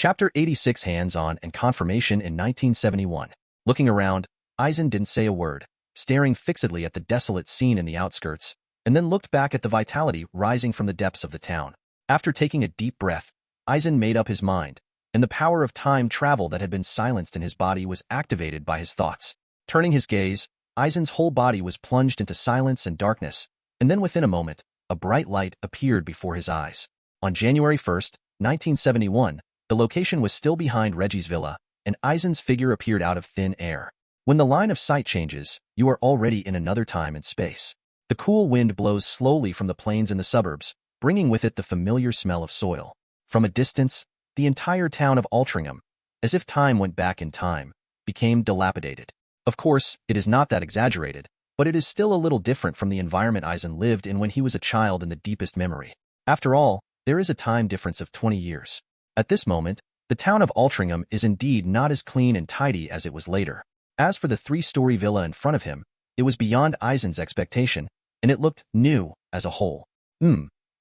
Chapter 86 Hands-on and Confirmation in 1971. Looking around, Eisen didn't say a word, staring fixedly at the desolate scene in the outskirts, and then looked back at the vitality rising from the depths of the town. After taking a deep breath, Eisen made up his mind, and the power of time travel that had been silenced in his body was activated by his thoughts. Turning his gaze, Eisen's whole body was plunged into silence and darkness, and then within a moment, a bright light appeared before his eyes. On January 1st, 1971, the location was still behind Reggie's villa, and Eisen's figure appeared out of thin air. When the line of sight changes, you are already in another time and space. The cool wind blows slowly from the plains in the suburbs, bringing with it the familiar smell of soil. From a distance, the entire town of Altrincham, as if time went back in time, became dilapidated. Of course, it is not that exaggerated, but it is still a little different from the environment Eisen lived in when he was a child in the deepest memory. After all, there is a time difference of 20 years. At this moment, the town of Altrincham is indeed not as clean and tidy as it was later. As for the three-story villa in front of him, it was beyond Eisen's expectation, and it looked new as a whole.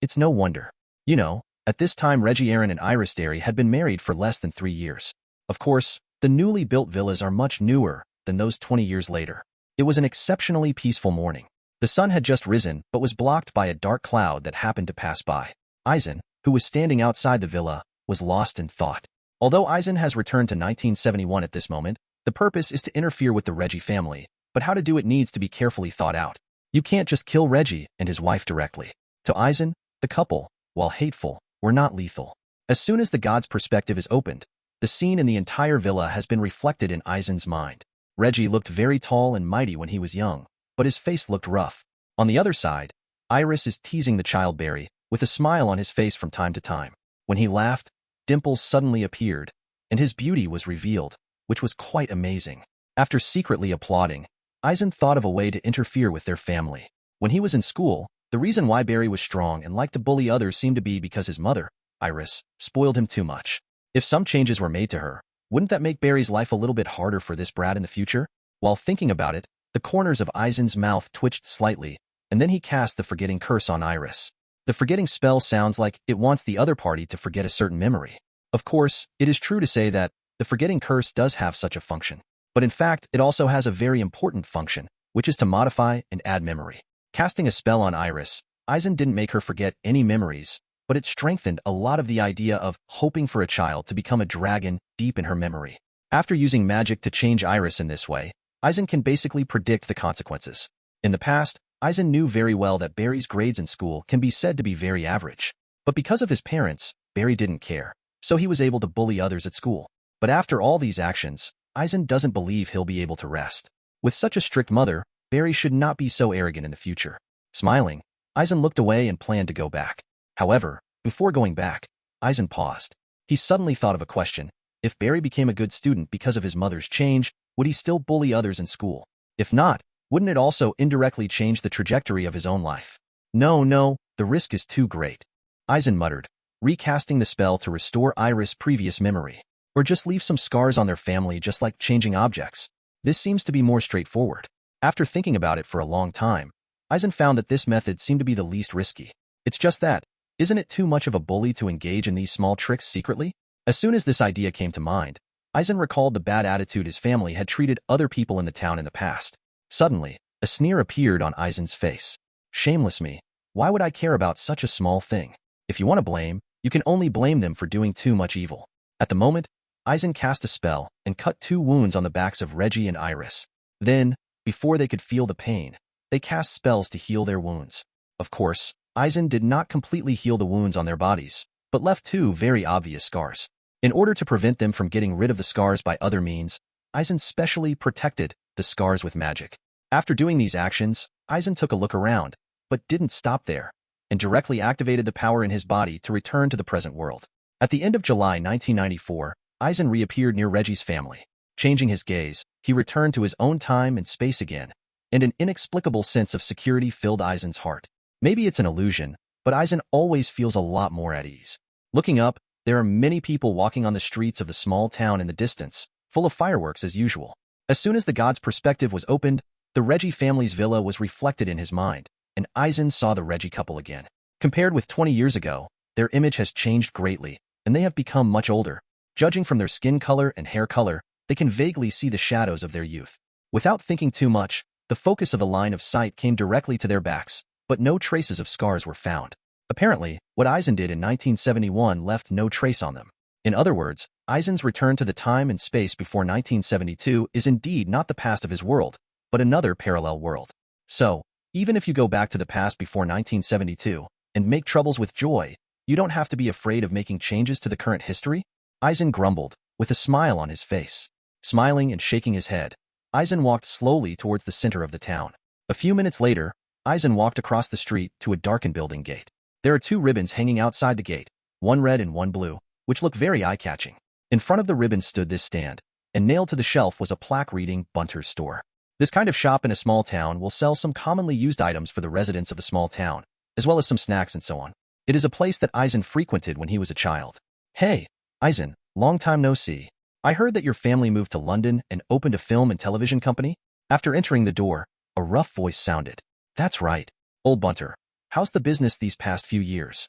It's no wonder. You know, at this time Reggie Aaron and Iris Derry had been married for less than 3 years. Of course, the newly built villas are much newer than those 20 years later. It was an exceptionally peaceful morning. The sun had just risen but was blocked by a dark cloud that happened to pass by. Eisen, who was standing outside the villa, was lost in thought. Although Eisen has returned to 1971 at this moment, the purpose is to interfere with the Reggie family, but how to do it needs to be carefully thought out. You can't just kill Reggie and his wife directly. To Eisen, the couple, while hateful, were not lethal. As soon as the god's perspective is opened, the scene in the entire villa has been reflected in Eisen's mind. Reggie looked very tall and mighty when he was young, but his face looked rough. On the other side, Iris is teasing the child Barry, with a smile on his face from time to time. When he laughed, dimples suddenly appeared, and his beauty was revealed, which was quite amazing. After secretly applauding, Eisen thought of a way to interfere with their family. When he was in school, the reason why Barry was strong and liked to bully others seemed to be because his mother, Iris, spoiled him too much. If some changes were made to her, wouldn't that make Barry's life a little bit harder for this brat in the future? While thinking about it, the corners of Eisen's mouth twitched slightly, and then he cast the forgetting curse on Iris. The forgetting spell sounds like it wants the other party to forget a certain memory. Of course, it is true to say that the forgetting curse does have such a function. But in fact, it also has a very important function, which is to modify and add memory. Casting a spell on Iris, Eisen didn't make her forget any memories, but it strengthened a lot of the idea of hoping for a child to become a dragon deep in her memory. After using magic to change Iris in this way, Eisen can basically predict the consequences. In the past, Eisen knew very well that Barry's grades in school can be said to be very average. But because of his parents, Barry didn't care, so he was able to bully others at school. But after all these actions, Eisen doesn't believe he'll be able to rest. With such a strict mother, Barry should not be so arrogant in the future. Smiling, Eisen looked away and planned to go back. However, before going back, Eisen paused. He suddenly thought of a question. If Barry became a good student because of his mother's change, would he still bully others in school? If not, wouldn't it also indirectly change the trajectory of his own life? No, the risk is too great. Eisen muttered, recasting the spell to restore Iris' previous memory. Or just leave some scars on their family just like changing objects. This seems to be more straightforward. After thinking about it for a long time, Eisen found that this method seemed to be the least risky. It's just that, isn't it too much of a bully to engage in these small tricks secretly? As soon as this idea came to mind, Eisen recalled the bad attitude his family had treated other people in the town in the past. Suddenly, a sneer appeared on Eisen's face. Shameless me. Why would I care about such a small thing? If you want to blame, you can only blame them for doing too much evil. At the moment, Eisen cast a spell and cut 2 wounds on the backs of Reggie and Iris. Then, before they could feel the pain, they cast spells to heal their wounds. Of course, Eisen did not completely heal the wounds on their bodies, but left 2 very obvious scars. In order to prevent them from getting rid of the scars by other means, Eisen specially protected the scars with magic. After doing these actions, Eisen took a look around, but didn't stop there, and directly activated the power in his body to return to the present world. At the end of July 1994, Eisen reappeared near Reggie's family. Changing his gaze, he returned to his own time and space again, and an inexplicable sense of security filled Eisen's heart. Maybe it's an illusion, but Eisen always feels a lot more at ease. Looking up, there are many people walking on the streets of the small town in the distance, full of fireworks as usual. As soon as the god's perspective was opened, the Reggie family's villa was reflected in his mind, and Eisen saw the Reggie couple again. Compared with 20 years ago, their image has changed greatly, and they have become much older. Judging from their skin color and hair color, they can vaguely see the shadows of their youth. Without thinking too much, the focus of the line of sight came directly to their backs, but no traces of scars were found. Apparently, what Eisen did in 1971 left no trace on them. In other words, Eisen's return to the time and space before 1972 is indeed not the past of his world, but another parallel world. So, even if you go back to the past before 1972 and make troubles with joy, you don't have to be afraid of making changes to the current history? Eisen grumbled, with a smile on his face. Smiling and shaking his head, Eisen walked slowly towards the center of the town. A few minutes later, Eisen walked across the street to a darkened building gate. There are two ribbons hanging outside the gate, one red and one blue, which look very eye-catching. In front of the ribbon stood this stand, and nailed to the shelf was a plaque reading Bunter's Store. This kind of shop in a small town will sell some commonly used items for the residents of a small town, as well as some snacks and so on. It is a place that Eisen frequented when he was a child. Hey, Eisen, long time no see. I heard that your family moved to London and opened a film and television company? After entering the door, a rough voice sounded. That's right. Old Bunter, how's the business these past few years?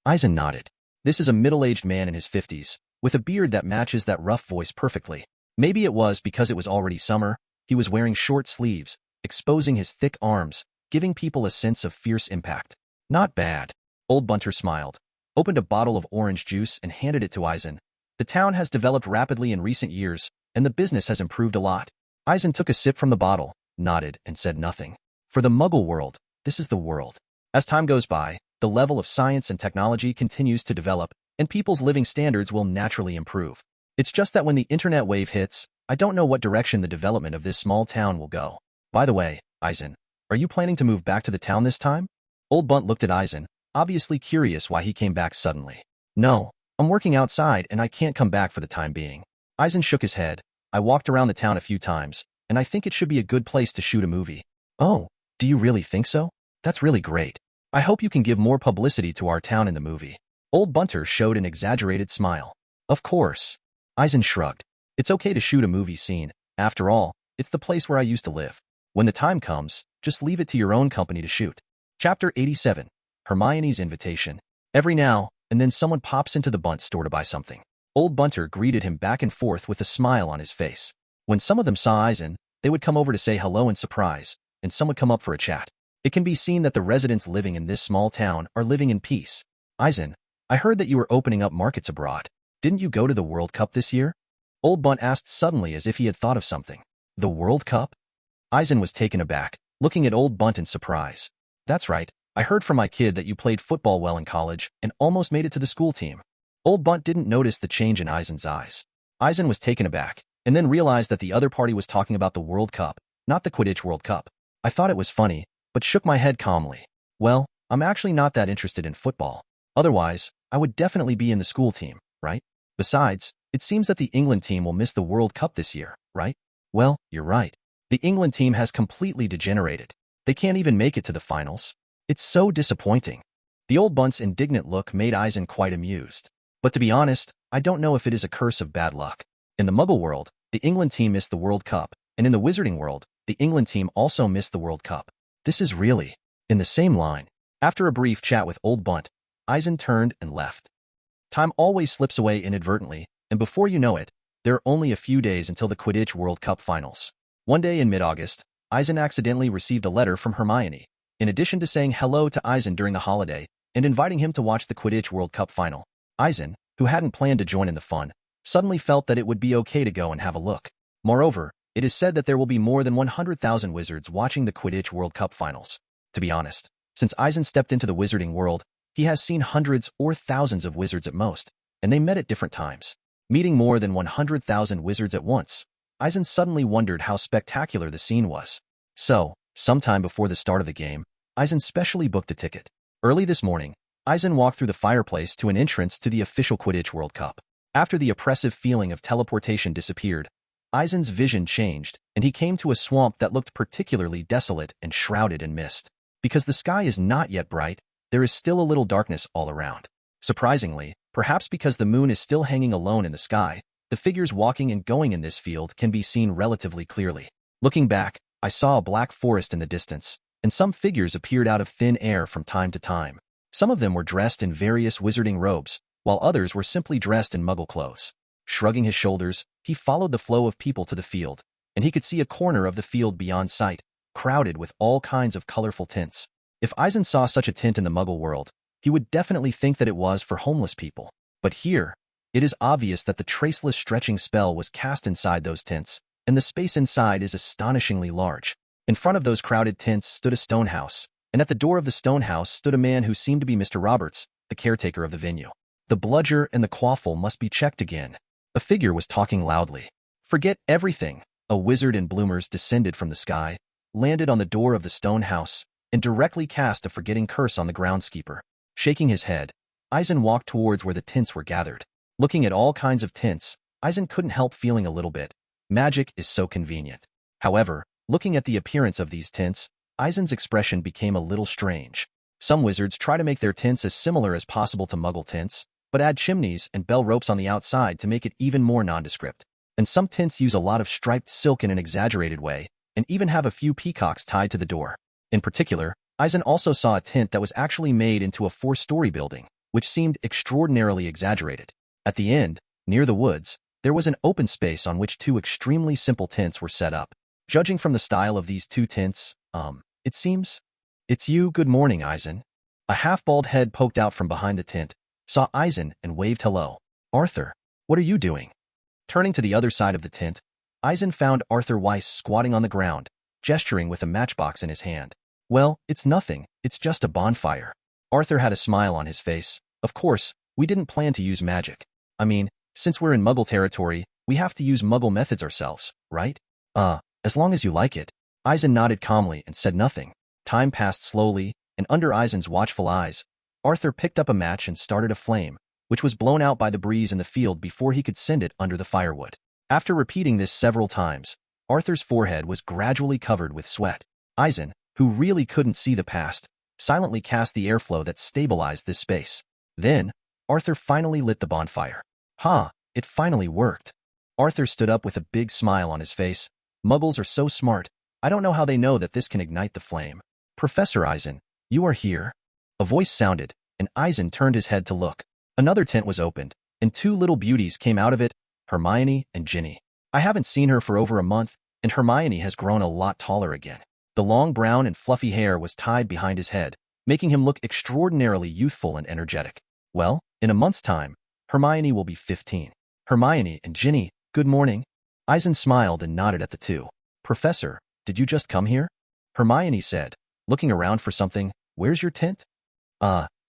Eisen nodded. This is a middle-aged man in his 50s, with a beard that matches that rough voice perfectly. Maybe it was because it was already summer. He was wearing short sleeves, exposing his thick arms, giving people a sense of fierce impact. Not bad. Old Bunter smiled, opened a bottle of orange juice and handed it to Eisen. The town has developed rapidly in recent years, and the business has improved a lot. Eisen took a sip from the bottle, nodded, and said nothing. For the Muggle world, this is the world. As time goes by, the level of science and technology continues to develop, and people's living standards will naturally improve. It's just that when the internet wave hits, I don't know what direction the development of this small town will go. By the way, Eisen, are you planning to move back to the town this time? Old Bunt looked at Eisen, obviously curious why he came back suddenly. No, I'm working outside and I can't come back for the time being. Eisen shook his head. I walked around the town a few times, and I think it should be a good place to shoot a movie. Oh, do you really think so? That's really great. I hope you can give more publicity to our town in the movie. Old Bunter showed an exaggerated smile. Of course. Eisen shrugged. It's okay to shoot a movie scene. After all, it's the place where I used to live. When the time comes, just leave it to your own company to shoot. Chapter 87. Hermione's Invitation. Every now and then someone pops into the Bunt store to buy something. Old Bunter greeted him back and forth with a smile on his face. When some of them saw Eisen, they would come over to say hello in surprise, and some would come up for a chat. It can be seen that the residents living in this small town are living in peace. Eisen, I heard that you were opening up markets abroad. Didn't you go to the World Cup this year? Old Bunt asked suddenly as if he had thought of something. The World Cup? Eisen was taken aback, looking at Old Bunt in surprise. That's right. I heard from my kid that you played football well in college and almost made it to the school team. Old Bunt didn't notice the change in Eisen's eyes. Eisen was taken aback, and then realized that the other party was talking about the World Cup, not the Quidditch World Cup. I thought it was funny, but shook my head calmly. Well, I'm actually not that interested in football. Otherwise, I would definitely be in the school team, right? Besides, it seems that the England team will miss the World Cup this year, right? Well, you're right. The England team has completely degenerated. They can't even make it to the finals. It's so disappointing. The old Bunt's indignant look made Eisen quite amused. But to be honest, I don't know if it is a curse of bad luck. In the Muggle world, the England team missed the World Cup, and in the Wizarding world, the England team also missed the World Cup. This is really in the same line. After a brief chat with Old Bunt, Eisen turned and left. Time always slips away inadvertently, and before you know it, there are only a few days until the Quidditch World Cup finals. One day in mid-August, Eisen accidentally received a letter from Hermione. In addition to saying hello to Eisen during the holiday and inviting him to watch the Quidditch World Cup final, Eisen, who hadn't planned to join in the fun, suddenly felt that it would be okay to go and have a look. Moreover, it is said that there will be more than 100,000 wizards watching the Quidditch World Cup finals. To be honest, since Eisen stepped into the wizarding world, he has seen hundreds or thousands of wizards at most, and they met at different times. Meeting more than 100,000 wizards at once, Eisen suddenly wondered how spectacular the scene was. So, sometime before the start of the game, Eisen specially booked a ticket. Early this morning, Eisen walked through the fireplace to an entrance to the official Quidditch World Cup. After the oppressive feeling of teleportation disappeared, Eisen's vision changed, and he came to a swamp that looked particularly desolate and shrouded in mist. Because the sky is not yet bright, there is still a little darkness all around. Surprisingly, perhaps because the moon is still hanging alone in the sky, the figures walking and going in this field can be seen relatively clearly. Looking back, I saw a black forest in the distance, and some figures appeared out of thin air from time to time. Some of them were dressed in various wizarding robes, while others were simply dressed in Muggle clothes. Shrugging his shoulders, he followed the flow of people to the field, and he could see a corner of the field beyond sight, crowded with all kinds of colorful tints. If Eisen saw such a tint in the Muggle world, he would definitely think that it was for homeless people. But here, it is obvious that the traceless stretching spell was cast inside those tints, and the space inside is astonishingly large. In front of those crowded tints stood a stone house, and at the door of the stone house stood a man who seemed to be Mr. Roberts, the caretaker of the venue. The bludger and the quaffle must be checked again. A figure was talking loudly. Forget everything. A wizard in bloomers descended from the sky, landed on the door of the stone house, and directly cast a forgetting curse on the groundskeeper. Shaking his head, Eisen walked towards where the tints were gathered. Looking at all kinds of tints, Eisen couldn't help feeling a little bit. Magic is so convenient. However, looking at the appearance of these tints, Eisen's expression became a little strange. Some wizards try to make their tints as similar as possible to Muggle tints, but add chimneys and bell ropes on the outside to make it even more nondescript. And some tints use a lot of striped silk in an exaggerated way, and even have a few peacocks tied to the door. In particular, Eisen also saw a tint that was actually made into a 4-story building, which seemed extraordinarily exaggerated. At the end, near the woods, there was an open space on which 2 extremely simple tints were set up. Judging from the style of these 2 tints, it seems... It's you. Good morning, Eisen. A half-bald head poked out from behind the tint, saw Eisen and waved hello. Arthur, what are you doing? Turning to the other side of the tint, Eisen found Arthur Weiss squatting on the ground, gesturing with a matchbox in his hand. Well, it's nothing, it's just a bonfire. Arthur had a smile on his face. Of course, we didn't plan to use magic. I mean, since we're in Muggle territory, we have to use Muggle methods ourselves, right? As long as you like it. Eisen nodded calmly and said nothing. Time passed slowly, and under Eisen's watchful eyes, Arthur picked up a match and started a flame, which was blown out by the breeze in the field before he could send it under the firewood. After repeating this several times, Arthur's forehead was gradually covered with sweat. Eisen, who really couldn't see the past, silently cast the airflow that stabilized this space. Then, Arthur finally lit the bonfire. It finally worked. Arthur stood up with a big smile on his face. Muggles are so smart. I don't know how they know that this can ignite the flame. Professor Eisen, you are here? A voice sounded, and Eisen turned his head to look. Another tent was opened, and 2 little beauties came out of it, Hermione and Ginny. I haven't seen her for over a month, and Hermione has grown a lot taller again. The long brown and fluffy hair was tied behind his head, making him look extraordinarily youthful and energetic. Well, in a month's time, Hermione will be 15. Hermione and Ginny, good morning. Eisen smiled and nodded at the 2. Professor, did you just come here? Hermione said, looking around for something. Where's your tent?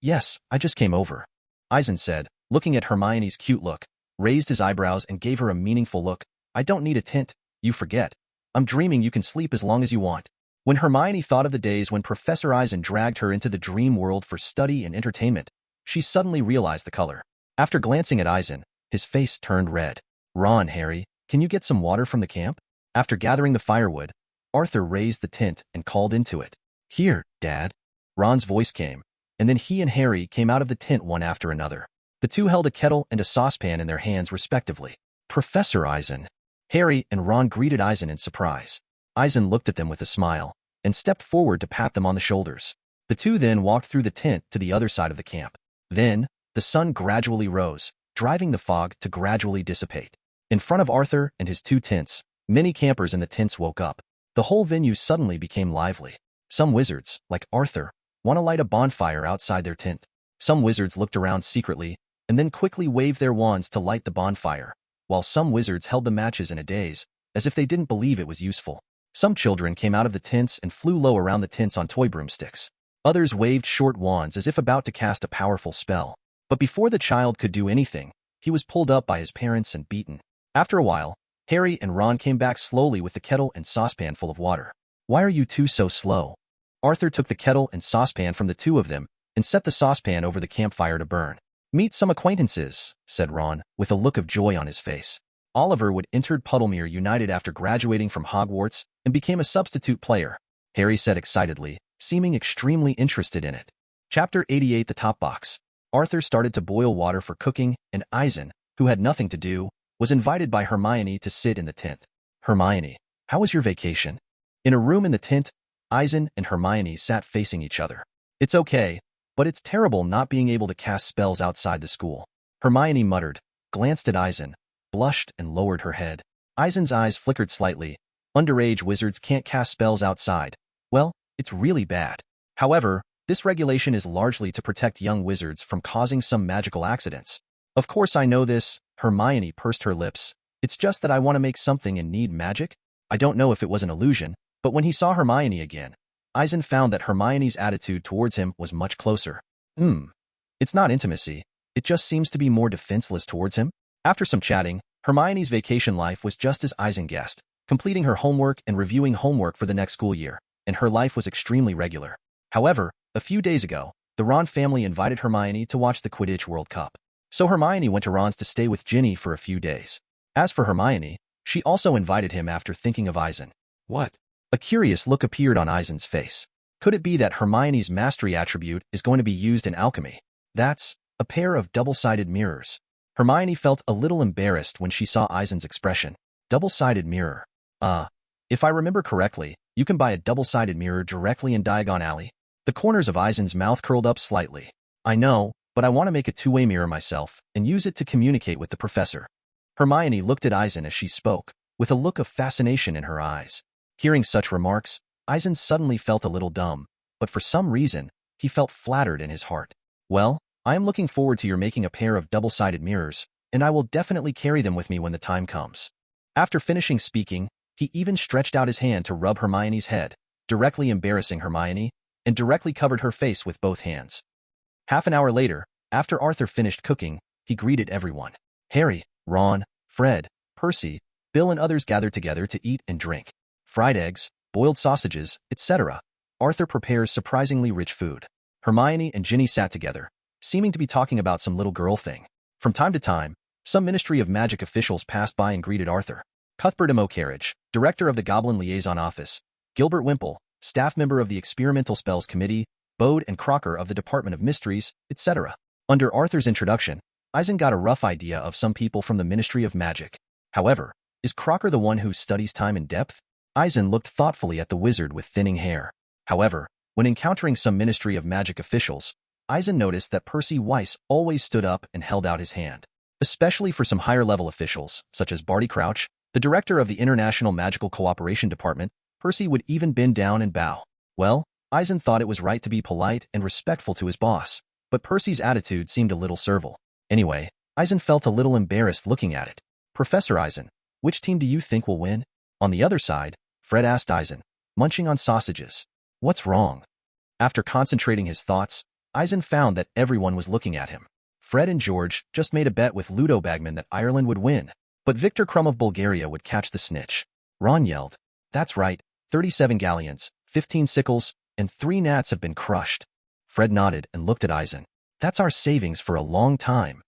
Yes, I just came over. Eisen said, looking at Hermione's cute look, raised his eyebrows and gave her a meaningful look. I don't need a tent, you forget. I'm dreaming you can sleep as long as you want. When Hermione thought of the days when Professor Eisen dragged her into the dream world for study and entertainment, she suddenly realized the color. After glancing at Eisen, his face turned red. Ron, Harry, can you get some water from the camp? After gathering the firewood, Arthur raised the tent and called into it. Here, Dad. Ron's voice came, and then he and Harry came out of the tent one after another. The 2 held a kettle and a saucepan in their hands respectively. Professor Eisen. Harry and Ron greeted Eisen in surprise. Eisen looked at them with a smile, and stepped forward to pat them on the shoulders. The 2 then walked through the tent to the other side of the camp. Then, the sun gradually rose, driving the fog to gradually dissipate. In front of Arthur and his 2 tents, many campers in the tents woke up. The whole venue suddenly became lively. Some wizards, like Arthur, want to light a bonfire outside their tent. Some wizards looked around secretly, and then quickly waved their wands to light the bonfire, while some wizards held the matches in a daze, as if they didn't believe it was useful. Some children came out of the tents and flew low around the tents on toy broomsticks. Others waved short wands as if about to cast a powerful spell. But before the child could do anything, he was pulled up by his parents and beaten. After a while, Harry and Ron came back slowly with the kettle and saucepan full of water. Why are you 2 so slow? Arthur took the kettle and saucepan from the 2 of them and set the saucepan over the campfire to burn. Meet some acquaintances, said Ron, with a look of joy on his face. Oliver Wood entered Puddlemere United after graduating from Hogwarts and became a substitute player, Harry said excitedly, seeming extremely interested in it. Chapter 88 The Top Box. Arthur started to boil water for cooking, and Eisen, who had nothing to do, was invited by Hermione to sit in the tent. Hermione, how was your vacation? In a room in the tent, Eisen and Hermione sat facing each other. It's okay, but it's terrible not being able to cast spells outside the school. Hermione muttered, glanced at Eisen, blushed, and lowered her head. Eisen's eyes flickered slightly. Underage wizards can't cast spells outside. Well, it's really bad. However, this regulation is largely to protect young wizards from causing some magical accidents. Of course I know this, Hermione pursed her lips. It's just that I want to make something and need magic. I don't know if it was an illusion, but when he saw Hermione again, Eisen found that Hermione's attitude towards him was much closer. It's not intimacy. It just seems to be more defenseless towards him. After some chatting, Hermione's vacation life was just as Eisen guessed, completing her homework and reviewing homework for the next school year, and her life was extremely regular. However, a few days ago, the Ron family invited Hermione to watch the Quidditch World Cup. So Hermione went to Ron's to stay with Ginny for a few days. As for Hermione, she also invited him after thinking of Eisen. What? A curious look appeared on Eisen's face. Could it be that Hermione's mastery attribute is going to be used in alchemy? That's a pair of double-sided mirrors. Hermione felt a little embarrassed when she saw Eisen's expression. Double-sided mirror. If I remember correctly, you can buy a double-sided mirror directly in Diagon Alley. The corners of Eisen's mouth curled up slightly. I know, but I want to make a two-way mirror myself and use it to communicate with the professor. Hermione looked at Eisen as she spoke, with a look of fascination in her eyes. Hearing such remarks, Eisen suddenly felt a little dumb, but for some reason, he felt flattered in his heart. Well, I am looking forward to your making a pair of double-sided mirrors, and I will definitely carry them with me when the time comes. After finishing speaking, he even stretched out his hand to rub Hermione's head, directly embarrassing Hermione, and directly covered her face with both hands. Half an hour later, after Arthur finished cooking, he greeted everyone. Harry, Ron, Fred, Percy, Bill and others gathered together to eat and drink. Fried eggs, boiled sausages, etc. Arthur prepares surprisingly rich food. Hermione and Ginny sat together, seeming to be talking about some little girl thing. From time to time, some Ministry of Magic officials passed by and greeted Arthur. Cuthbert M. O'Carriage, director of the Goblin Liaison Office, Gilbert Wimple, staff member of the Experimental Spells Committee, Bode and Crocker of the Department of Mysteries, etc. Under Arthur's introduction, Eisen got a rough idea of some people from the Ministry of Magic. However, is Crocker the one who studies time in depth? Eisen looked thoughtfully at the wizard with thinning hair. However, when encountering some Ministry of Magic officials, Eisen noticed that Percy Weiss always stood up and held out his hand. Especially for some higher-level officials, such as Barty Crouch, the director of the International Magical Cooperation Department, Percy would even bend down and bow. Well, Eisen thought it was right to be polite and respectful to his boss, but Percy's attitude seemed a little servile. Anyway, Eisen felt a little embarrassed looking at it. Professor Eisen, which team do you think will win? On the other side, Fred asked Eisen, munching on sausages. What's wrong? After concentrating his thoughts, Eisen found that everyone was looking at him. Fred and George just made a bet with Ludo Bagman that Ireland would win, but Victor Crumb of Bulgaria would catch the snitch. Ron yelled, "That's right, 37 galleons, 15 sickles, and 3 gnats have been crushed." Fred nodded and looked at Eisen. "That's our savings for a long time,"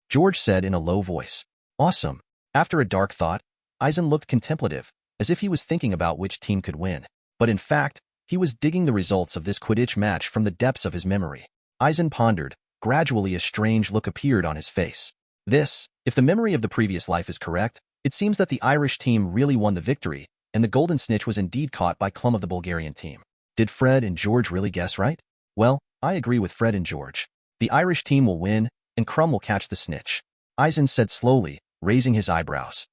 George said in a low voice. "Awesome." After a dark thought, Eisen looked contemplative, as if he was thinking about which team could win. But in fact, he was digging the results of this Quidditch match from the depths of his memory. Eisen pondered. Gradually a strange look appeared on his face. If the memory of the previous life is correct, it seems that the Irish team really won the victory, and the golden snitch was indeed caught by Clum of the Bulgarian team. Did Fred and George really guess right? Well, I agree with Fred and George. The Irish team will win, and Crumb will catch the snitch. Eisen said slowly, raising his eyebrows.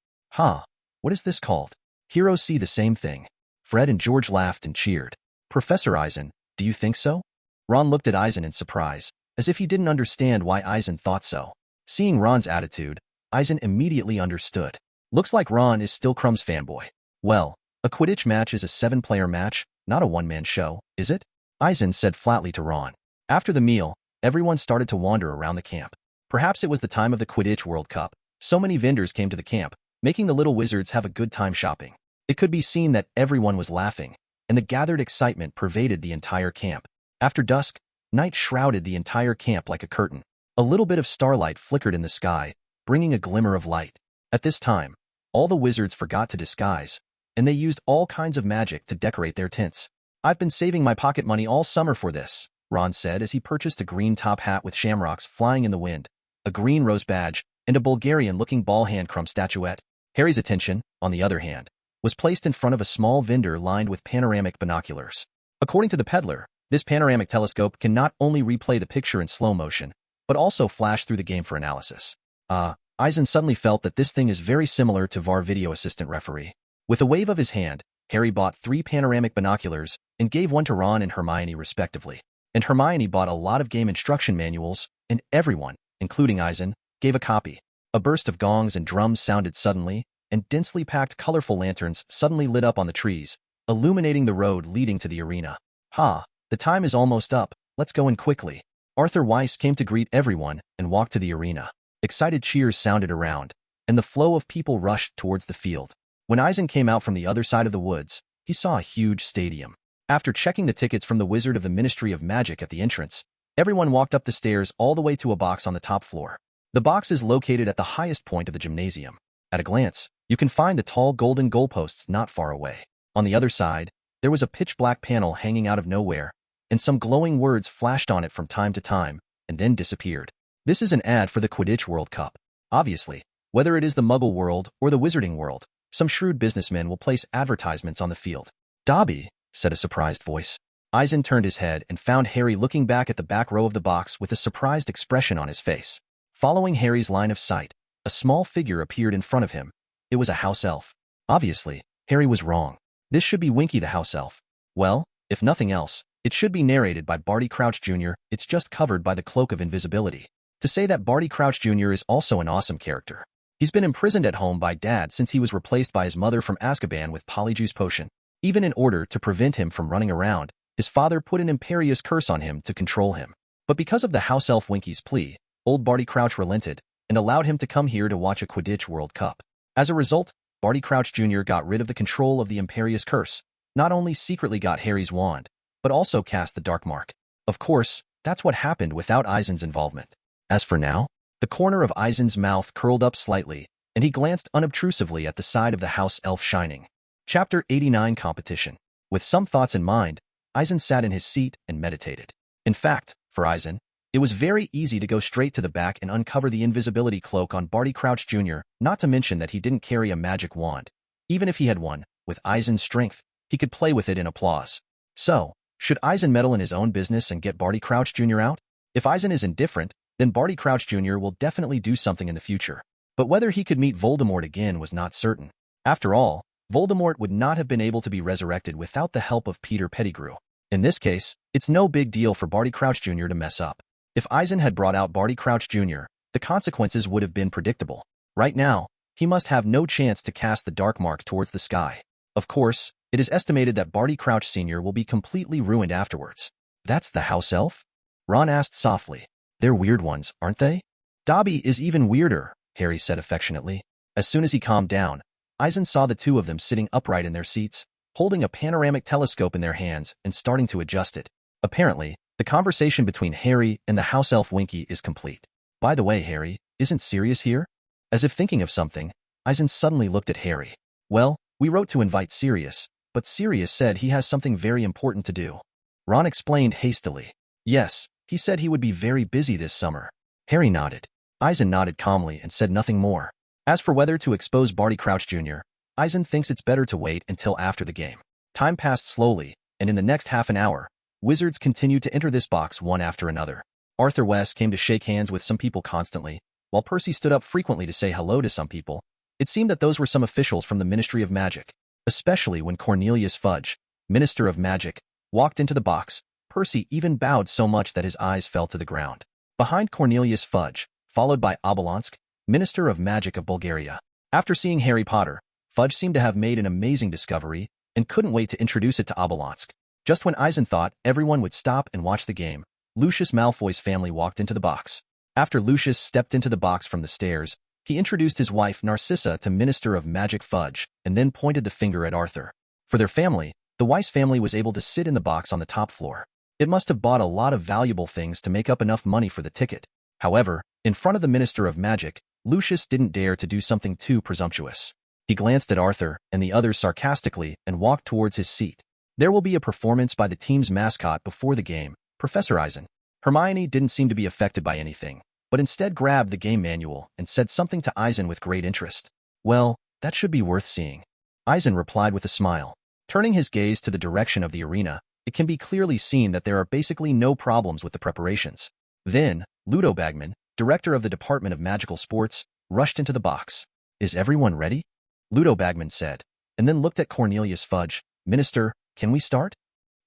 What is this called? Heroes see the same thing. Fred and George laughed and cheered. Professor Eisen, do you think so? Ron looked at Eisen in surprise, as if he didn't understand why Eisen thought so. Seeing Ron's attitude, Eisen immediately understood. Looks like Ron is still Crumb's fanboy. Well, a Quidditch match is a 7-player match, not a one-man show, is it? Eisen said flatly to Ron. After the meal, everyone started to wander around the camp. Perhaps it was the time of the Quidditch World Cup. So many vendors came to the camp, making the little wizards have a good time shopping. It could be seen that everyone was laughing, and the gathered excitement pervaded the entire camp. After dusk, night shrouded the entire camp like a curtain. A little bit of starlight flickered in the sky, bringing a glimmer of light. At this time, all the wizards forgot to disguise, and they used all kinds of magic to decorate their tents. "I've been saving my pocket money all summer for this," Ron said as he purchased a green top hat with shamrocks flying in the wind, a green rose badge, and a Bulgarian-looking ball hand Crumb statuette. Harry's attention, on the other hand, was placed in front of a small vendor lined with panoramic binoculars. According to the peddler, this panoramic telescope can not only replay the picture in slow motion, but also flash through the game for analysis. Eisen suddenly felt that this thing is very similar to VAR video assistant referee. With a wave of his hand, Harry bought 3 panoramic binoculars and gave one to Ron and Hermione respectively. And Hermione bought a lot of game instruction manuals, and everyone, including Eisen, gave a copy. A burst of gongs and drums sounded suddenly, and densely packed colorful lanterns suddenly lit up on the trees, illuminating the road leading to the arena. "Ha, the time is almost up, let's go in quickly." Arthur Weiss came to greet everyone and walked to the arena. Excited cheers sounded around, and the flow of people rushed towards the field. When Eisen came out from the other side of the woods, he saw a huge stadium. After checking the tickets from the wizard of the Ministry of Magic at the entrance, everyone walked up the stairs all the way to a box on the top floor. The box is located at the highest point of the gymnasium. At a glance, you can find the tall golden goalposts not far away. On the other side, there was a pitch-black panel hanging out of nowhere, and some glowing words flashed on it from time to time, and then disappeared. This is an ad for the Quidditch World Cup. Obviously, whether it is the Muggle world or the Wizarding world, some shrewd businessmen will place advertisements on the field. "Dobby," said a surprised voice. Eisen turned his head and found Harry looking back at the back row of the box with a surprised expression on his face. Following Harry's line of sight, a small figure appeared in front of him. It was a house elf. Obviously, Harry was wrong. This should be Winky the house elf. Well, if nothing else, it should be narrated by Barty Crouch Jr. It's just covered by the cloak of invisibility. To say that Barty Crouch Jr. is also an awesome character. He's been imprisoned at home by Dad since he was replaced by his mother from Azkaban with Polyjuice Potion. Even in order to prevent him from running around, his father put an imperious curse on him to control him. But because of the house elf Winky's plea, old Barty Crouch relented and allowed him to come here to watch a Quidditch World Cup. As a result, Barty Crouch Jr. got rid of the control of the imperious curse, not only secretly got Harry's wand, but also cast the Dark Mark. Of course, that's what happened without Eisen's involvement. As for now, the corner of Eisen's mouth curled up slightly, and he glanced unobtrusively at the side of the house elf shining. Chapter 89 Competition. With some thoughts in mind, Eisen sat in his seat and meditated. In fact, for Eisen, it was very easy to go straight to the back and uncover the invisibility cloak on Barty Crouch Jr., not to mention that he didn't carry a magic wand. Even if he had one, with Eisen's strength, he could play with it in applause. So, should Eisen meddle in his own business and get Barty Crouch Jr. out? If Eisen is indifferent, then Barty Crouch Jr. will definitely do something in the future. But whether he could meet Voldemort again was not certain. After all, Voldemort would not have been able to be resurrected without the help of Peter Pettigrew. In this case, it's no big deal for Barty Crouch Jr. to mess up. If Eisen had brought out Barty Crouch Jr., the consequences would have been predictable. Right now, he must have no chance to cast the Dark Mark towards the sky. Of course, it is estimated that Barty Crouch Sr. will be completely ruined afterwards. "That's the house elf?" Ron asked softly. "They're weird ones, aren't they?" "Dobby is even weirder," Harry said affectionately. As soon as he calmed down, Eisen saw the two of them sitting upright in their seats, holding a panoramic telescope in their hands and starting to adjust it. Apparently, the conversation between Harry and the house elf Winky is complete. "By the way, Harry, isn't Sirius here?" As if thinking of something, Eisen suddenly looked at Harry. "Well, we wrote to invite Sirius, but Sirius said he has something very important to do." Ron explained hastily. "Yes, he said he would be very busy this summer." Harry nodded. Eisen nodded calmly and said nothing more. As for whether to expose Barty Crouch Jr., Eisen thinks it's better to wait until after the game. Time passed slowly, and in the next half an hour, wizards continued to enter this box one after another. Arthur West came to shake hands with some people constantly, while Percy stood up frequently to say hello to some people. It seemed that those were some officials from the Ministry of Magic, especially when Cornelius Fudge, Minister of Magic, walked into the box. Percy even bowed so much that his eyes fell to the ground. Behind Cornelius Fudge, followed by Obolonsk, Minister of Magic of Bulgaria. After seeing Harry Potter, Fudge seemed to have made an amazing discovery and couldn't wait to introduce it to Obolonsk. Just when Eisen thought everyone would stop and watch the game, Lucius Malfoy's family walked into the box. After Lucius stepped into the box from the stairs, he introduced his wife Narcissa to Minister of Magic Fudge and then pointed the finger at Arthur. For their family, the Weiss family was able to sit in the box on the top floor. It must have bought a lot of valuable things to make up enough money for the ticket. However, in front of the Minister of Magic, Lucius didn't dare to do something too presumptuous. He glanced at Arthur and the others sarcastically and walked towards his seat. There will be a performance by the team's mascot before the game, Professor Eisen. Hermione didn't seem to be affected by anything, but instead grabbed the game manual and said something to Eisen with great interest. "Well, that should be worth seeing." Eisen replied with a smile. Turning his gaze to the direction of the arena, it can be clearly seen that there are basically no problems with the preparations. Then, Ludo Bagman, director of the Department of Magical Sports, rushed into the box. Is everyone ready? Ludo Bagman said, and then looked at Cornelius Fudge. Minister, can we start?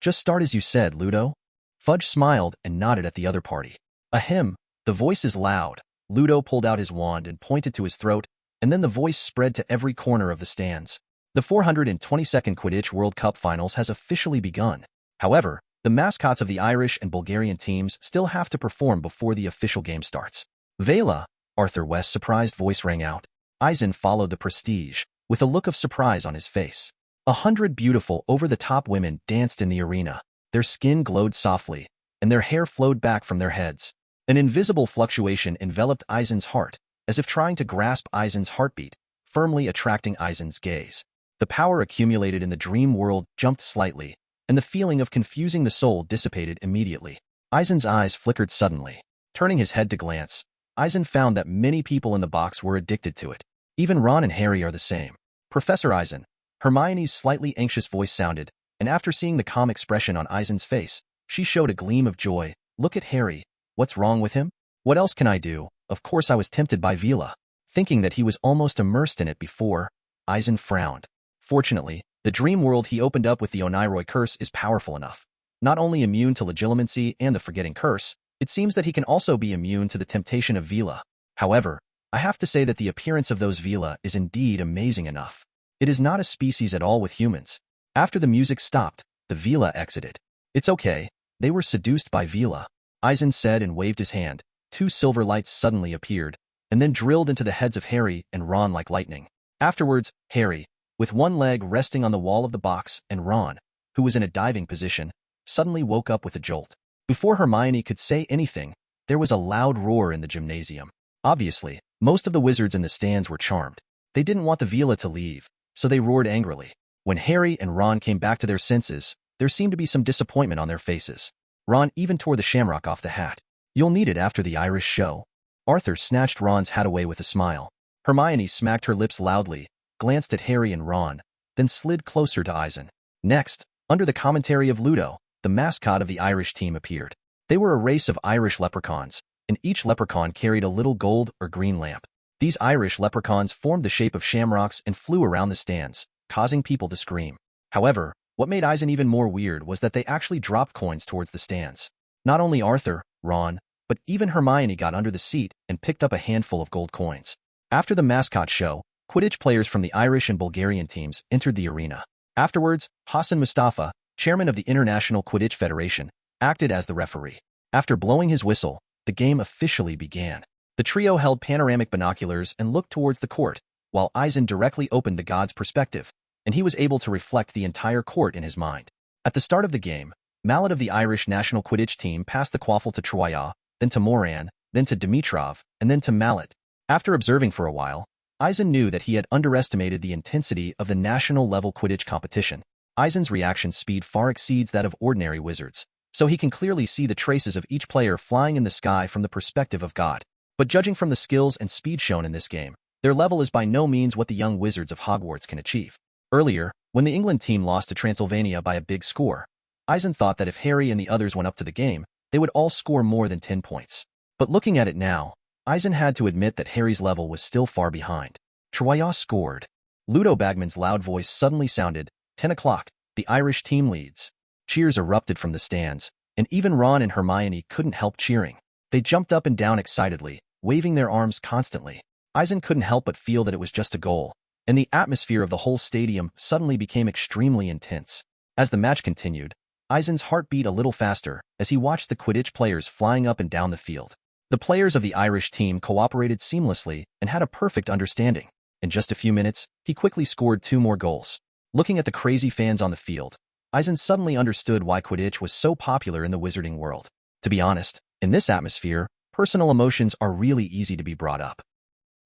Just start as you said, Ludo. Fudge smiled and nodded at the other party. Ahem, the voice is loud. Ludo pulled out his wand and pointed to his throat, and then the voice spread to every corner of the stands. The 422nd Quidditch World Cup Finals has officially begun. However, the mascots of the Irish and Bulgarian teams still have to perform before the official game starts. Vela, Arthur West's surprised voice rang out. Eisen followed the prestige, with a look of surprise on his face. 100 beautiful, over-the-top women danced in the arena. Their skin glowed softly, and their hair flowed back from their heads. An invisible fluctuation enveloped Eisen's heart, as if trying to grasp Eisen's heartbeat, firmly attracting Eisen's gaze. The power accumulated in the dream world jumped slightly, and the feeling of confusing the soul dissipated immediately. Eisen's eyes flickered suddenly. Turning his head to glance, Eisen found that many people in the box were addicted to it. Even Ron and Harry are the same. Professor Eisen, Hermione's slightly anxious voice sounded, and after seeing the calm expression on Eisen's face, she showed a gleam of joy. Look at Harry. What's wrong with him? What else can I do? Of course I was tempted by Vela. Thinking that he was almost immersed in it before, Eisen frowned. Fortunately, the dream world he opened up with the Oniroi curse is powerful enough. Not only immune to legilimency and the forgetting curse, it seems that he can also be immune to the temptation of Vela. However, I have to say that the appearance of those Vela is indeed amazing enough. It is not a species at all with humans. After the music stopped, the Vela exited. It's okay, they were seduced by Vela. Eisen said and waved his hand. 2 silver lights suddenly appeared, and then drilled into the heads of Harry and Ron like lightning. Afterwards, Harry, with one leg resting on the wall of the box, and Ron, who was in a diving position, suddenly woke up with a jolt. Before Hermione could say anything, there was a loud roar in the gymnasium. Obviously, most of the wizards in the stands were charmed. They didn't want the Vela to leave, so they roared angrily. When Harry and Ron came back to their senses, there seemed to be some disappointment on their faces. Ron even tore the shamrock off the hat. You'll need it after the Irish show. Arthur snatched Ron's hat away with a smile. Hermione smacked her lips loudly, glanced at Harry and Ron, then slid closer to Eisen. Next, under the commentary of Ludo, the mascot of the Irish team appeared. They were a race of Irish leprechauns, and each leprechaun carried a little gold or green lamp. These Irish leprechauns formed the shape of shamrocks and flew around the stands, causing people to scream. However, what made Eisen even more weird was that they actually dropped coins towards the stands. Not only Arthur, Ron, but even Hermione got under the seat and picked up a handful of gold coins. After the mascot show, Quidditch players from the Irish and Bulgarian teams entered the arena. Afterwards, Hassan Mustafa, chairman of the International Quidditch Federation, acted as the referee. After blowing his whistle, the game officially began. The trio held panoramic binoculars and looked towards the court, while Eisen directly opened the god's perspective, and he was able to reflect the entire court in his mind. At the start of the game, Mallet of the Irish national Quidditch team passed the quaffle to Troya, then to Moran, then to Dimitrov, and then to Mallet. After observing for a while, Eisen knew that he had underestimated the intensity of the national-level Quidditch competition. Eisen's reaction speed far exceeds that of ordinary wizards, so he can clearly see the traces of each player flying in the sky from the perspective of God. But judging from the skills and speed shown in this game, their level is by no means what the young wizards of Hogwarts can achieve. Earlier, when the England team lost to Transylvania by a big score, Eisen thought that if Harry and the others went up to the game, they would all score more than 10 points. But looking at it now, Eisen had to admit that Harry's level was still far behind. Troya scored. Ludo Bagman's loud voice suddenly sounded. 10 o'clock, the Irish team leads. Cheers erupted from the stands, and even Ron and Hermione couldn't help cheering. They jumped up and down excitedly, waving their arms constantly. Eisen couldn't help but feel that it was just a goal, and the atmosphere of the whole stadium suddenly became extremely intense. As the match continued, Eisen's heart beat a little faster as he watched the Quidditch players flying up and down the field. The players of the Irish team cooperated seamlessly and had a perfect understanding. In just a few minutes, he quickly scored 2 more goals. Looking at the crazy fans on the field, Eisen suddenly understood why Quidditch was so popular in the wizarding world. To be honest, in this atmosphere, personal emotions are really easy to be brought up.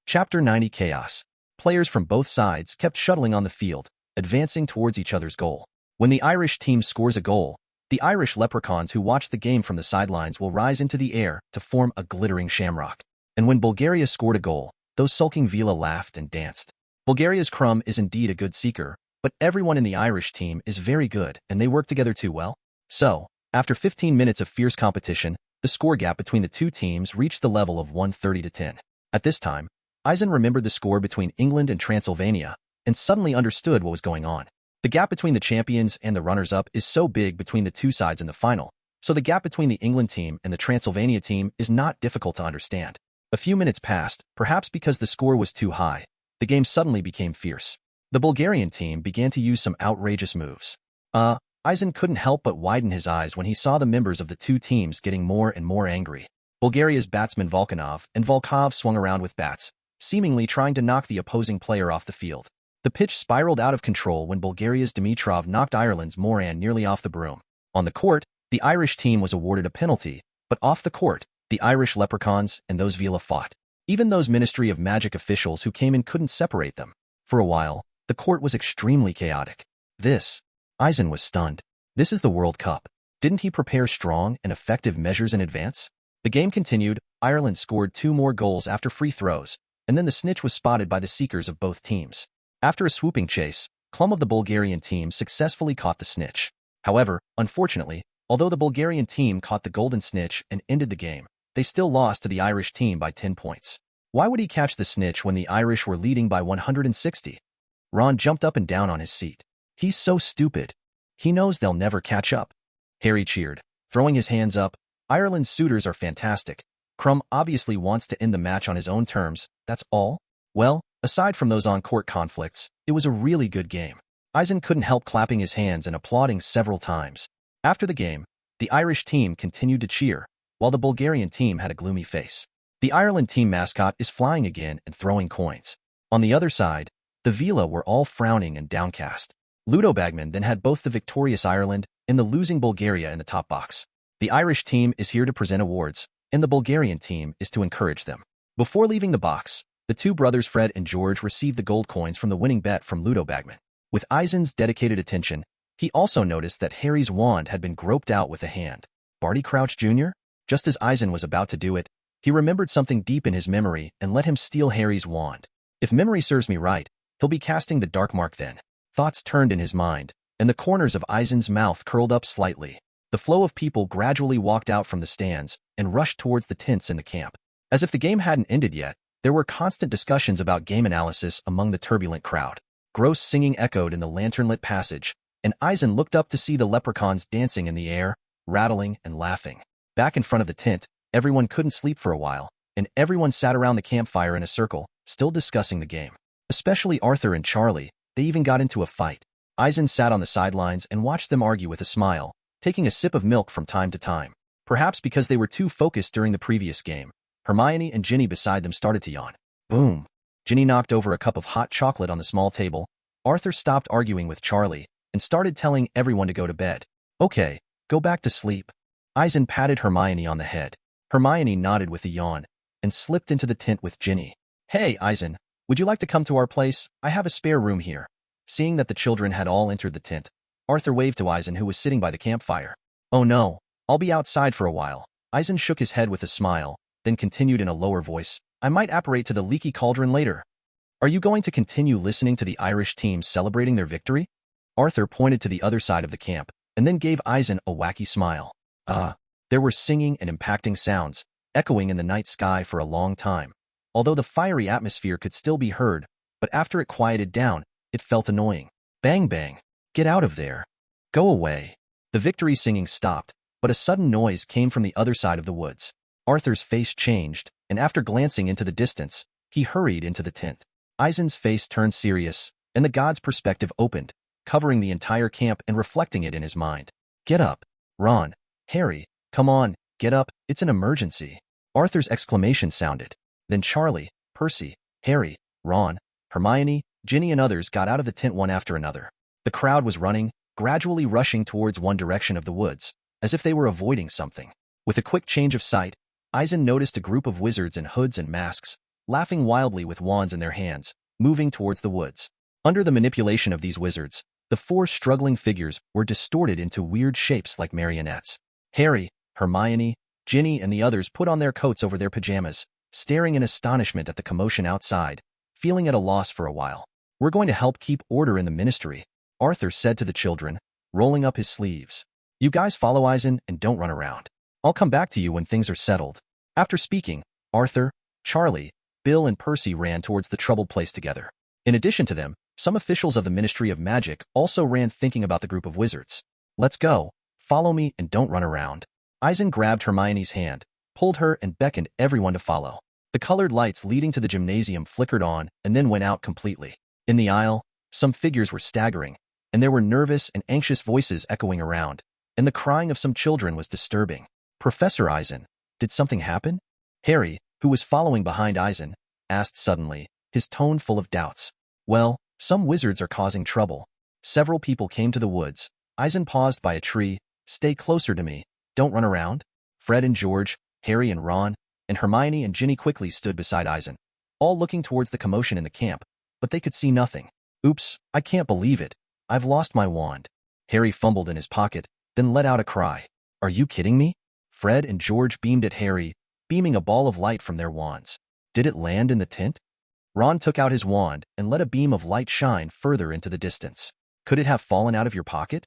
Chapter 90 Chaos. Players from both sides kept shuttling on the field, advancing towards each other's goal. When the Irish team scores a goal, the Irish leprechauns who watch the game from the sidelines will rise into the air to form a glittering shamrock. And when Bulgaria scored a goal, those sulking Vela laughed and danced. Bulgaria's Crumb is indeed a good seeker, but everyone in the Irish team is very good and they work together too well. So, after 15 minutes of fierce competition, the score gap between the two teams reached the level of 130 to 10. At this time, Eisen remembered the score between England and Transylvania, and suddenly understood what was going on. The gap between the champions and the runners-up is so big between the two sides in the final, so the gap between the England team and the Transylvania team is not difficult to understand. A few minutes passed, perhaps because the score was too high. The game suddenly became fierce. The Bulgarian team began to use some outrageous moves. Eisen couldn't help but widen his eyes when he saw the members of the two teams getting more and more angry. Bulgaria's batsman Volkanov and Volkov swung around with bats, seemingly trying to knock the opposing player off the field. The pitch spiraled out of control when Bulgaria's Dimitrov knocked Ireland's Moran nearly off the broom. On the court, the Irish team was awarded a penalty, but off the court, the Irish leprechauns and those Vila fought. Even those Ministry of Magic officials who came in couldn't separate them. For a while, the court was extremely chaotic. Eisen was stunned. This is the World Cup. Didn't he prepare strong and effective measures in advance? The game continued. Ireland scored 2 more goals after free throws, and then the snitch was spotted by the seekers of both teams. After a swooping chase, Klum of the Bulgarian team successfully caught the snitch. However, unfortunately, although the Bulgarian team caught the golden snitch and ended the game, they still lost to the Irish team by 10 points. Why would he catch the snitch when the Irish were leading by 160? Ron jumped up and down on his seat. He's so stupid. He knows they'll never catch up. Harry cheered, throwing his hands up. Ireland's suitors are fantastic. Crumb obviously wants to end the match on his own terms, that's all? Well, aside from those on-court conflicts, it was a really good game. Eisen couldn't help clapping his hands and applauding several times. After the game, the Irish team continued to cheer, while the Bulgarian team had a gloomy face. The Ireland team mascot is flying again and throwing coins. On the other side, the Vila were all frowning and downcast. Ludo Bagman then had both the victorious Ireland and the losing Bulgaria in the top box. The Irish team is here to present awards, and the Bulgarian team is to encourage them. Before leaving the box, the two brothers Fred and George received the gold coins from the winning bet from Ludo Bagman. With Eisen's dedicated attention, he also noticed that Harry's wand had been groped out with a hand. Barty Crouch Jr.? Just as Eisen was about to do it, he remembered something deep in his memory and let him steal Harry's wand. If memory serves me right, he'll be casting the Dark Mark then. Thoughts turned in his mind, and the corners of Eisen's mouth curled up slightly. The flow of people gradually walked out from the stands and rushed towards the tents in the camp. As if the game hadn't ended yet, there were constant discussions about game analysis among the turbulent crowd. Gross singing echoed in the lantern-lit passage, and Eisen looked up to see the leprechauns dancing in the air, rattling and laughing. Back in front of the tent, everyone couldn't sleep for a while, and everyone sat around the campfire in a circle, still discussing the game. Especially Arthur and Charlie, they even got into a fight. Eisen sat on the sidelines and watched them argue with a smile, taking a sip of milk from time to time. Perhaps because they were too focused during the previous game, Hermione and Ginny beside them started to yawn. Boom! Ginny knocked over a cup of hot chocolate on the small table. Arthur stopped arguing with Charlie and started telling everyone to go to bed. Okay, go back to sleep. Eisen patted Hermione on the head. Hermione nodded with a yawn and slipped into the tent with Ginny. Hey, Eisen, would you like to come to our place? I have a spare room here. Seeing that the children had all entered the tent, Arthur waved to Eisen, who was sitting by the campfire. Oh no, I'll be outside for a while. Eisen shook his head with a smile, then continued in a lower voice. I might apparate to the leaky cauldron later. Are you going to continue listening to the Irish team celebrating their victory? Arthur pointed to the other side of the camp, and then gave Eisen a wacky smile. There were singing and impacting sounds, echoing in the night sky for a long time. Although the fiery atmosphere could still be heard, but after it quieted down, it felt annoying. Bang bang. Get out of there. Go away. The victory singing stopped, but a sudden noise came from the other side of the woods. Arthur's face changed, and after glancing into the distance, he hurried into the tent. Eisen's face turned serious, and the god's perspective opened, covering the entire camp and reflecting it in his mind. Get up. Ron. Harry. Come on, get up, it's an emergency. Arthur's exclamation sounded. Then Charlie, Percy, Harry, Ron, Hermione, Ginny and others got out of the tent one after another. The crowd was running, gradually rushing towards one direction of the woods, as if they were avoiding something. With a quick change of sight, Eisen noticed a group of wizards in hoods and masks, laughing wildly with wands in their hands, moving towards the woods. Under the manipulation of these wizards, the 4 struggling figures were distorted into weird shapes like marionettes. Harry, Hermione, Ginny and the others put on their coats over their pajamas, staring in astonishment at the commotion outside, feeling at a loss for a while. We're going to help keep order in the ministry, Arthur said to the children, rolling up his sleeves. You guys follow Eisen and don't run around. I'll come back to you when things are settled. After speaking, Arthur, Charlie, Bill and Percy ran towards the troubled place together. In addition to them, some officials of the Ministry of Magic also ran thinking about the group of wizards. Let's go. Follow me and don't run around. Eisen grabbed Hermione's hand, pulled her and beckoned everyone to follow. The colored lights leading to the gymnasium flickered on and then went out completely. In the aisle, some figures were staggering, and there were nervous and anxious voices echoing around, and the crying of some children was disturbing. Professor Eisen, did something happen? Harry, who was following behind Eisen, asked suddenly, his tone full of doubts. Well, some wizards are causing trouble. Several people came to the woods. Eisen paused by a tree. Stay closer to me. Don't run around. Fred and George, Harry and Ron, and Hermione and Ginny quickly stood beside Eisen, all looking towards the commotion in the camp, but they could see nothing. Oops, I can't believe it. I've lost my wand. Harry fumbled in his pocket, then let out a cry. Are you kidding me? Fred and George beamed at Harry, beaming a ball of light from their wands. Did it land in the tent? Ron took out his wand and let a beam of light shine further into the distance. Could it have fallen out of your pocket?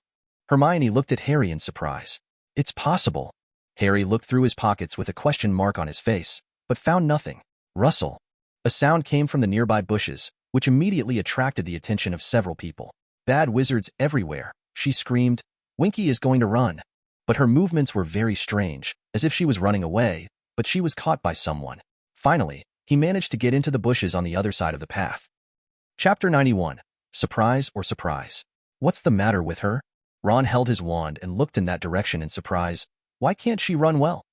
Hermione looked at Harry in surprise. It's possible. Harry looked through his pockets with a question mark on his face, but found nothing. Rustle. A sound came from the nearby bushes, which immediately attracted the attention of several people. Bad wizards everywhere, she screamed. Winky is going to run. But her movements were very strange, as if she was running away, but she was caught by someone. Finally, he managed to get into the bushes on the other side of the path. Chapter 91. Surprise or surprise? What's the matter with her? Ron held his wand and looked in that direction in surprise. Why can't she run well?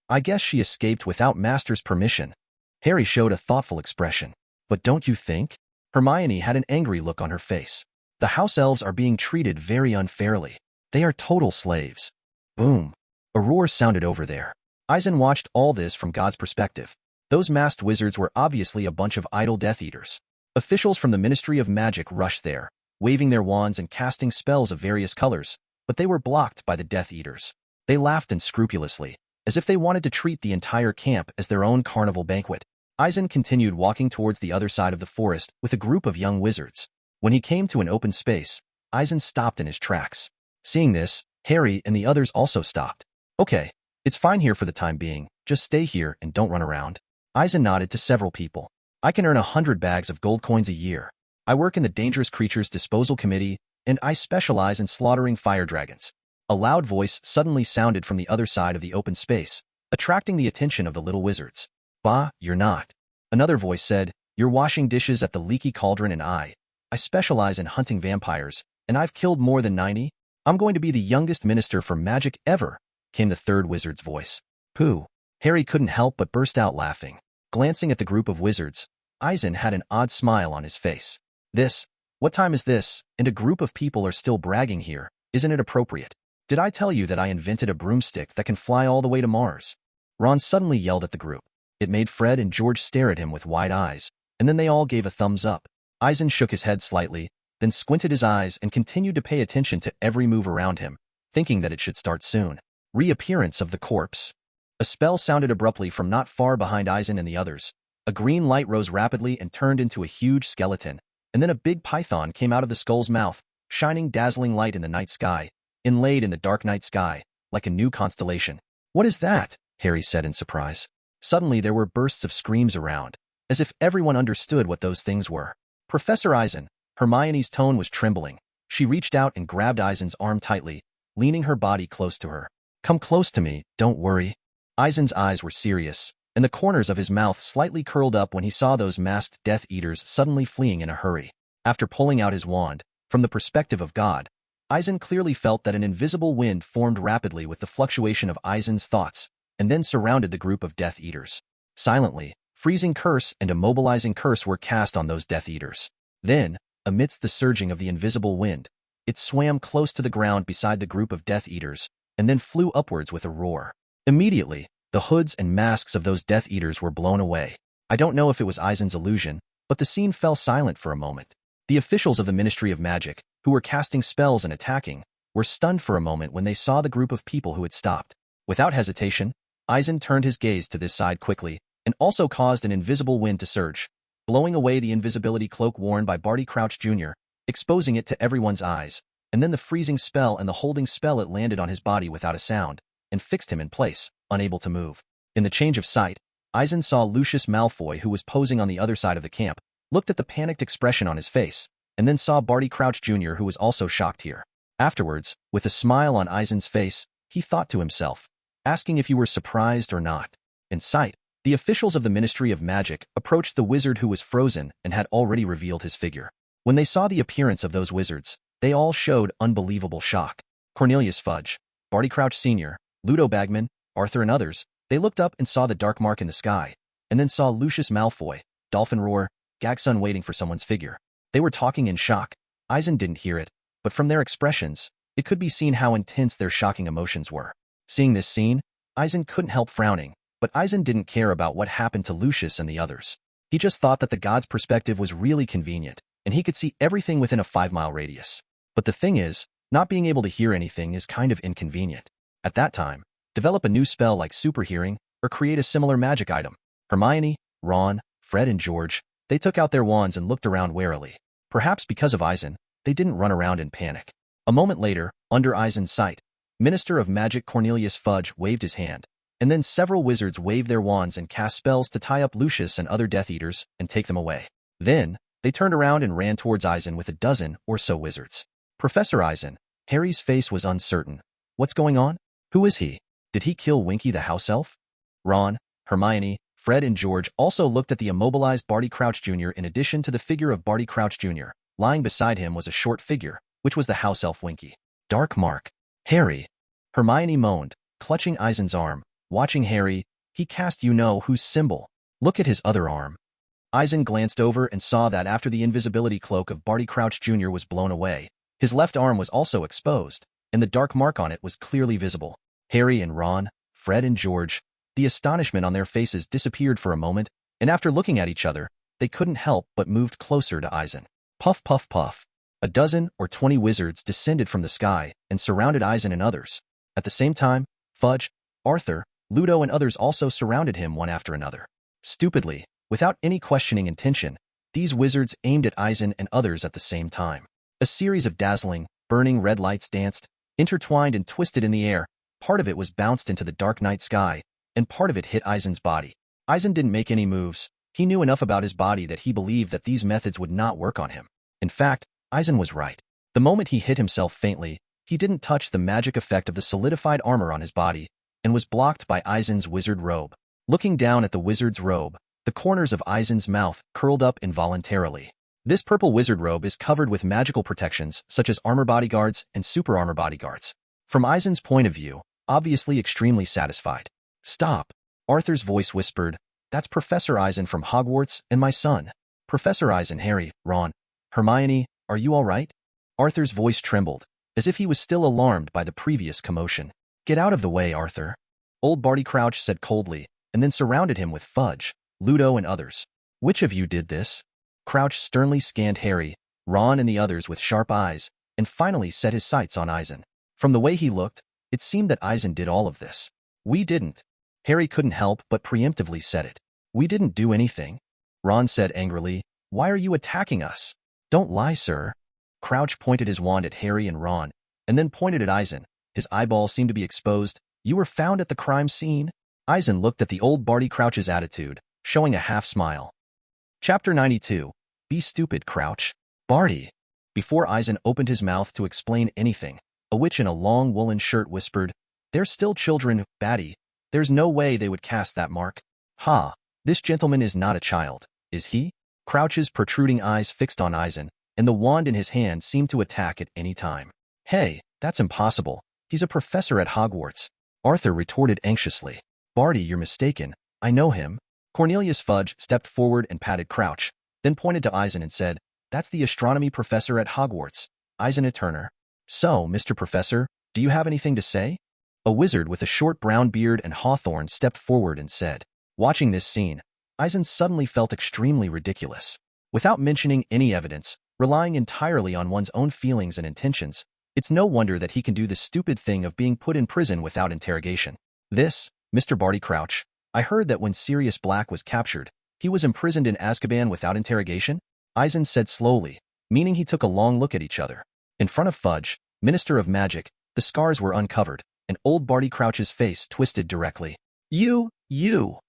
I guess she escaped without Master's permission. Harry showed a thoughtful expression. But don't you think? Hermione had an angry look on her face. The house elves are being treated very unfairly. They are total slaves. Boom. A roar sounded over there. Eisen watched all this from God's perspective. Those masked wizards were obviously a bunch of idle Death Eaters. Officials from the Ministry of Magic rushed there, waving their wands and casting spells of various colors, but they were blocked by the Death Eaters. They laughed unscrupulously, as if they wanted to treat the entire camp as their own carnival banquet. Eisen continued walking towards the other side of the forest with a group of young wizards. When he came to an open space, Eisen stopped in his tracks. Seeing this, Harry and the others also stopped. Okay, it's fine here for the time being. Just stay here and don't run around. Eisen nodded to several people. I can earn 100 bags of gold coins a year. I work in the Dangerous Creatures Disposal Committee, and I specialize in slaughtering fire dragons. A loud voice suddenly sounded from the other side of the open space, attracting the attention of the little wizards. Bah, you're not. Another voice said, you're washing dishes at the Leaky Cauldron and I specialize in hunting vampires, and I've killed more than 90. I'm going to be the youngest minister for magic ever, came the third wizard's voice. Pooh. Harry couldn't help but burst out laughing. Glancing at the group of wizards, Eisen had an odd smile on his face. What time is this, and a group of people are still bragging here, isn't it appropriate? Did I tell you that I invented a broomstick that can fly all the way to Mars? Ron suddenly yelled at the group. It made Fred and George stare at him with wide eyes, and then they all gave a thumbs up. Eisen shook his head slightly, then squinted his eyes and continued to pay attention to every move around him, thinking that it should start soon. Reappearance of the corpse. A spell sounded abruptly from not far behind Eisen and the others. A green light rose rapidly and turned into a huge skeleton, and then a big python came out of the skull's mouth, shining dazzling light in the night sky, inlaid in the dark night sky, like a new constellation. What is that? Harry said in surprise. Suddenly there were bursts of screams around, as if everyone understood what those things were. Professor Eisen. Hermione's tone was trembling. She reached out and grabbed Eisen's arm tightly, leaning her body close to her. Come close to me, don't worry. Eisen's eyes were serious, and the corners of his mouth slightly curled up when he saw those masked Death Eaters suddenly fleeing in a hurry. After pulling out his wand, from the perspective of God, Eisen clearly felt that an invisible wind formed rapidly with the fluctuation of Eisen's thoughts, and then surrounded the group of Death Eaters. Silently, freezing curse and immobilizing curse were cast on those Death Eaters. Then, amidst the surging of the invisible wind, it swam close to the ground beside the group of Death Eaters, and then flew upwards with a roar. Immediately, the hoods and masks of those Death Eaters were blown away. I don't know if it was Eisen's illusion, but the scene fell silent for a moment. The officials of the Ministry of Magic, who were casting spells and attacking, were stunned for a moment when they saw the group of people who had stopped. Without hesitation, Eisen turned his gaze to this side quickly, and also caused an invisible wind to surge, blowing away the invisibility cloak worn by Barty Crouch Jr., exposing it to everyone's eyes, and then the freezing spell and the holding spell it landed on his body without a sound, and fixed him in place, unable to move. In the change of sight, Eisen saw Lucius Malfoy, who was posing on the other side of the camp, looked at the panicked expression on his face, and then saw Barty Crouch Jr., who was also shocked here. Afterwards, with a smile on Eisen's face, he thought to himself, asking if you were surprised or not. In sight, the officials of the Ministry of Magic approached the wizard who was frozen and had already revealed his figure. When they saw the appearance of those wizards, they all showed unbelievable shock. Cornelius Fudge, Barty Crouch Sr., Ludo Bagman, Arthur and others, they looked up and saw the dark mark in the sky, and then saw Lucius Malfoy, Dolphin Roar, Gagsun waiting for someone's figure. They were talking in shock. Eisen didn't hear it, but from their expressions, it could be seen how intense their shocking emotions were. Seeing this scene, Eisen couldn't help frowning, but Eisen didn't care about what happened to Lucius and the others. He just thought that the god's perspective was really convenient, and he could see everything within a 5-mile radius. But the thing is, not being able to hear anything is kind of inconvenient. At that time, develop a new spell like super hearing, or create a similar magic item. Hermione, Ron, Fred and George, they took out their wands and looked around warily. Perhaps because of Eisen, they didn't run around in panic. A moment later, under Eisen's sight, Minister of Magic Cornelius Fudge waved his hand, and then several wizards waved their wands and cast spells to tie up Lucius and other Death Eaters and take them away. Then, they turned around and ran towards Eisen with a dozen or so wizards. Professor Eisen, Harry's face was uncertain. What's going on? Who is he? Did he kill Winky the house elf? Ron, Hermione, Fred and George also looked at the immobilized Barty Crouch Jr. In addition to the figure of Barty Crouch Jr., lying beside him was a short figure, which was the house elf Winky. Dark mark. Harry. Hermione moaned, clutching Eisen's arm. Watching Harry, he cast you-know-whose symbol. Look at his other arm. Eisen glanced over and saw that after the invisibility cloak of Barty Crouch Jr. was blown away, his left arm was also exposed, and the dark mark on it was clearly visible. Harry and Ron, Fred and George, the astonishment on their faces disappeared for a moment, and after looking at each other, they couldn't help but moved closer to Eisen. Puff, puff, puff. A dozen or 20 wizards descended from the sky and surrounded Eisen and others. At the same time, Fudge, Arthur, Ludo and others also surrounded him one after another. Stupidly, without any questioning intention, these wizards aimed at Eisen and others at the same time. A series of dazzling, burning red lights danced, intertwined and twisted in the air. Part of it was bounced into the dark night sky, and part of it hit Eisen's body. Eisen didn't make any moves. He knew enough about his body that he believed that these methods would not work on him. In fact, Eisen was right. The moment he hit himself faintly, he didn't touch the magic effect of the solidified armor on his body, and was blocked by Eisen's wizard robe. Looking down at the wizard's robe, the corners of Eisen's mouth curled up involuntarily. This purple wizard robe is covered with magical protections such as armor bodyguards and super armor bodyguards. From Eisen's point of view, obviously extremely satisfied. Stop. Arthur's voice whispered, that's Professor Eisen from Hogwarts and my son. Professor Eisen, Harry, Ron, Hermione, are you all right? Arthur's voice trembled, as if he was still alarmed by the previous commotion. Get out of the way, Arthur. Old Barty Crouch said coldly, and then surrounded him with Fudge, Ludo and others. Which of you did this? Crouch sternly scanned Harry, Ron and the others with sharp eyes, and finally set his sights on Eisen. From the way he looked, it seemed that Eisen did all of this. We didn't. Harry couldn't help but preemptively said it. We didn't do anything. Ron said angrily, why are you attacking us? Don't lie, sir. Crouch pointed his wand at Harry and Ron, and then pointed at Eisen. His eyeballs seemed to be exposed. You were found at the crime scene? Eisen looked at the old Barty Crouch's attitude, showing a half smile. Chapter 92. Be stupid, Crouch. Barty. Before Eisen opened his mouth to explain anything, a witch in a long woolen shirt whispered, they're still children, Batty. There's no way they would cast that mark. Ha, this gentleman is not a child, is he? Crouch's protruding eyes fixed on Eisen, and the wand in his hand seemed to attack at any time. Hey, that's impossible. He's a professor at Hogwarts. Arthur retorted anxiously. Barty, you're mistaken. I know him. Cornelius Fudge stepped forward and patted Crouch, then pointed to Eisen and said, that's the astronomy professor at Hogwarts, Eisen Turner. So, Mr. Professor, do you have anything to say? A wizard with a short brown beard and hawthorn stepped forward and said. Watching this scene, Eisen suddenly felt extremely ridiculous. Without mentioning any evidence, relying entirely on one's own feelings and intentions, it's no wonder that he can do the stupid thing of being put in prison without interrogation. This, Mr. Barty Crouch, I heard that when Sirius Black was captured, he was imprisoned in Azkaban without interrogation? Eisen said slowly, meaning he took a long look at each other. In front of Fudge, Minister of Magic, the scars were uncovered, and old Barty Crouch's face twisted directly. You!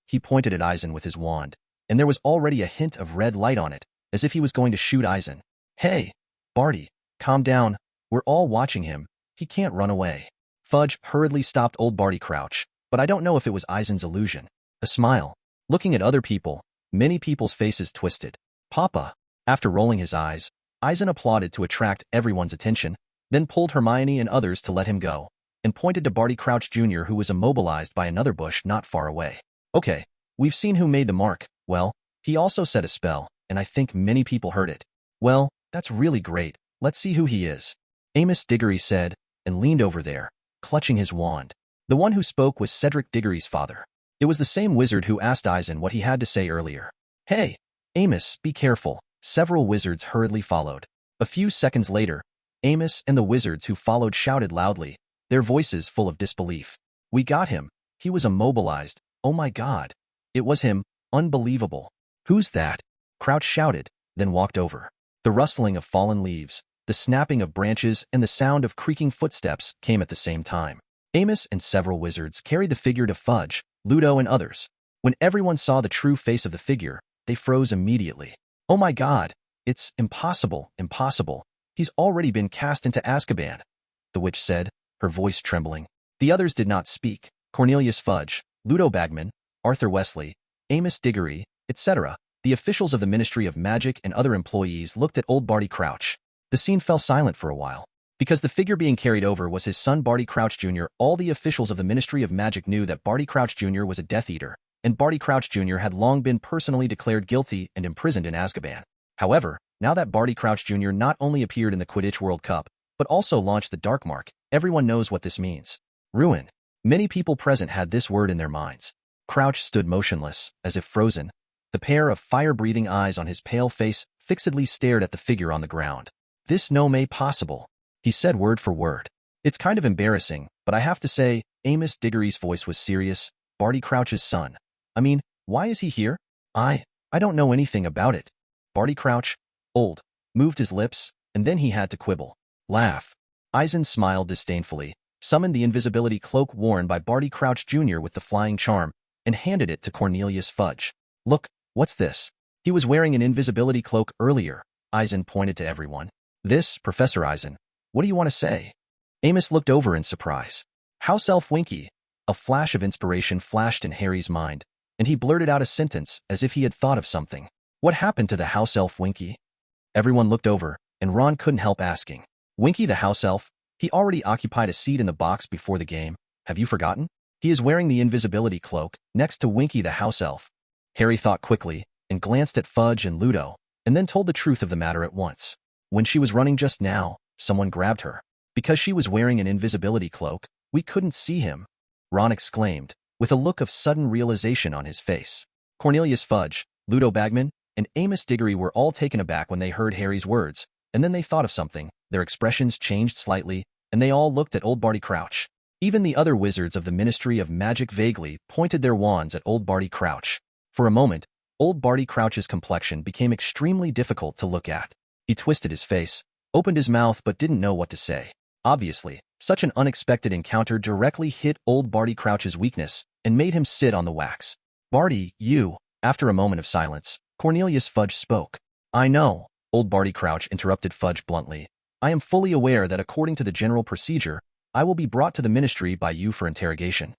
He pointed at Eisen with his wand, and there was already a hint of red light on it, as if he was going to shoot Eisen. Hey, Barty, calm down. We're all watching him. He can't run away. Fudge hurriedly stopped old Barty Crouch, but I don't know if it was Eisen's illusion. A smile. Looking at other people, many people's faces twisted. Papa. After rolling his eyes, Eisen applauded to attract everyone's attention, then pulled Hermione and others to let him go, and pointed to Barty Crouch Jr. who was immobilized by another bush not far away. Okay, we've seen who made the mark. Well, he also said a spell, and I think many people heard it. Well, that's really great. Let's see who he is. Amos Diggory said, and leaned over there, clutching his wand. The one who spoke was Cedric Diggory's father. It was the same wizard who asked Eisen what he had to say earlier. Hey, Amos, be careful. Several wizards hurriedly followed. A few seconds later, Amos and the wizards who followed shouted loudly, their voices full of disbelief. We got him. He was immobilized. Oh my God. It was him. Unbelievable. Who's that? Crouch shouted, then walked over. The rustling of fallen leaves, the snapping of branches, and the sound of creaking footsteps came at the same time. Amos and several wizards carried the figure to Fudge, Ludo, and others. When everyone saw the true face of the figure, they froze immediately. Oh my God. It's impossible. He's already been cast into Azkaban, the witch said, her voice trembling. The others did not speak. Cornelius Fudge, Ludo Bagman, Arthur Wesley, Amos Diggory, etc. The officials of the Ministry of Magic and other employees looked at old Barty Crouch. The scene fell silent for a while. Because the figure being carried over was his son Barty Crouch Jr., all the officials of the Ministry of Magic knew that Barty Crouch Jr. was a Death Eater, and Barty Crouch Jr. had long been personally declared guilty and imprisoned in Azkaban. However, now that Barty Crouch Jr. not only appeared in the Quidditch World Cup, but also launched the Dark Mark, everyone knows what this means. Ruin. Many people present had this word in their minds. Crouch stood motionless, as if frozen. The pair of fire-breathing eyes on his pale face fixedly stared at the figure on the ground. This no may possible, he said word for word. It's kind of embarrassing, but I have to say, Amos Diggory's voice was serious. Barty Crouch's son. I mean, why is he here? I don't know anything about it. Barty Crouch, old, moved his lips, and then he had to quibble. Laugh. Eisen smiled disdainfully, summoned the invisibility cloak worn by Barty Crouch Jr. with the flying charm, and handed it to Cornelius Fudge. Look, what's this? He was wearing an invisibility cloak earlier. Eisen pointed to everyone. This, Professor Eisen. What do you want to say? Amos looked over in surprise. House Elf Winky. A flash of inspiration flashed in Harry's mind, and he blurted out a sentence as if he had thought of something. What happened to the House Elf Winky? Everyone looked over, and Ron couldn't help asking. Winky the House Elf? He already occupied a seat in the box before the game. Have you forgotten? He is wearing the invisibility cloak, next to Winky the House Elf. Harry thought quickly, and glanced at Fudge and Ludo, and then told the truth of the matter at once. When she was running just now, someone grabbed her. Because she was wearing an invisibility cloak, we couldn't see him. Ron exclaimed, with a look of sudden realization on his face. Cornelius Fudge, Ludo Bagman, and Amos Diggory were all taken aback when they heard Harry's words, and then they thought of something. Their expressions changed slightly, and they all looked at old Barty Crouch. Even the other wizards of the Ministry of Magic vaguely pointed their wands at old Barty Crouch. For a moment, old Barty Crouch's complexion became extremely difficult to look at. He twisted his face, opened his mouth but didn't know what to say. Obviously, such an unexpected encounter directly hit old Barty Crouch's weakness and made him sit on the wax. Barty, you. After a moment of silence, Cornelius Fudge spoke. I know, old Barty Crouch interrupted Fudge bluntly. I am fully aware that according to the general procedure, I will be brought to the ministry by you for interrogation.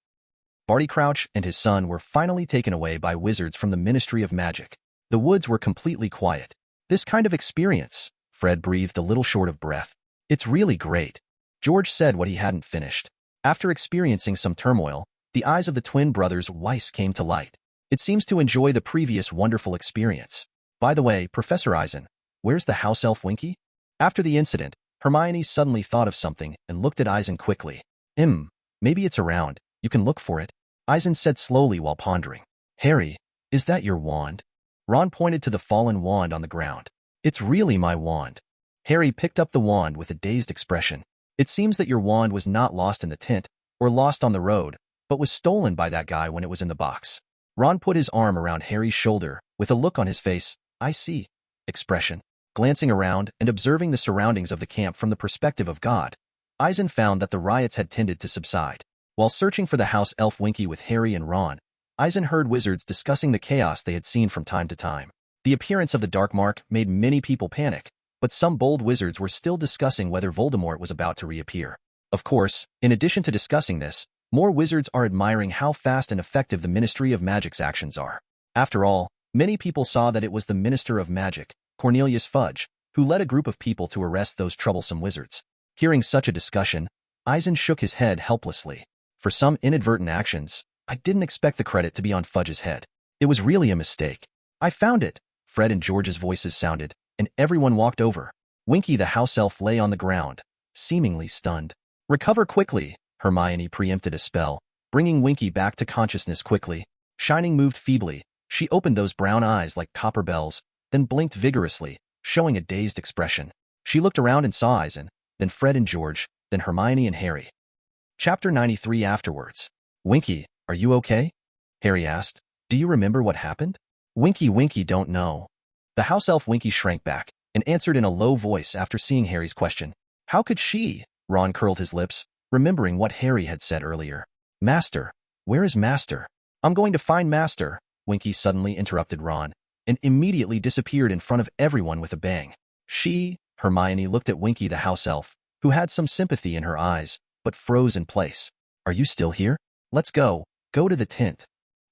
Barty Crouch and his son were finally taken away by wizards from the Ministry of Magic. The woods were completely quiet. This kind of experience, Fred breathed a little short of breath. It's really great. George said what he hadn't finished. After experiencing some turmoil, the eyes of the twin brothers Weiss came to light. It seems to enjoy the previous wonderful experience. By the way, Professor Eisen, where's the house elf Winky? After the incident, Hermione suddenly thought of something and looked at Eisen quickly. Maybe it's around. You can look for it. Eisen said slowly while pondering. Harry, is that your wand? Ron pointed to the fallen wand on the ground. It's really my wand. Harry picked up the wand with a dazed expression. It seems that your wand was not lost in the tent, or lost on the road, but was stolen by that guy when it was in the box. Ron put his arm around Harry's shoulder, with a look on his face, I see, expression. Glancing around and observing the surroundings of the camp from the perspective of God, Eisen found that the riots had tended to subside. While searching for the house elf Winky with Harry and Ron, Eisen heard wizards discussing the chaos they had seen from time to time. The appearance of the Dark Mark made many people panic, but some bold wizards were still discussing whether Voldemort was about to reappear. Of course, in addition to discussing this, more wizards are admiring how fast and effective the Ministry of Magic's actions are. After all, many people saw that it was the Minister of Magic, Cornelius Fudge, who led a group of people to arrest those troublesome wizards. Hearing such a discussion, Eisen shook his head helplessly. For some inadvertent actions, I didn't expect the credit to be on Fudge's head. It was really a mistake. I found it, Fred and George's voices sounded, and everyone walked over. Winky the house elf lay on the ground, seemingly stunned. Recover quickly, Hermione preempted a spell, bringing Winky back to consciousness quickly. Shining moved feebly. She opened those brown eyes like copper bells, then blinked vigorously, showing a dazed expression. She looked around and saw Eisen, then Fred and George, then Hermione and Harry. Chapter 93 afterwards. Winky, are you okay? Harry asked. Do you remember what happened? Winky don't know. The house elf Winky shrank back and answered in a low voice after seeing Harry's question. How could she? Ron curled his lips, remembering what Harry had said earlier. Master, where is Master? I'm going to find Master, Winky suddenly interrupted Ron, and immediately disappeared in front of everyone with a bang. Hermione looked at Winky the house elf, who had some sympathy in her eyes, but froze in place. Are you still here? Let's go to the tent.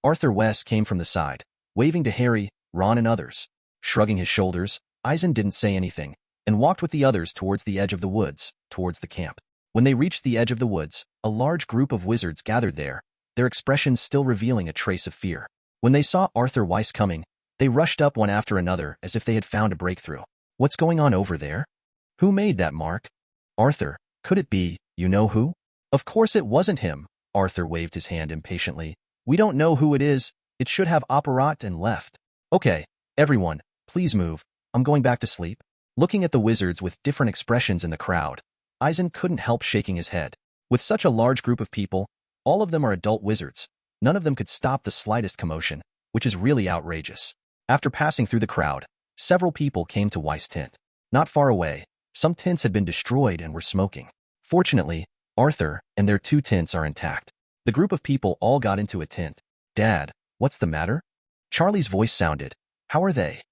Arthur West came from the side, waving to Harry, Ron and others. Shrugging his shoulders, Eisen didn't say anything, and walked with the others towards the edge of the woods, towards the camp. When they reached the edge of the woods, a large group of wizards gathered there, their expressions still revealing a trace of fear. When they saw Arthur Weiss coming, they rushed up one after another as if they had found a breakthrough. What's going on over there? Who made that mark? Arthur, could it be, you know who? Of course it wasn't him, Arthur waved his hand impatiently. We don't know who it is, it should have apparat and left. Okay, everyone, please move, I'm going back to sleep. Looking at the wizards with different expressions in the crowd, Eisen couldn't help shaking his head. With such a large group of people, all of them are adult wizards, none of them could stop the slightest commotion, which is really outrageous. After passing through the crowd, several people came to Weiss' tent. Not far away, some tents had been destroyed and were smoking. Fortunately, Arthur and their 2 tents are intact. The group of people all got into a tent. Dad, what's the matter? Charlie's voice sounded. How are they?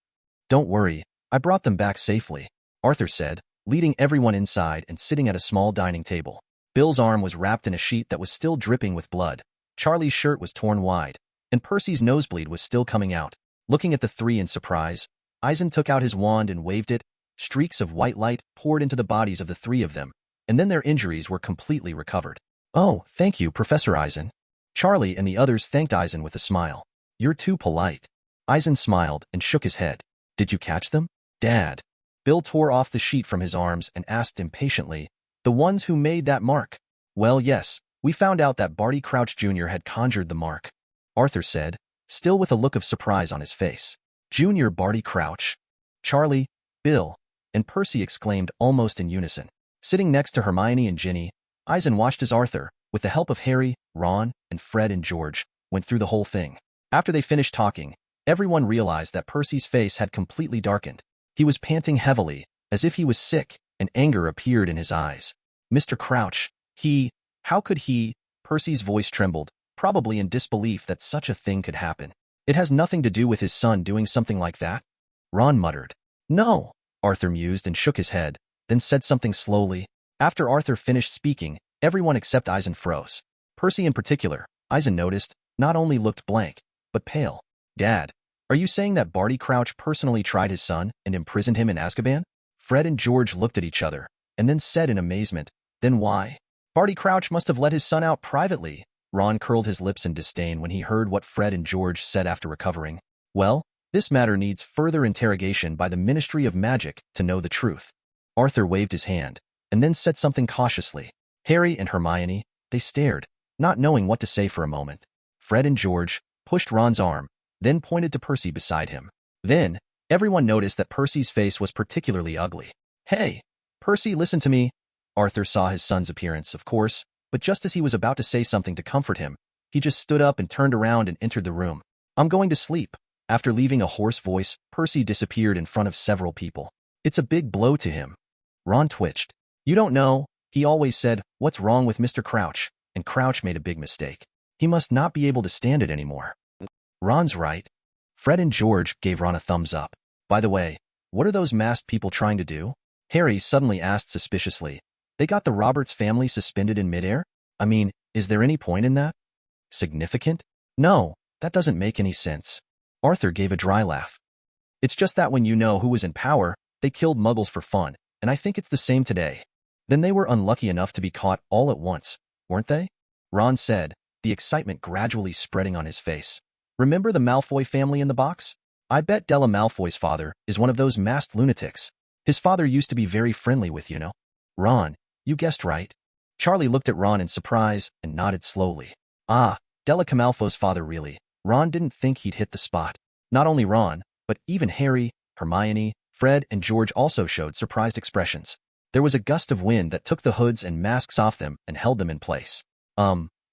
Don't worry, I brought them back safely, Arthur said, leading everyone inside and sitting at a small dining table. Bill's arm was wrapped in a sheet that was still dripping with blood. Charlie's shirt was torn wide, and Percy's nosebleed was still coming out. Looking at the 3 in surprise, Eisen took out his wand and waved it. Streaks of white light poured into the bodies of the 3 of them, and then their injuries were completely recovered. Oh, thank you, Professor Eisen. Charlie and the others thanked Eisen with a smile. You're too polite. Eisen smiled and shook his head. Did you catch them? Dad. Bill tore off the sheet from his arms and asked impatiently, the ones who made that mark? Well, yes, we found out that Barty Crouch Jr. had conjured the mark, Arthur said, still with a look of surprise on his face. Junior Barty Crouch? Charlie, Bill, and Percy exclaimed almost in unison. Sitting next to Hermione and Ginny, Eisen watched as Arthur, with the help of Harry, Ron, and Fred and George, went through the whole thing. After they finished talking, everyone realized that Percy's face had completely darkened. He was panting heavily, as if he was sick, and anger appeared in his eyes. Mr. Crouch, how could he? Percy's voice trembled, probably in disbelief that such a thing could happen. It has nothing to do with his son doing something like that? Ron muttered. No, Arthur mused and shook his head, then said something slowly. After Arthur finished speaking, everyone except Eisen froze. Percy in particular, Eisen noticed, not only looked blank, but pale. Dad, are you saying that Barty Crouch personally tried his son and imprisoned him in Azkaban? Fred and George looked at each other, and then said in amazement, then why? Barty Crouch must have let his son out privately. Ron curled his lips in disdain when he heard what Fred and George said after recovering. Well, this matter needs further interrogation by the Ministry of Magic to know the truth. Arthur waved his hand, and then said something cautiously. Harry and Hermione, they stared, not knowing what to say for a moment. Fred and George pushed Ron's arm, then pointed to Percy beside him. Then, everyone noticed that Percy's face was particularly ugly. Hey, Percy, listen to me. Arthur saw his son's appearance, of course, but just as he was about to say something to comfort him, he just stood up and turned around and entered the room. I'm going to sleep. After leaving a hoarse voice, Percy disappeared in front of several people. It's a big blow to him. Ron twitched. You don't know, he always said, what's wrong with Mr. Crouch? and Crouch made a big mistake. He must not be able to stand it anymore. Ron's right. Fred and George gave Ron a thumbs up. By the way, what are those masked people trying to do? Harry suddenly asked suspiciously. They got the Roberts family suspended in midair? I mean, is there any point in that? Significant? No, that doesn't make any sense. Arthur gave a dry laugh. It's just that when you know who was in power, they killed muggles for fun, and I think it's the same today. Then they were unlucky enough to be caught all at once, weren't they? Ron said, the excitement gradually spreading on his face. Remember the Malfoy family in the box? I bet Della Malfoy's father is one of those masked lunatics. His father used to be very friendly with, you know. Ron, you guessed right. Charlie looked at Ron in surprise and nodded slowly. Ah, Della Malfoy's father really. Ron didn't think he'd hit the spot. Not only Ron, but even Harry, Hermione, Fred, and George also showed surprised expressions. There was a gust of wind that took the hoods and masks off them and held them in place.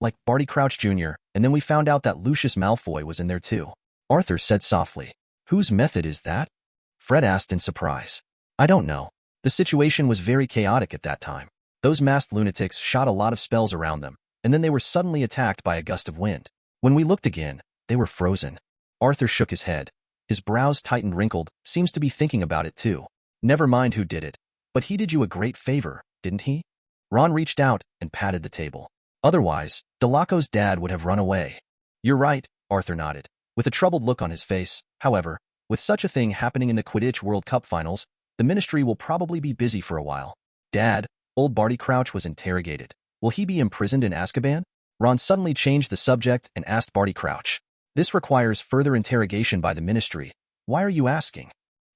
Like Barty Crouch Jr., and then we found out that Lucius Malfoy was in there too. Arthur said softly. Whose method is that? Fred asked in surprise. I don't know. The situation was very chaotic at that time. Those masked lunatics shot a lot of spells around them, and then they were suddenly attacked by a gust of wind. When we looked again, they were frozen. Arthur shook his head. His brows tightened, wrinkled, seems to be thinking about it too. Never mind who did it. But he did you a great favor, didn't he? Ron reached out and patted the table. Otherwise, Delaco's dad would have run away. You're right, Arthur nodded, with a troubled look on his face. However, with such a thing happening in the Quidditch World Cup finals, the Ministry will probably be busy for a while. Dad, old Barty Crouch was interrogated. Will he be imprisoned in Azkaban? Ron suddenly changed the subject and asked Barty Crouch. This requires further interrogation by the Ministry. Why are you asking?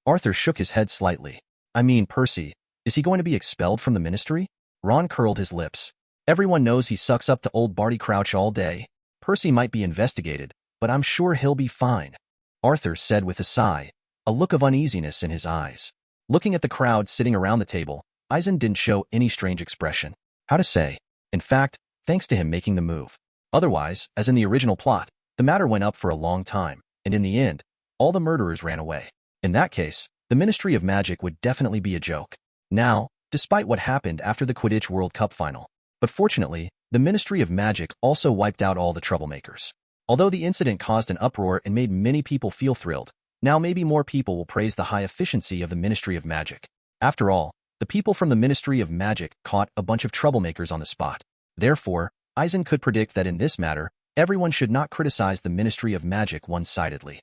Arthur shook his head slightly. I mean, Percy, is he going to be expelled from the Ministry? Ron curled his lips. Everyone knows he sucks up to old Barty Crouch all day. Percy might be investigated, but I'm sure he'll be fine. Arthur said with a sigh, a look of uneasiness in his eyes. Looking at the crowd sitting around the table, Eisen didn't show any strange expression. How to say? In fact, thanks to him making the move. Otherwise, as in the original plot, the matter went up for a long time, and in the end, all the murderers ran away. In that case, the Ministry of Magic would definitely be a joke. Now, despite what happened after the Quidditch World Cup final. But fortunately, the Ministry of Magic also wiped out all the troublemakers. Although the incident caused an uproar and made many people feel thrilled, now maybe more people will praise the high efficiency of the Ministry of Magic. After all, the people from the Ministry of Magic caught a bunch of troublemakers on the spot. Therefore, Eisen could predict that in this matter, everyone should not criticize the Ministry of Magic one-sidedly.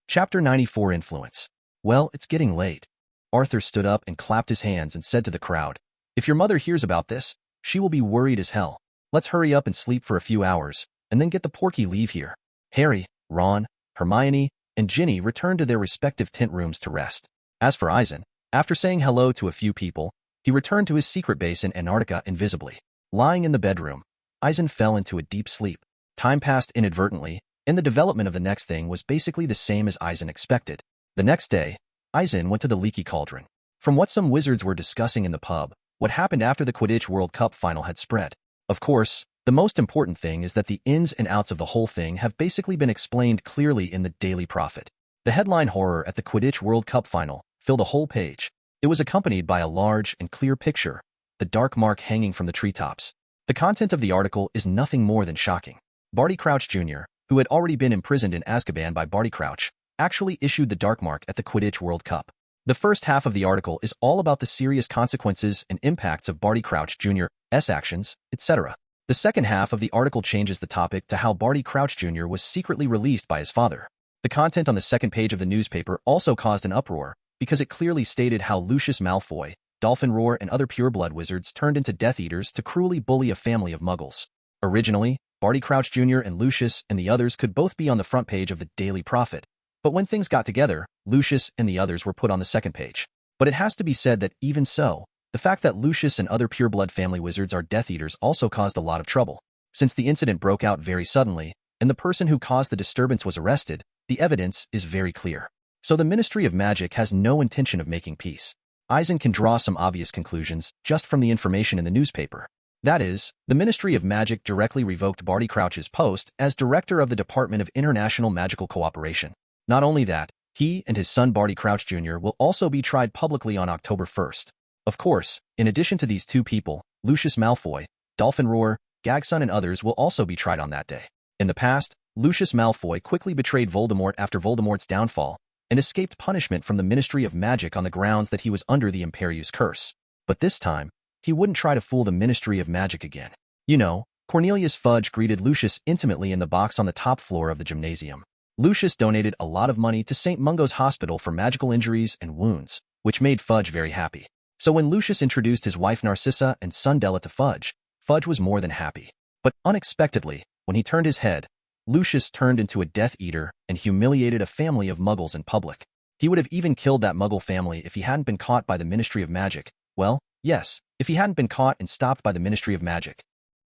Chapter 94 Influence. Well, it's getting late. Arthur stood up and clapped his hands and said to the crowd, if your mother hears about this, she will be worried as hell. Let's hurry up and sleep for a few hours, and then get the Porky leave here. Harry, Ron, Hermione, and Ginny returned to their respective tent rooms to rest. As for Eisen, after saying hello to a few people, he returned to his secret base in Antarctica invisibly. Lying in the bedroom, Eisen fell into a deep sleep. Time passed inadvertently, and the development of the next thing was basically the same as Eisen expected. The next day, Eisen went to the Leaky Cauldron. From what some wizards were discussing in the pub, what happened after the Quidditch World Cup final had spread. Of course, the most important thing is that the ins and outs of the whole thing have basically been explained clearly in the Daily Prophet. The headline horror at the Quidditch World Cup final filled a whole page. It was accompanied by a large and clear picture, the dark mark hanging from the treetops. The content of the article is nothing more than shocking. Barty Crouch Jr., who had already been imprisoned in Azkaban by Barty Crouch, actually issued the dark mark at the Quidditch World Cup. The first half of the article is all about the serious consequences and impacts of Barty Crouch Jr.'s actions, etc. The second half of the article changes the topic to how Barty Crouch Jr. was secretly released by his father. The content on the second page of the newspaper also caused an uproar, because it clearly stated how Lucius Malfoy, Dolphin Roar, and other pureblood wizards turned into Death Eaters to cruelly bully a family of muggles. Originally, Barty Crouch Jr. and Lucius and the others could both be on the front page of the Daily Prophet. But when things got together, Lucius and the others were put on the second page. But it has to be said that even so, the fact that Lucius and other pureblood family wizards are Death Eaters also caused a lot of trouble. Since the incident broke out very suddenly, and the person who caused the disturbance was arrested, the evidence is very clear. So the Ministry of Magic has no intention of making peace. Eisen can draw some obvious conclusions just from the information in the newspaper. That is, the Ministry of Magic directly revoked Barty Crouch's post as director of the Department of International Magical Cooperation. Not only that, he and his son Barty Crouch Jr. will also be tried publicly on October 1st. Of course, in addition to these two people, Lucius Malfoy, Dolphin Roar, Gagson and others will also be tried on that day. In the past, Lucius Malfoy quickly betrayed Voldemort after Voldemort's downfall and escaped punishment from the Ministry of Magic on the grounds that he was under the Imperius curse. But this time, he wouldn't try to fool the Ministry of Magic again. You know, Cornelius Fudge greeted Lucius intimately in the box on the top floor of the gymnasium. Lucius donated a lot of money to St. Mungo's Hospital for magical injuries and wounds, which made Fudge very happy. So when Lucius introduced his wife Narcissa and son Della to Fudge, Fudge was more than happy. But unexpectedly, when he turned his head, Lucius turned into a Death Eater and humiliated a family of Muggles in public. He would have even killed that Muggle family if he hadn't been caught by the Ministry of Magic. Well, yes, if he hadn't been caught and stopped by the Ministry of Magic.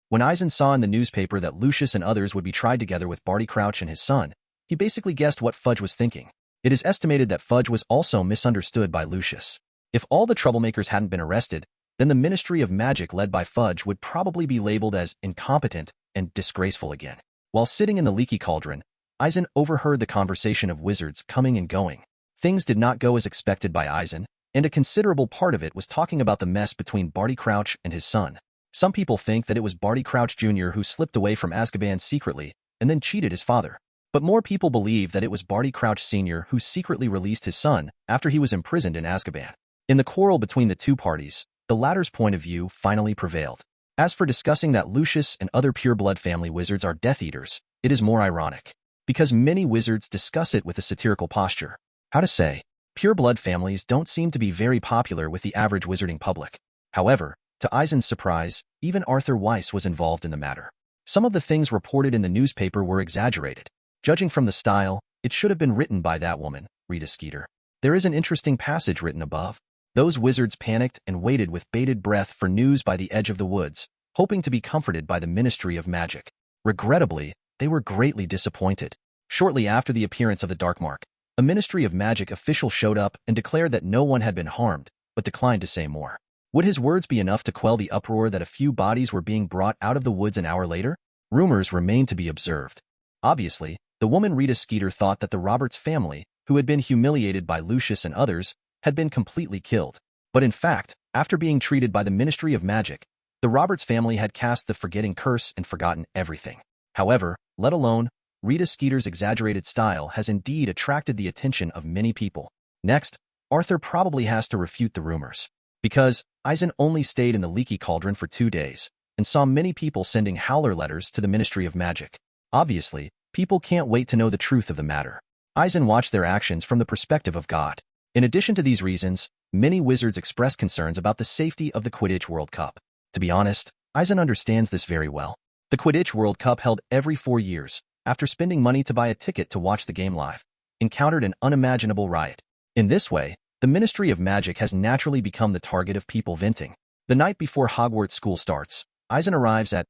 When Eisen saw in the newspaper that Lucius and others would be tried together with Barty Crouch and his son, he basically guessed what Fudge was thinking. It is estimated that Fudge was also misunderstood by Lucius. If all the troublemakers hadn't been arrested, then the Ministry of Magic led by Fudge would probably be labeled as incompetent and disgraceful again. While sitting in the leaky cauldron, Eisen overheard the conversation of wizards coming and going. Things did not go as expected by Eisen, and a considerable part of it was talking about the mess between Barty Crouch and his son. Some people think that it was Barty Crouch Jr. who slipped away from Azkaban secretly and then cheated his father. But more people believe that it was Barty Crouch Sr. who secretly released his son after he was imprisoned in Azkaban. In the quarrel between the two parties, the latter's point of view finally prevailed. As for discussing that Lucius and other pureblood family wizards are Death Eaters, it is more ironic, because many wizards discuss it with a satirical posture. How to say, pureblood families don't seem to be very popular with the average wizarding public. However, to Eisen's surprise, even Arthur Weiss was involved in the matter. Some of the things reported in the newspaper were exaggerated. Judging from the style, it should have been written by that woman, Rita Skeeter. There is an interesting passage written above. Those wizards panicked and waited with bated breath for news by the edge of the woods, hoping to be comforted by the Ministry of Magic. Regrettably, they were greatly disappointed. Shortly after the appearance of the Dark Mark, a Ministry of Magic official showed up and declared that no one had been harmed, but declined to say more. Would his words be enough to quell the uproar that a few bodies were being brought out of the woods an hour later? Rumors remained to be observed. Obviously, the woman Rita Skeeter thought that the Roberts family, who had been humiliated by Lucius and others, had been completely killed. But in fact, after being treated by the Ministry of Magic, the Roberts family had cast the forgetting curse and forgotten everything. However, let alone, Rita Skeeter's exaggerated style has indeed attracted the attention of many people. Next, Arthur probably has to refute the rumors. Because Eisen only stayed in the leaky cauldron for 2 days, and saw many people sending howler letters to the Ministry of Magic. Obviously, people can't wait to know the truth of the matter. Eisen watched their actions from the perspective of God. In addition to these reasons, many wizards expressed concerns about the safety of the Quidditch World Cup. To be honest, Eisen understands this very well. The Quidditch World Cup, held every 4 years, after spending money to buy a ticket to watch the game live, encountered an unimaginable riot. In this way, the Ministry of Magic has naturally become the target of people venting. The night before Hogwarts school starts, Eisen arrives at,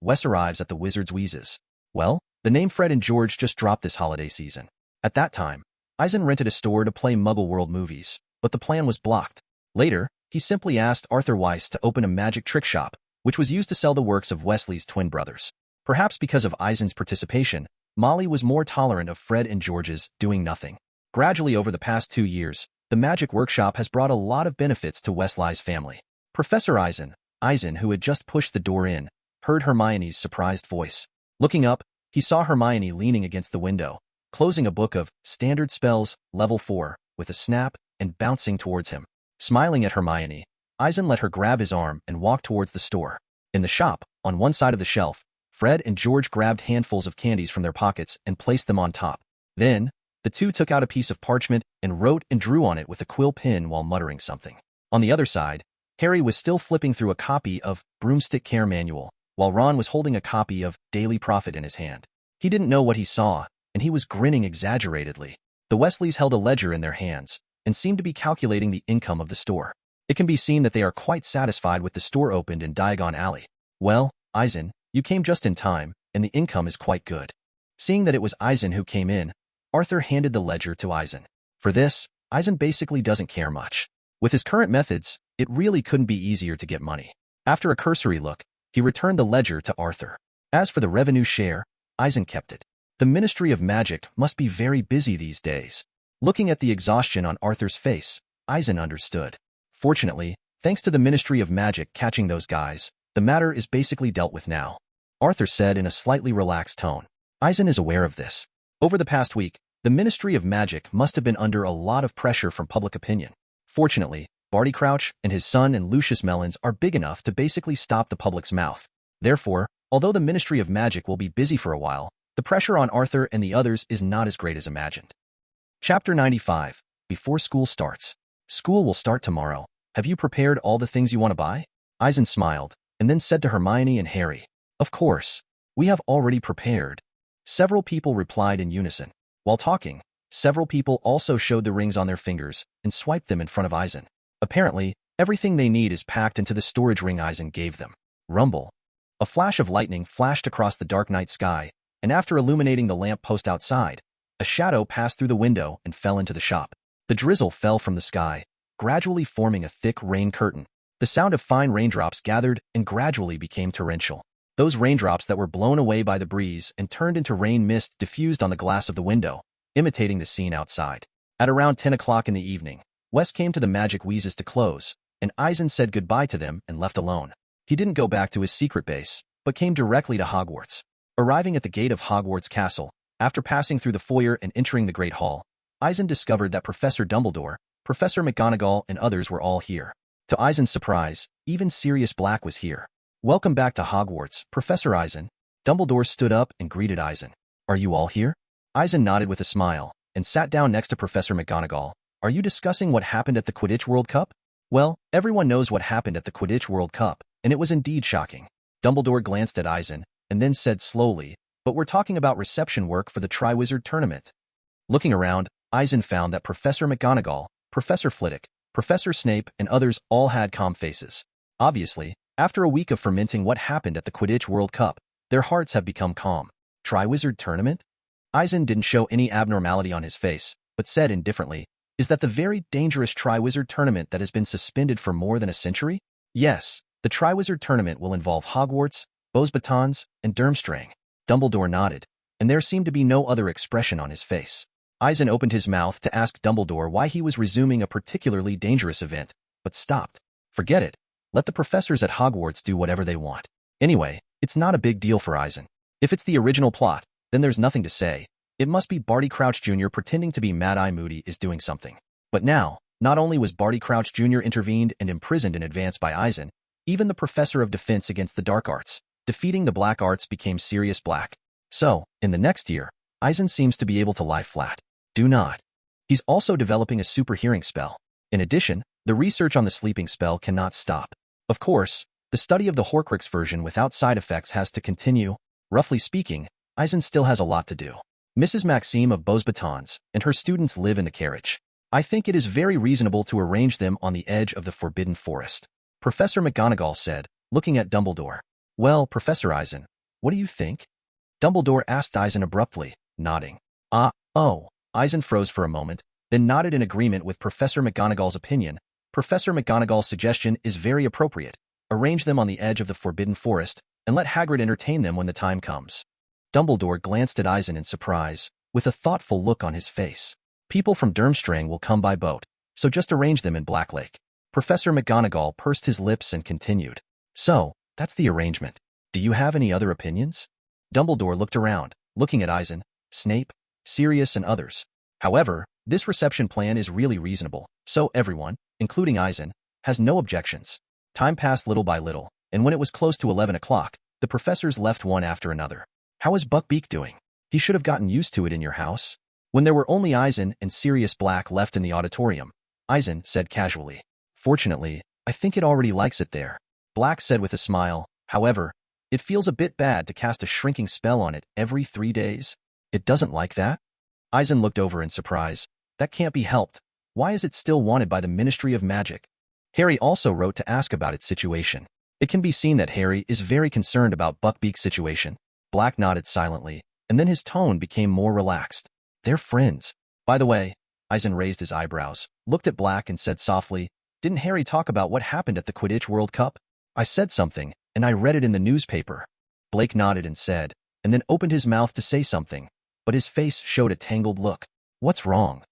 Wes arrives at the Wizards' Wheezes. Well, the name Fred and George just dropped this holiday season. At that time, Eisen rented a store to play Muggle World movies, but the plan was blocked. Later, he simply asked Arthur Weiss to open a magic trick shop, which was used to sell the works of Wesley's twin brothers. Perhaps because of Eisen's participation, Molly was more tolerant of Fred and George's doing nothing. Gradually over the past 2 years, the magic workshop has brought a lot of benefits to Wesley's family. Professor Eisen, who had just pushed the door in, heard Hermione's surprised voice. Looking up, he saw Hermione leaning against the window, closing a book of Standard Spells, Level 4, with a snap, and bouncing towards him. Smiling at Hermione, Eisen let her grab his arm and walk towards the store. In the shop, on one side of the shelf, Fred and George grabbed handfuls of candies from their pockets and placed them on top. Then, the two took out a piece of parchment and wrote and drew on it with a quill pen while muttering something. On the other side, Harry was still flipping through a copy of Broomstick Care Manual, while Ron was holding a copy of Daily Prophet in his hand. He didn't know what he saw, and he was grinning exaggeratedly. The Wesleys held a ledger in their hands and seemed to be calculating the income of the store. It can be seen that they are quite satisfied with the store opened in Diagon Alley. Well, Eisen, you came just in time, and the income is quite good. Seeing that it was Eisen who came in, Arthur handed the ledger to Eisen. For this, Eisen basically doesn't care much. With his current methods, it really couldn't be easier to get money. After a cursory look, he returned the ledger to Arthur. As for the revenue share, Eisen kept it. The Ministry of Magic must be very busy these days. Looking at the exhaustion on Arthur's face, Eisen understood. Fortunately, thanks to the Ministry of Magic catching those guys, The matter is basically dealt with now, Arthur said in a slightly relaxed tone. Eisen is aware of this. Over the past week, the Ministry of Magic must have been under a lot of pressure from public opinion. Fortunately, Barty Crouch and his son and Lucius Mellons are big enough to basically stop the public's mouth. Therefore, although the Ministry of Magic will be busy for a while, the pressure on Arthur and the others is not as great as imagined. Chapter 95. Before school starts. School will start tomorrow. Have you prepared all the things you want to buy? Eisen smiled, and then said to Hermione and Harry, "Of course. We have already prepared." Several people replied in unison. While talking, several people also showed the rings on their fingers and swiped them in front of Eisen. Apparently, everything they need is packed into the storage ring Eisen gave them. Rumble. A flash of lightning flashed across the dark night sky, and after illuminating the lamp post outside, a shadow passed through the window and fell into the shop. The drizzle fell from the sky, gradually forming a thick rain curtain. The sound of fine raindrops gathered and gradually became torrential. Those raindrops that were blown away by the breeze and turned into rain mist diffused on the glass of the window, imitating the scene outside. At around 10 o'clock in the evening, Wes came to the magic wheezes to close, and Eisen said goodbye to them and left alone. He didn't go back to his secret base, but came directly to Hogwarts. Arriving at the gate of Hogwarts Castle, after passing through the foyer and entering the Great Hall, Eisen discovered that Professor Dumbledore, Professor McGonagall, and others were all here. To Eisen's surprise, even Sirius Black was here. "Welcome back to Hogwarts, Professor Eisen." Dumbledore stood up and greeted Eisen. "Are you all here?" Eisen nodded with a smile and sat down next to Professor McGonagall. "Are you discussing what happened at the Quidditch World Cup?" "Well, everyone knows what happened at the Quidditch World Cup, and it was indeed shocking." Dumbledore glanced at Eisen and then said slowly, "But we're talking about reception work for the Triwizard Tournament." Looking around, Eisen found that Professor McGonagall, Professor Flitwick, Professor Snape, and others all had calm faces. Obviously, after a week of fermenting what happened at the Quidditch World Cup, their hearts have become calm. Triwizard Tournament? Eisen didn't show any abnormality on his face, but said indifferently, "Is that the very dangerous Triwizard Tournament that has been suspended for more than a century?" "Yes, the Triwizard Tournament will involve Hogwarts, Beauxbatons, and Durmstrang." Dumbledore nodded, and there seemed to be no other expression on his face. Eisen opened his mouth to ask Dumbledore why he was resuming a particularly dangerous event, but stopped. Forget it. Let the professors at Hogwarts do whatever they want. Anyway, it's not a big deal for Eisen. If it's the original plot, then there's nothing to say. It must be Barty Crouch Jr. pretending to be Mad-Eye Moody is doing something. But now, not only was Barty Crouch Jr. intervened and imprisoned in advance by Eisen, even the Professor of Defense against the Dark Arts, defeating the Black Arts, became Sirius Black. So, in the next year, Eisen seems to be able to lie flat. Do not. He's also developing a super hearing spell. In addition, the research on the sleeping spell cannot stop. Of course, the study of the Horcrux version without side effects has to continue. Roughly speaking, Eisen still has a lot to do. Mrs. Maxime of Beauxbatons and her students live in the carriage. I think it is very reasonable to arrange them on the edge of the Forbidden Forest, Professor McGonagall said, looking at Dumbledore. "Well, Professor Eisen, what do you think?" Dumbledore asked Eisen abruptly, nodding. Oh. Eisen froze for a moment, then nodded in agreement with Professor McGonagall's opinion. Professor McGonagall's suggestion is very appropriate. Arrange them on the edge of the Forbidden Forest, and let Hagrid entertain them when the time comes. Dumbledore glanced at Eisen in surprise, with a thoughtful look on his face. "People from Durmstrang will come by boat, so just arrange them in Black Lake." Professor McGonagall pursed his lips and continued. "So, that's the arrangement. Do you have any other opinions?" Dumbledore looked around, looking at Eisen, Snape, Sirius, and others. "However, this reception plan is really reasonable, so everyone, including Eisen, has no objections." Time passed little by little, and when it was close to 11 o'clock, the professors left one after another. "How is Buckbeak doing? He should have gotten used to it in your house." When there were only Eisen and Sirius Black left in the auditorium, Eisen said casually, "Fortunately, I think it already likes it there." Black said with a smile, "However, it feels a bit bad to cast a shrinking spell on it every 3 days. It doesn't like that?" Eisen looked over in surprise. "That can't be helped. Why is it still wanted by the Ministry of Magic?" Harry also wrote to ask about its situation. It can be seen that Harry is very concerned about Buckbeak's situation. Black nodded silently, and then his tone became more relaxed. "They're friends. By the way," Eisen raised his eyebrows, looked at Black and said softly, "Didn't Harry talk about what happened at the Quidditch World Cup?" "I said something, and I read it in the newspaper." Blake nodded and said, and then opened his mouth to say something, but his face showed a tangled look. "What's wrong?"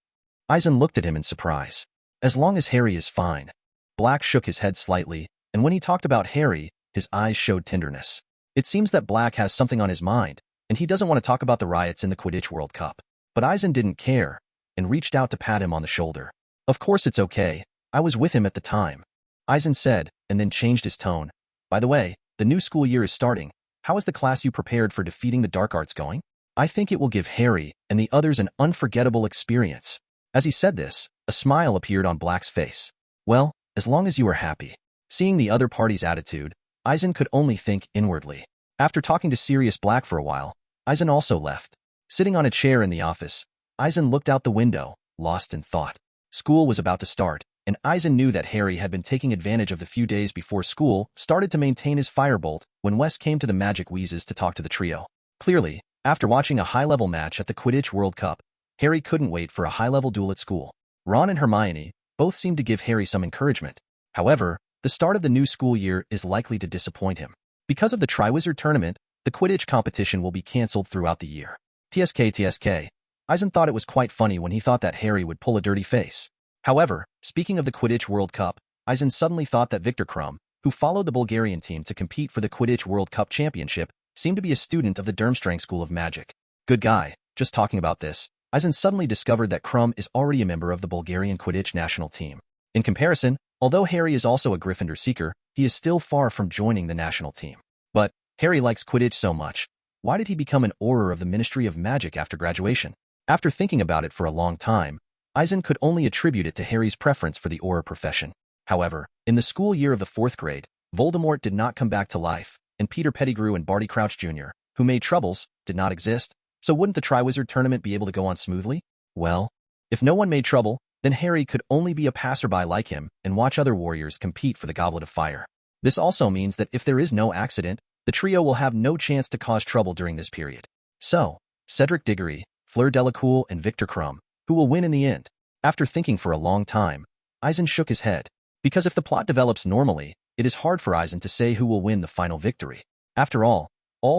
Eisen looked at him in surprise. "As long as Harry is fine." Black shook his head slightly, and when he talked about Harry, His eyes showed tenderness. It seems that Black has something on his mind, and he doesn't want to talk about the riots in the Quidditch World Cup. But Eisen didn't care, and reached out to pat him on the shoulder. Of course it's okay. I was with him at the time, Eisen said, and then changed his tone. By the way, the new school year is starting. How is the class you prepared for defeating the dark arts going? I think it will give Harry and the others an unforgettable experience. As he said this, a smile appeared on Black's face. Well, as long as you are happy. Seeing the other party's attitude, Eisen could only think inwardly. After talking to Sirius Black for a while, Eisen also left. Sitting on a chair in the office, Eisen looked out the window, lost in thought. School was about to start, and Eisen knew that Harry had been taking advantage of the few days before school started to maintain his firebolt when Wes came to the Magic Wheezes to talk to the trio. Clearly, after watching a high-level match at the Quidditch World Cup, Harry couldn't wait for a high-level duel at school. Ron and Hermione both seemed to give Harry some encouragement. However, the start of the new school year is likely to disappoint him. Because of the Triwizard Tournament, the Quidditch competition will be cancelled throughout the year. TSK. Eisen thought it was quite funny when he thought that Harry would pull a dirty face. However, speaking of the Quidditch World Cup, Eisen suddenly thought that Victor Krum, who followed the Bulgarian team to compete for the Quidditch World Cup championship, seemed to be a student of the Durmstrang School of Magic. Good guy. Just talking about this, Eisen suddenly discovered that Krum is already a member of the Bulgarian Quidditch national team. In comparison, although Harry is also a Gryffindor seeker, he is still far from joining the national team. But Harry likes Quidditch so much. Why did he become an Auror of the Ministry of Magic after graduation? After thinking about it for a long time, Eisen could only attribute it to Harry's preference for the Auror profession. However, in the school year of the 4th grade, Voldemort did not come back to life, and Peter Pettigrew and Barty Crouch Jr., who made troubles, did not exist, so wouldn't the Triwizard Tournament be able to go on smoothly? Well, if no one made trouble, then Harry could only be a passerby like him and watch other warriors compete for the Goblet of Fire. This also means that if there is no accident, the trio will have no chance to cause trouble during this period. So, Cedric Diggory, Fleur Delacour, and Victor Krum, who will win in the end? After thinking for a long time, Eisen shook his head. Because if the plot develops normally, it is hard for Eisen to say who will win the final victory. After all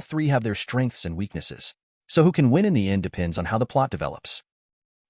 three have their strengths and weaknesses. So who can win in the end depends on how the plot develops.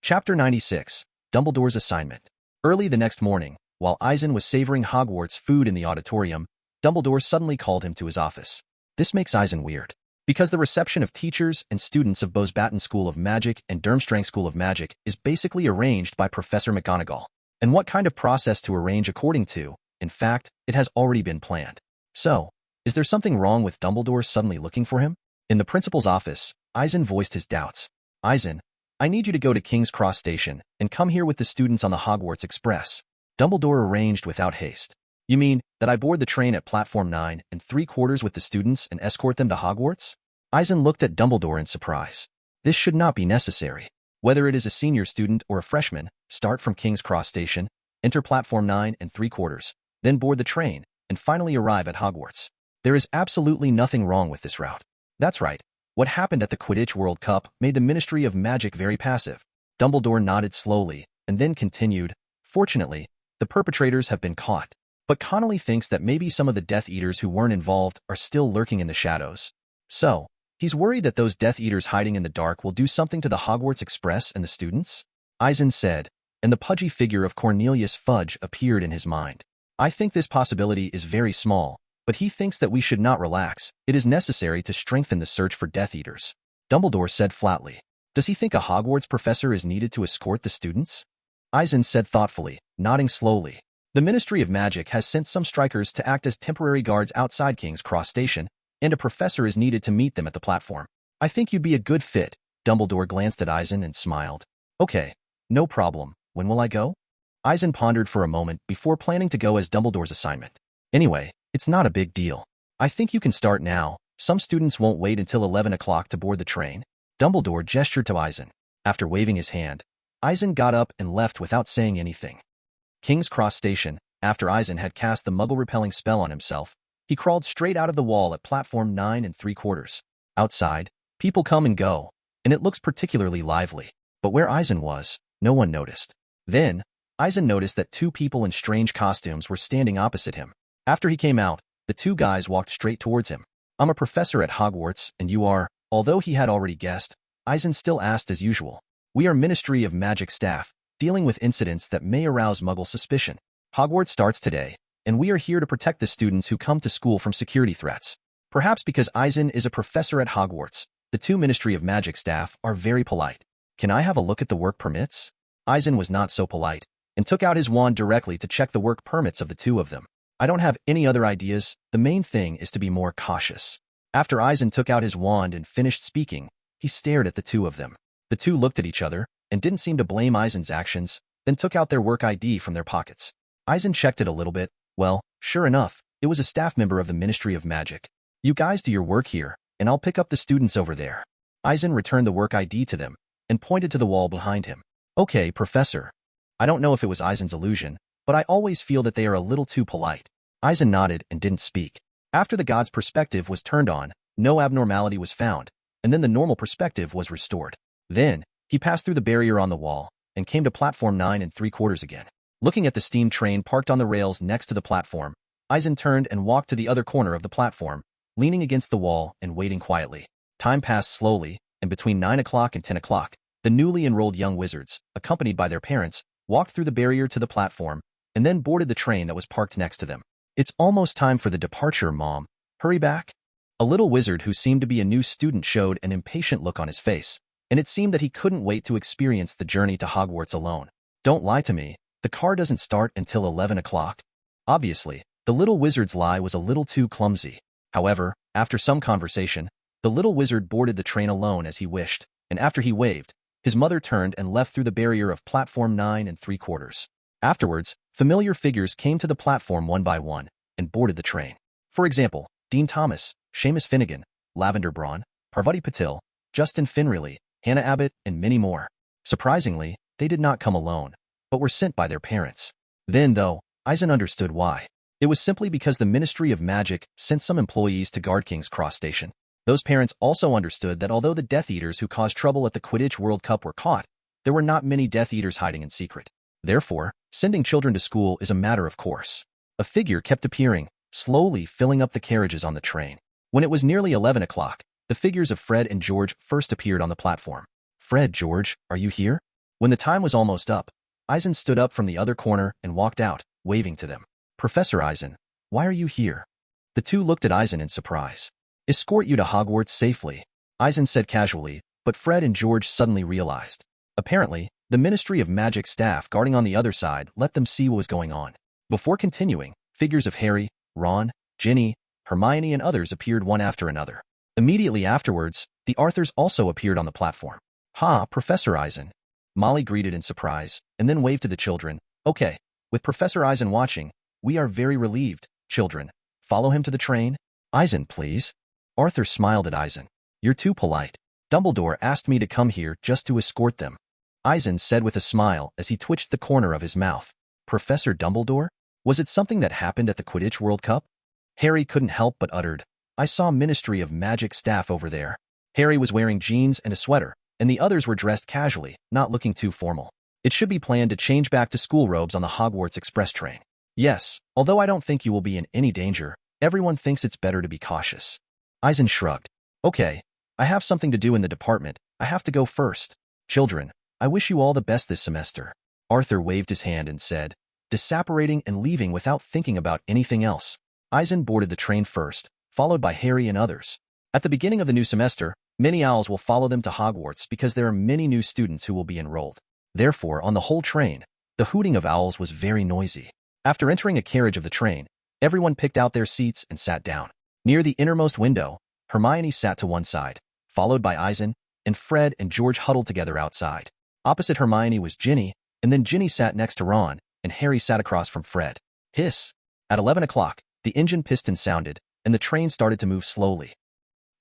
Chapter 96, Dumbledore's Assignment. Early the next morning, while Eisen was savoring Hogwarts food in the auditorium, Dumbledore suddenly called him to his office. This makes Eisen weird. Because the reception of teachers and students of Bosbatten School of Magic and Durmstrang School of Magic is basically arranged by Professor McGonagall. And what kind of process to arrange according to, in fact, it has already been planned. So, is there something wrong with Dumbledore suddenly looking for him? In the principal's office, Eisen voiced his doubts. Eisen, I need you to go to King's Cross Station and come here with the students on the Hogwarts Express. Dumbledore arranged without haste. You mean that I board the train at platform 9 3/4 with the students and escort them to Hogwarts? Eisen looked at Dumbledore in surprise. This should not be necessary. Whether it is a senior student or a freshman, start from King's Cross Station, enter platform 9 3/4, then board the train, and finally arrive at Hogwarts. There is absolutely nothing wrong with this route. That's right. What happened at the Quidditch World Cup made the Ministry of Magic very passive. Dumbledore nodded slowly, and then continued, Fortunately, the perpetrators have been caught. But Connolly thinks that maybe some of the Death Eaters who weren't involved are still lurking in the shadows. So, he's worried that those Death Eaters hiding in the dark will do something to the Hogwarts Express and the students? Eisen said, and the pudgy figure of Cornelius Fudge appeared in his mind. I think this possibility is very small, but he thinks that we should not relax. It is necessary to strengthen the search for Death Eaters. Dumbledore said flatly. Does he think a Hogwarts professor is needed to escort the students? Eisen said thoughtfully, nodding slowly. The Ministry of Magic has sent some strikers to act as temporary guards outside King's Cross Station, and a professor is needed to meet them at the platform. I think you'd be a good fit. Dumbledore glanced at Eisen and smiled. Okay, no problem. When will I go? Eisen pondered for a moment before planning to go as Dumbledore's assignment. Anyway, it's not a big deal. I think you can start now. Some students won't wait until 11 o'clock to board the train. Dumbledore gestured to Eisen. After waving his hand, Eisen got up and left without saying anything. King's Cross Station, after Eisen had cast the muggle-repelling spell on himself, he crawled straight out of the wall at platform 9 3/4. Outside, people come and go, and it looks particularly lively. But where Eisen was, no one noticed. Then, Eisen noticed that two people in strange costumes were standing opposite him. After he came out, the two guys walked straight towards him. I'm a professor at Hogwarts, and you are, although he had already guessed, Eisen still asked as usual. We are Ministry of Magic staff, dealing with incidents that may arouse Muggle suspicion. Hogwarts starts today. and we are here to protect the students who come to school from security threats. Perhaps because Eisen is a professor at Hogwarts, the two Ministry of Magic staff are very polite. Can I have a look at the work permits? Eisen was not so polite, and took out his wand directly to check the work permits of the two of them. I don't have any other ideas, the main thing is to be more cautious. After Eisen took out his wand and finished speaking, he stared at the two of them. The two looked at each other, and didn't seem to blame Eisen's actions, then took out their work ID from their pockets. Eisen checked it a little bit. Well, sure enough, it was a staff member of the Ministry of Magic. You guys do your work here, and I'll pick up the students over there. Eisen returned the work ID to them, and pointed to the wall behind him. Okay, Professor. I don't know if it was Eisen's illusion, but I always feel that they are a little too polite. Eisen nodded and didn't speak. After the god's perspective was turned on, no abnormality was found, and then the normal perspective was restored. Then, he passed through the barrier on the wall, and came to platform 9 3/4 again. Looking at the steam train parked on the rails next to the platform, Eisen turned and walked to the other corner of the platform, leaning against the wall and waiting quietly. Time passed slowly, and between 9 o'clock and 10 o'clock, the newly enrolled young wizards, accompanied by their parents, walked through the barrier to the platform, and then boarded the train that was parked next to them. It's almost time for the departure, Mom. Hurry back. A little wizard who seemed to be a new student showed an impatient look on his face, and it seemed that he couldn't wait to experience the journey to Hogwarts alone. Don't lie to me. The car doesn't start until 11 o'clock. Obviously, the little wizard's lie was a little too clumsy. However, after some conversation, the little wizard boarded the train alone as he wished, and after he waved, his mother turned and left through the barrier of platform 9 3/4. Afterwards, familiar figures came to the platform one by one and boarded the train. For example, Dean Thomas, Seamus Finnegan, Lavender Braun, Parvati Patil, Justin Finrilly, Hannah Abbott, and many more. Surprisingly, they did not come alone, but were sent by their parents. Then, though, Eisen understood why. It was simply because the Ministry of Magic sent some employees to guard King's Cross Station. Those parents also understood that although the Death Eaters who caused trouble at the Quidditch World Cup were caught, there were not many Death Eaters hiding in secret. Therefore, sending children to school is a matter of course. A figure kept appearing, slowly filling up the carriages on the train. When it was nearly 11 o'clock, the figures of Fred and George first appeared on the platform. Fred, George, are you here? When the time was almost up, Eisen stood up from the other corner and walked out, waving to them. Professor Eisen, why are you here? The two looked at Eisen in surprise. Escort you to Hogwarts safely, Eisen said casually, but Fred and George suddenly realized. Apparently, the Ministry of Magic staff guarding on the other side let them see what was going on. Before continuing, figures of Harry, Ron, Ginny, Hermione, and others appeared one after another. Immediately afterwards, the Arthurs also appeared on the platform. Ha, Professor Eisen. Molly greeted in surprise, and then waved to the children. Okay, with Professor Eisen watching, we are very relieved, children. Follow him to the train. Eisen, please. Arthur smiled at Eisen. You're too polite. Dumbledore asked me to come here just to escort them, Eisen said with a smile as he twitched the corner of his mouth. Professor Dumbledore? Was it something that happened at the Quidditch World Cup? Harry couldn't help but uttered. I saw Ministry of Magic staff over there. Harry was wearing jeans and a sweater, and the others were dressed casually, not looking too formal. It should be planned to change back to school robes on the Hogwarts Express train. Yes, although I don't think you will be in any danger, everyone thinks it's better to be cautious. Eisen shrugged. Okay, I have something to do in the department. I have to go first. Children, I wish you all the best this semester. Arthur waved his hand and said, disapparating and leaving without thinking about anything else. Eisen boarded the train first, followed by Harry and others. At the beginning of the new semester, many owls will follow them to Hogwarts because there are many new students who will be enrolled. Therefore, on the whole train, the hooting of owls was very noisy. After entering a carriage of the train, everyone picked out their seats and sat down. Near the innermost window, Hermione sat to one side, followed by Eisen, and Fred and George huddled together outside. Opposite Hermione was Ginny, and then Ginny sat next to Ron, and Harry sat across from Fred. Hiss! At 11 o'clock, the engine piston sounded, and the train started to move slowly.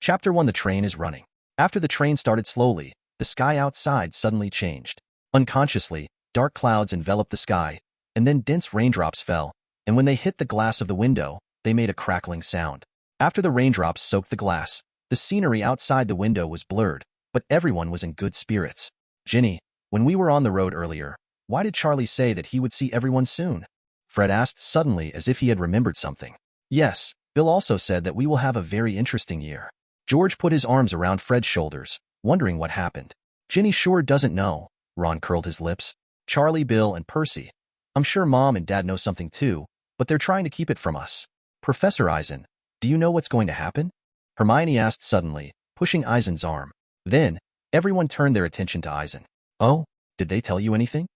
Chapter 1. The train is running. After the train started slowly, the sky outside suddenly changed. Unconsciously, dark clouds enveloped the sky, and then dense raindrops fell, and when they hit the glass of the window, they made a crackling sound. After the raindrops soaked the glass, the scenery outside the window was blurred, but everyone was in good spirits. Ginny, when we were on the road earlier, why did Charlie say that he would see everyone soon? Fred asked suddenly as if he had remembered something. Yes, Bill also said that we will have a very interesting year. George put his arms around Fred's shoulders, wondering what happened. Ginny sure doesn't know. Ron curled his lips. Charlie, Bill, and Percy. I'm sure Mom and Dad know something too, but they're trying to keep it from us. Professor Eisen, do you know what's going to happen? Hermione asked suddenly, pushing Eisen's arm. Then, everyone turned their attention to Eisen. Oh, did they tell you anything?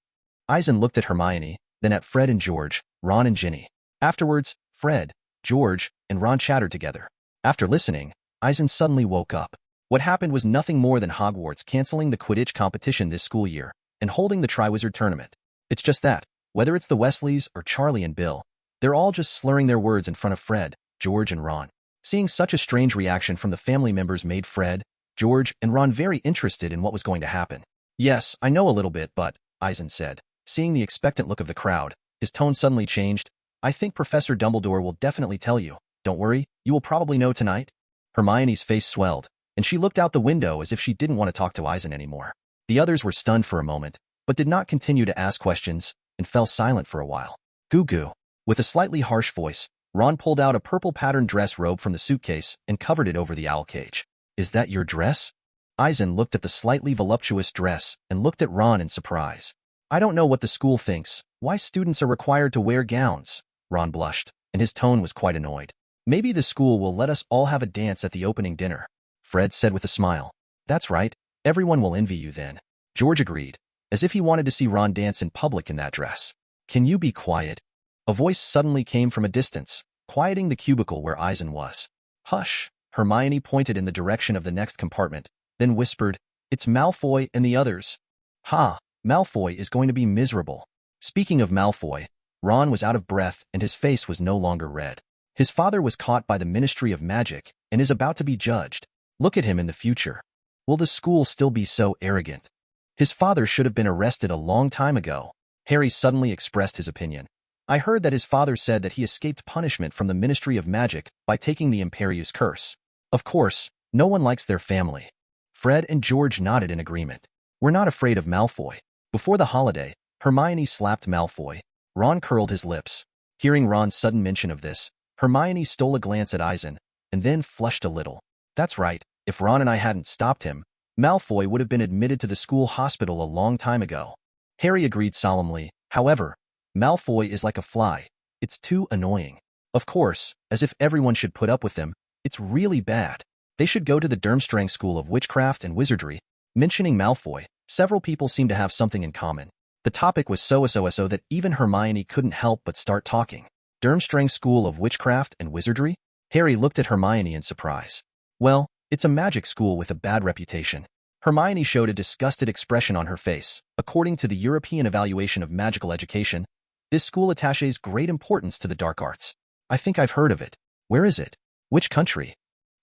Eisen looked at Hermione, then at Fred and George, Ron and Ginny. Afterwards, Fred, George, and Ron chattered together. After listening, Eisen suddenly woke up. What happened was nothing more than Hogwarts canceling the Quidditch competition this school year and holding the Triwizard Tournament. It's just that, whether it's the Wesleys or Charlie and Bill, they're all just slurring their words in front of Fred, George, and Ron. Seeing such a strange reaction from the family members made Fred, George, and Ron very interested in what was going to happen. Yes, I know a little bit, but, Eisen said, seeing the expectant look of the crowd, his tone suddenly changed. I think Professor Dumbledore will definitely tell you. Don't worry, you will probably know tonight. Hermione's face swelled, and she looked out the window as if she didn't want to talk to Eisen anymore. The others were stunned for a moment, but did not continue to ask questions, and fell silent for a while. Goo goo. With a slightly harsh voice, Ron pulled out a purple-patterned dress robe from the suitcase and covered it over the owl cage. Is that your dress? Eisen looked at the slightly voluptuous dress and looked at Ron in surprise. I don't know what the school thinks. Why students are required to wear gowns? Ron blushed, and his tone was quite annoyed. Maybe the school will let us all have a dance at the opening dinner, Fred said with a smile. That's right, everyone will envy you then. George agreed, as if he wanted to see Ron dance in public in that dress. Can you be quiet? A voice suddenly came from a distance, quieting the cubicle where Eisen was. Hush, Hermione pointed in the direction of the next compartment, then whispered, It's Malfoy and the others. Ha, Malfoy is going to be miserable. Speaking of Malfoy, Ron was out of breath and his face was no longer red. His father was caught by the Ministry of Magic and is about to be judged. Look at him in the future. Will the school still be so arrogant? His father should have been arrested a long time ago. Harry suddenly expressed his opinion. I heard that his father said that he escaped punishment from the Ministry of Magic by taking the Imperius Curse. Of course, no one likes their family. Fred and George nodded in agreement. We're not afraid of Malfoy. Before the holiday, Hermione slapped Malfoy. Ron curled his lips. Hearing Ron's sudden mention of this, Hermione stole a glance at Eisen, and then flushed a little. That's right, if Ron and I hadn't stopped him, Malfoy would have been admitted to the school hospital a long time ago. Harry agreed solemnly. However, Malfoy is like a fly. It's too annoying. Of course, as if everyone should put up with him, it's really bad. They should go to the Durmstrang School of Witchcraft and Wizardry. Mentioning Malfoy, several people seemed to have something in common. The topic was so that even Hermione couldn't help but start talking. Durmstrang School of Witchcraft and Wizardry? Harry looked at Hermione in surprise. Well, it's a magic school with a bad reputation. Hermione showed a disgusted expression on her face. According to the European Evaluation of Magical Education, this school attaches great importance to the dark arts. I think I've heard of it. Where is it? Which country?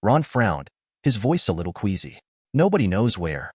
Ron frowned, his voice a little queasy. Nobody knows where.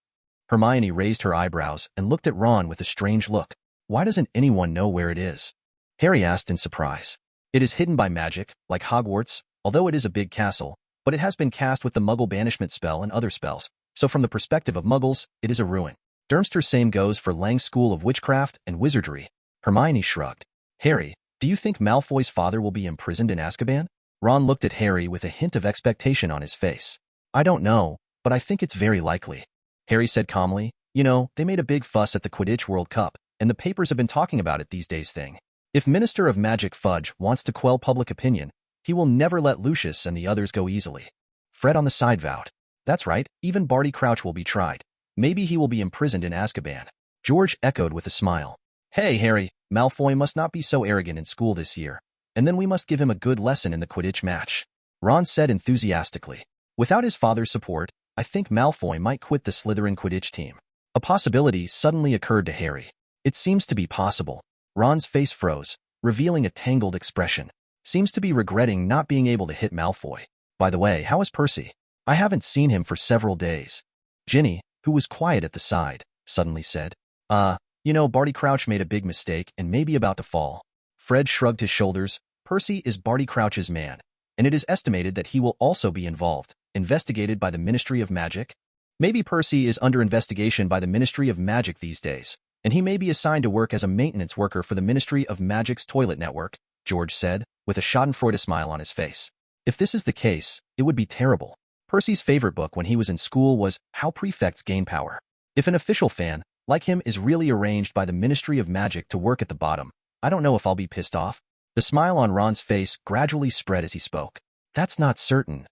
Hermione raised her eyebrows and looked at Ron with a strange look. Why doesn't anyone know where it is? Harry asked in surprise. It is hidden by magic, like Hogwarts, although it is a big castle, but it has been cast with the Muggle banishment spell and other spells, so from the perspective of Muggles, it is a ruin. Durmster same goes for Lang's School of Witchcraft and Wizardry. Hermione shrugged. Harry, do you think Malfoy's father will be imprisoned in Azkaban? Ron looked at Harry with a hint of expectation on his face. I don't know, but I think it's very likely. Harry said calmly, you know, they made a big fuss at the Quidditch World Cup, and the papers have been talking about it these days thing. If Minister of Magic Fudge wants to quell public opinion, he will never let Lucius and the others go easily. Fred on the side vowed. That's right, even Barty Crouch will be tried. Maybe he will be imprisoned in Azkaban. George echoed with a smile. Hey, Harry, Malfoy must not be so arrogant in school this year, and then we must give him a good lesson in the Quidditch match. Ron said enthusiastically. Without his father's support, I think Malfoy might quit the Slytherin Quidditch team. A possibility suddenly occurred to Harry. It seems to be possible. Ron's face froze, revealing a tangled expression. Seems to be regretting not being able to hit Malfoy. By the way, how is Percy? I haven't seen him for several days. Ginny, who was quiet at the side, suddenly said, you know, Barty Crouch made a big mistake and may be about to fall. Fred shrugged his shoulders. Percy is Barty Crouch's man, and it is estimated that he will also be involved, investigated by the Ministry of Magic. Maybe Percy is under investigation by the Ministry of Magic these days, and he may be assigned to work as a maintenance worker for the Ministry of Magic's toilet network, George said, with a schadenfreude smile on his face. If this is the case, it would be terrible. Percy's favorite book when he was in school was How Prefects Gain Power. If an official fan, like him, is really arranged by the Ministry of Magic to work at the bottom, I don't know if I'll be pissed off. The smile on Ron's face gradually spread as he spoke. That's not certain,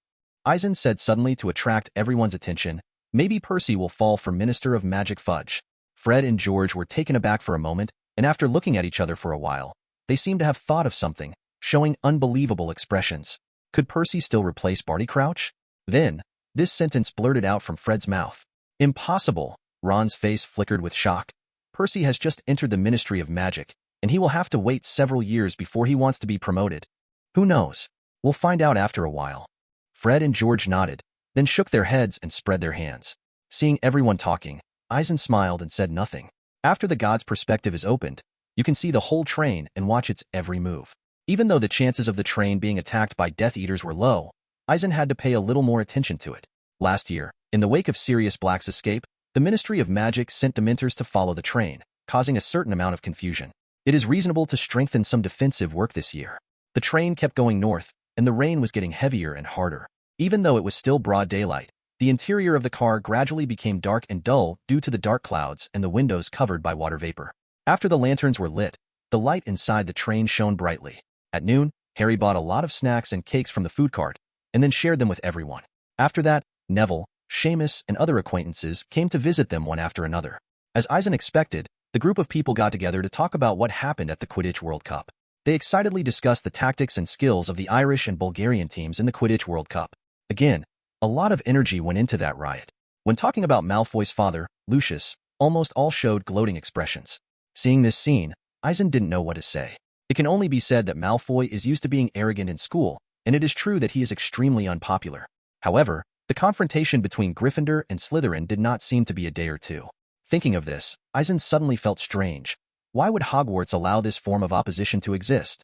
Eisen said suddenly to attract everyone's attention. Maybe Percy will fall for Minister of Magic Fudge. Fred and George were taken aback for a moment, and after looking at each other for a while, they seemed to have thought of something, showing unbelievable expressions. Could Percy still replace Barty Crouch? Then, this sentence blurted out from Fred's mouth. Impossible! Ron's face flickered with shock. Percy has just entered the Ministry of Magic, and he will have to wait several years before he wants to be promoted. Who knows? We'll find out after a while. Fred and George nodded, then shook their heads and spread their hands. Seeing everyone talking, Eisen smiled and said nothing. After the god's perspective is opened, you can see the whole train and watch its every move. Even though the chances of the train being attacked by Death Eaters were low, Eisen had to pay a little more attention to it. Last year, in the wake of Sirius Black's escape, the Ministry of Magic sent Dementors to follow the train, causing a certain amount of confusion. It is reasonable to strengthen some defensive work this year. The train kept going north, and the rain was getting heavier and harder. Even though it was still broad daylight, the interior of the car gradually became dark and dull due to the dark clouds and the windows covered by water vapor. After the lanterns were lit, the light inside the train shone brightly. At noon, Harry bought a lot of snacks and cakes from the food cart, and then shared them with everyone. After that, Neville, Seamus, and other acquaintances came to visit them one after another. As Eisen expected, the group of people got together to talk about what happened at the Quidditch World Cup. They excitedly discussed the tactics and skills of the Irish and Bulgarian teams in the Quidditch World Cup. Again, a lot of energy went into that riot. When talking about Malfoy's father, Lucius, almost all showed gloating expressions. Seeing this scene, Eisen didn't know what to say. It can only be said that Malfoy is used to being arrogant in school, and it is true that he is extremely unpopular. However, the confrontation between Gryffindor and Slytherin did not seem to be a day or two. Thinking of this, Eisen suddenly felt strange. Why would Hogwarts allow this form of opposition to exist?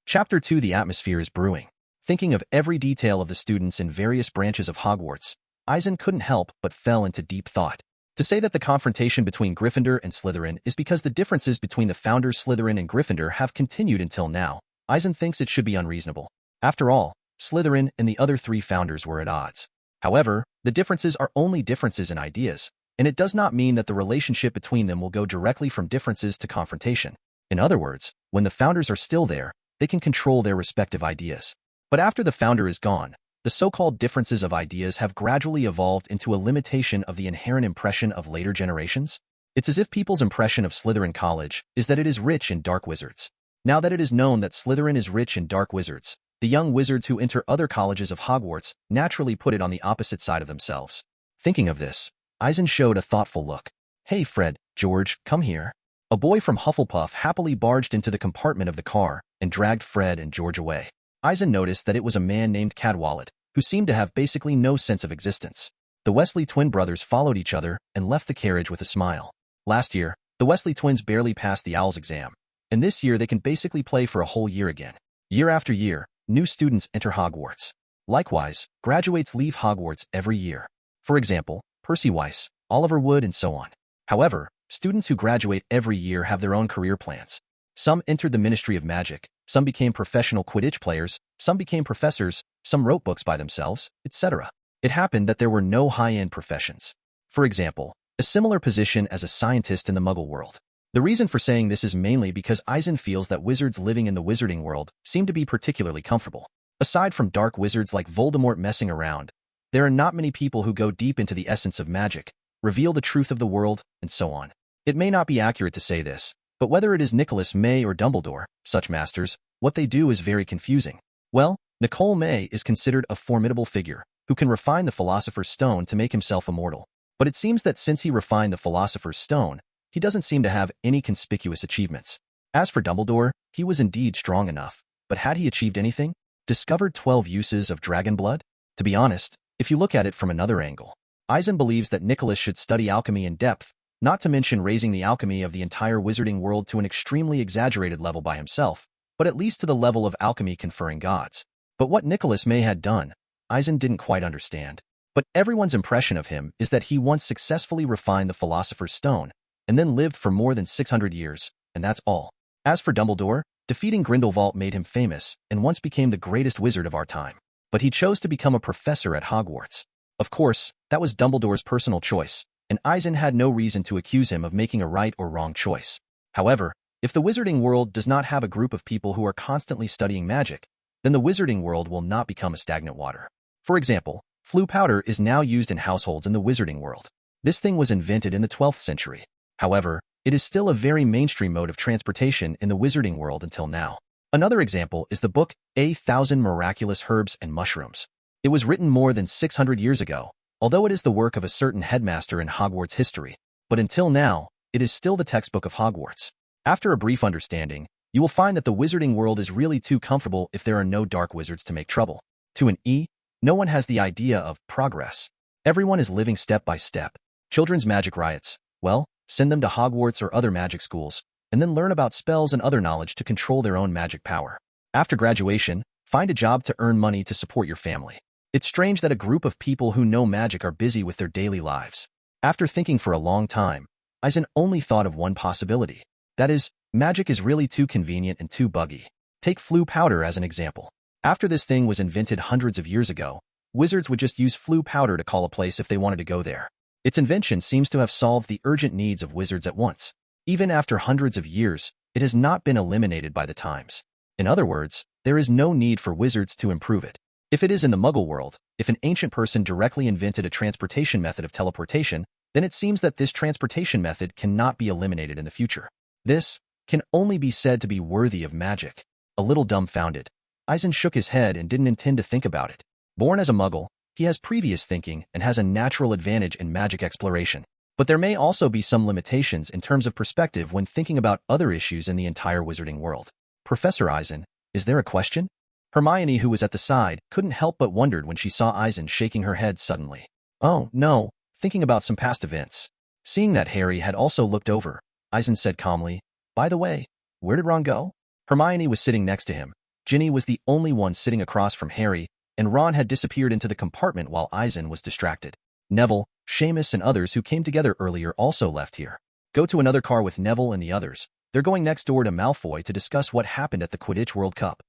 Chapter 2: The Atmosphere is Brewing. Thinking of every detail of the students in various branches of Hogwarts, Eisen couldn't help but fell into deep thought. To say that the confrontation between Gryffindor and Slytherin is because the differences between the founders Slytherin and Gryffindor have continued until now, Eisen thinks it should be unreasonable. After all, Slytherin and the other three founders were at odds. However, the differences are only differences in ideas, and it does not mean that the relationship between them will go directly from differences to confrontation. In other words, when the founders are still there, they can control their respective ideas. But after the founder is gone, the so-called differences of ideas have gradually evolved into a limitation of the inherent impression of later generations. It's as if people's impression of Slytherin College is that it is rich in dark wizards. Now that it is known that Slytherin is rich in dark wizards, the young wizards who enter other colleges of Hogwarts naturally put it on the opposite side of themselves. Thinking of this, Eisen showed a thoughtful look. Hey Fred, George, come here. A boy from Hufflepuff happily barged into the compartment of the car and dragged Fred and George away. Eisen noticed that it was a man named Cadwallader, who seemed to have basically no sense of existence. The Weasley twin brothers followed each other and left the carriage with a smile. Last year, the Weasley twins barely passed the OWLS exam, and this year they can basically play for a whole year again. Year after year, new students enter Hogwarts. Likewise, graduates leave Hogwarts every year. For example, Percy Weiss, Oliver Wood, and so on. However, students who graduate every year have their own career plans. Some entered the Ministry of Magic, some became professional Quidditch players, some became professors, some wrote books by themselves, etc. It happened that there were no high-end professions. For example, a similar position as a scientist in the Muggle world. The reason for saying this is mainly because Eisen feels that wizards living in the wizarding world seem to be particularly comfortable. Aside from dark wizards like Voldemort messing around, there are not many people who go deep into the essence of magic, reveal the truth of the world, and so on. It may not be accurate to say this, but whether it is Nicholas May or Dumbledore, such masters, what they do is very confusing. Well, Nicole May is considered a formidable figure, who can refine the Philosopher's Stone to make himself immortal. But it seems that since he refined the Philosopher's Stone, he doesn't seem to have any conspicuous achievements. As for Dumbledore, he was indeed strong enough, but had he achieved anything? Discovered 12 uses of dragon blood? To be honest, if you look at it from another angle, Eisen believes that Nicholas should study alchemy in depth, not to mention raising the alchemy of the entire wizarding world to an extremely exaggerated level by himself, but at least to the level of alchemy conferring gods. But what Nicholas May had done, Eisen didn't quite understand. But everyone's impression of him is that he once successfully refined the Philosopher's Stone, and then lived for more than 600 years, and that's all. As for Dumbledore, defeating Grindelwald made him famous, and once became the greatest wizard of our time. But he chose to become a professor at Hogwarts. Of course, that was Dumbledore's personal choice, and Eisen had no reason to accuse him of making a right or wrong choice. However, If the wizarding world does not have a group of people who are constantly studying magic, then the wizarding world will not become a stagnant water. For example, flue powder is now used in households in the wizarding world. This thing was invented in the 12th century. However, it is still a very mainstream mode of transportation in the wizarding world until now. Another example is the book, A Thousand Miraculous Herbs and Mushrooms. It was written more than 600 years ago, although it is the work of a certain headmaster in Hogwarts history. But until now, it is still the textbook of Hogwarts. After a brief understanding, you will find that the wizarding world is really too comfortable if there are no dark wizards to make trouble. To an E, no one has the idea of progress. Everyone is living step by step. Children's magic riots, well, send them to Hogwarts or other magic schools, and then learn about spells and other knowledge to control their own magic power. After graduation, find a job to earn money to support your family. It's strange that a group of people who know magic are busy with their daily lives. After thinking for a long time, Eisen only thought of one possibility. That is, magic is really too convenient and too buggy. Take flue powder as an example. After this thing was invented hundreds of years ago, wizards would just use flue powder to call a place if they wanted to go there. Its invention seems to have solved the urgent needs of wizards at once. Even after hundreds of years, it has not been eliminated by the times. In other words, there is no need for wizards to improve it. If it is in the Muggle world, if an ancient person directly invented a transportation method of teleportation, then it seems that this transportation method cannot be eliminated in the future. This can only be said to be worthy of magic. A little dumbfounded, Eisen shook his head and didn't intend to think about it. Born as a Muggle, he has previous thinking and has a natural advantage in magic exploration. But there may also be some limitations in terms of perspective when thinking about other issues in the entire wizarding world. Professor Eisen, is there a question? Hermione, who was at the side, couldn't help but wondered when she saw Eisen shaking her head suddenly. Oh, no, thinking about some past events. Seeing that Harry had also looked over, Eisen said calmly, by the way, where did Ron go? Hermione was sitting next to him. Ginny was the only one sitting across from Harry, and Ron had disappeared into the compartment while Eisen was distracted. Neville, Seamus, and others who came together earlier also left here. Go to another car with Neville and the others. They're going next door to Malfoy to discuss what happened at the Quidditch World Cup.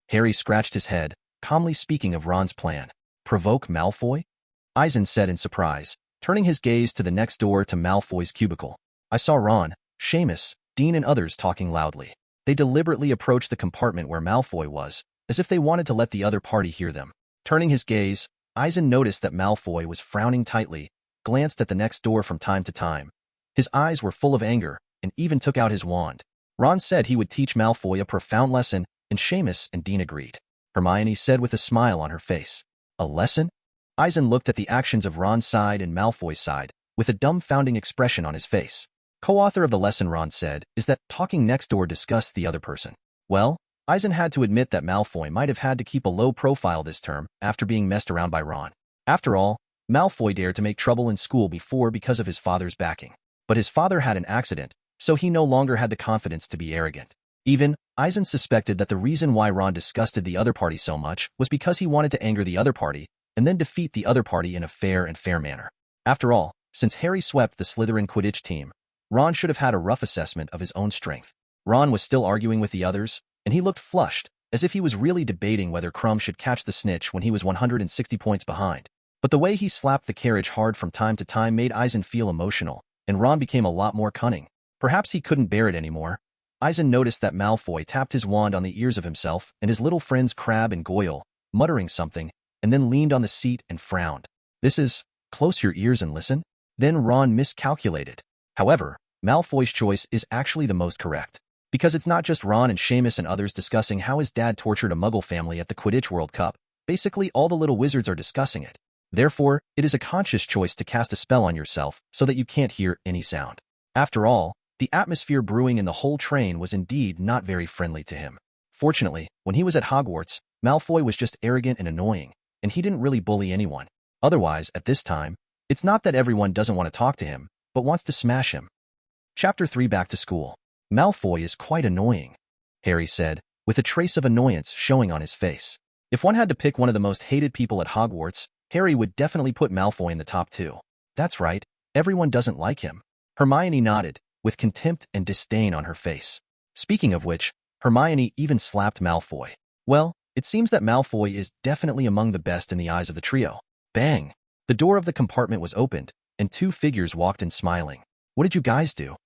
Harry scratched his head, calmly speaking of Ron's plan. Provoke Malfoy? Eisen said in surprise, turning his gaze to the next door to Malfoy's cubicle. I saw Ron, Seamus, Dean, and others talking loudly. They deliberately approached the compartment where Malfoy was, as if they wanted to let the other party hear them. Turning his gaze, Eisen noticed that Malfoy was frowning tightly, glanced at the next door from time to time. His eyes were full of anger, and even took out his wand. Ron said he would teach Malfoy a profound lesson, and Seamus and Dean agreed. Hermione said with a smile on her face. A lesson? Eisen looked at the actions of Ron's side and Malfoy's side, with a dumbfounding expression on his face. Co-author of the lesson, Ron said, is that talking next door disgusts the other person. Well, Eisen had to admit that Malfoy might have had to keep a low profile this term after being messed around by Ron. After all, Malfoy dared to make trouble in school before because of his father's backing. But his father had an accident, so he no longer had the confidence to be arrogant. Even, Eisen suspected that the reason why Ron disgusted the other party so much was because he wanted to anger the other party and then defeat the other party in a fair manner. After all, since Harry swept the Slytherin Quidditch team, Ron should have had a rough assessment of his own strength. Ron was still arguing with the others, and he looked flushed, as if he was really debating whether Crumb should catch the snitch when he was 160 points behind. But the way he slapped the carriage hard from time to time made Eisen feel emotional, and Ron became a lot more cunning. Perhaps he couldn't bear it anymore. Eisen noticed that Malfoy tapped his wand on the ears of himself and his little friends Crabbe and Goyle, muttering something, and then leaned on the seat and frowned. This is, close your ears and listen? Then Ron miscalculated. However, Malfoy's choice is actually the most correct. Because it's not just Ron and Seamus and others discussing how his dad tortured a Muggle family at the Quidditch World Cup. Basically, all the little wizards are discussing it. Therefore, it is a conscious choice to cast a spell on yourself so that you can't hear any sound. After all, the atmosphere brewing in the whole train was indeed not very friendly to him. Fortunately, when he was at Hogwarts, Malfoy was just arrogant and annoying, and he didn't really bully anyone. Otherwise, at this time, it's not that everyone doesn't want to talk to him, but wants to smash him. Chapter 3 Back to School. Malfoy is quite annoying, Harry said, with a trace of annoyance showing on his face. If one had to pick one of the most hated people at Hogwarts, Harry would definitely put Malfoy in the top 2. That's right, everyone doesn't like him. Hermione nodded, with contempt and disdain on her face. Speaking of which, Hermione even slapped Malfoy. Well, it seems that Malfoy is definitely among the best in the eyes of the trio. Bang! The door of the compartment was opened, and 2 figures walked in smiling. What did you guys do?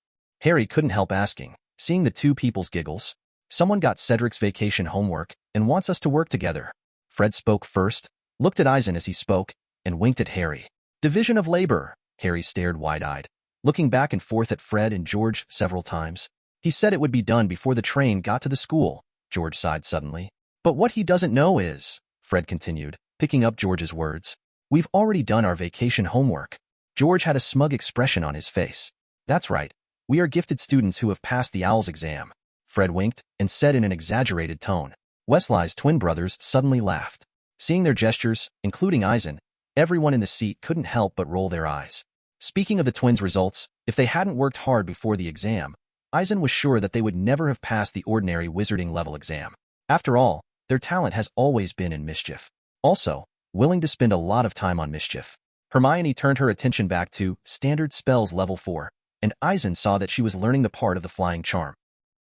Harry couldn't help asking, seeing the two people's giggles. Someone got Cedric's vacation homework and wants us to work together. Fred spoke first, looked at Eisen as he spoke, and winked at Harry. Division of labor. Harry stared wide-eyed, looking back and forth at Fred and George several times. He said it would be done before the train got to the school. George sighed suddenly. But what he doesn't know is, Fred continued, picking up George's words, we've already done our vacation homework. George had a smug expression on his face. That's right. We are gifted students who have passed the OWL's exam. Fred winked and said in an exaggerated tone. Wesley's twin brothers suddenly laughed. Seeing their gestures, including Eisen, everyone in the seat couldn't help but roll their eyes. Speaking of the twins' results, if they hadn't worked hard before the exam, Eisen was sure that they would never have passed the ordinary wizarding level exam. After all, their talent has always been in mischief. Also, willing to spend a lot of time on mischief. Hermione turned her attention back to Standard Spells Level 4, and Eisen saw that she was learning the part of the flying charm.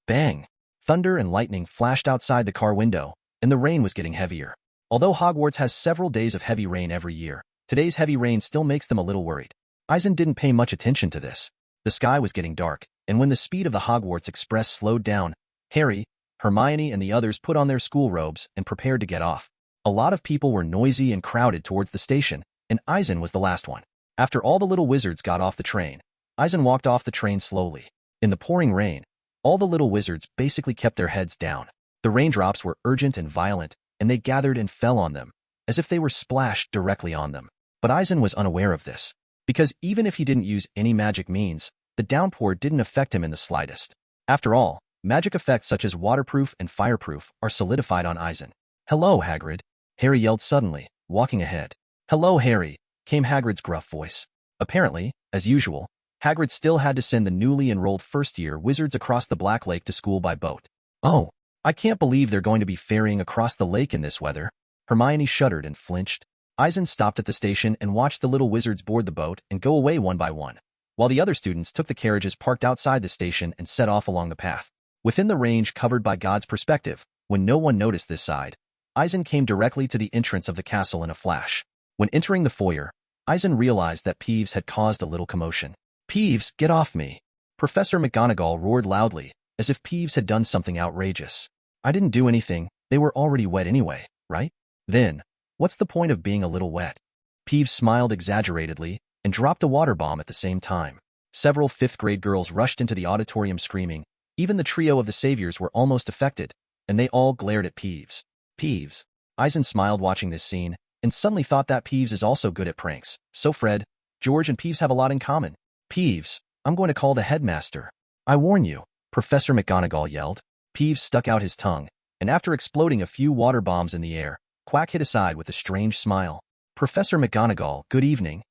Bang! Thunder and lightning flashed outside the car window, and the rain was getting heavier. Although Hogwarts has several days of heavy rain every year, today's heavy rain still makes them a little worried. Eisen didn't pay much attention to this. The sky was getting dark, and when the speed of the Hogwarts Express slowed down, Harry, Hermione, and the others put on their school robes and prepared to get off. A lot of people were noisy and crowded towards the station, and Eisen was the last one. After all the little wizards got off the train, Eisen walked off the train slowly. In the pouring rain, all the little wizards basically kept their heads down. The raindrops were urgent and violent, and they gathered and fell on them, as if they were splashed directly on them. But Eisen was unaware of this, because even if he didn't use any magic means, the downpour didn't affect him in the slightest. After all, magic effects such as waterproof and fireproof are solidified on Eisen. Hello, Hagrid, Harry yelled suddenly, walking ahead. Hello, Harry, came Hagrid's gruff voice. Apparently, as usual, Hagrid still had to send the newly enrolled first-year wizards across the Black Lake to school by boat. Oh, I can't believe they're going to be ferrying across the lake in this weather. Hermione shuddered and flinched. Eisen stopped at the station and watched the little wizards board the boat and go away one by one, while the other students took the carriages parked outside the station and set off along the path. Within the range covered by God's perspective, when no one noticed this side, Eisen came directly to the entrance of the castle in a flash. When entering the foyer, Eisen realized that Peeves had caused a little commotion. Peeves, get off me! Professor McGonagall roared loudly, as if Peeves had done something outrageous. I didn't do anything, they were already wet anyway, right? Then, what's the point of being a little wet? Peeves smiled exaggeratedly and dropped a water bomb at the same time. Several fifth-grade girls rushed into the auditorium screaming. Even the trio of the saviors were almost affected, and they all glared at Peeves. Peeves. Eisen smiled watching this scene, and suddenly thought that Peeves is also good at pranks. So Fred, George, and Peeves have a lot in common. Peeves, I'm going to call the headmaster. I warn you, Professor McGonagall yelled. Peeves stuck out his tongue, and after exploding a few water bombs in the air, Quack hit aside with a strange smile. Professor McGonagall, good evening.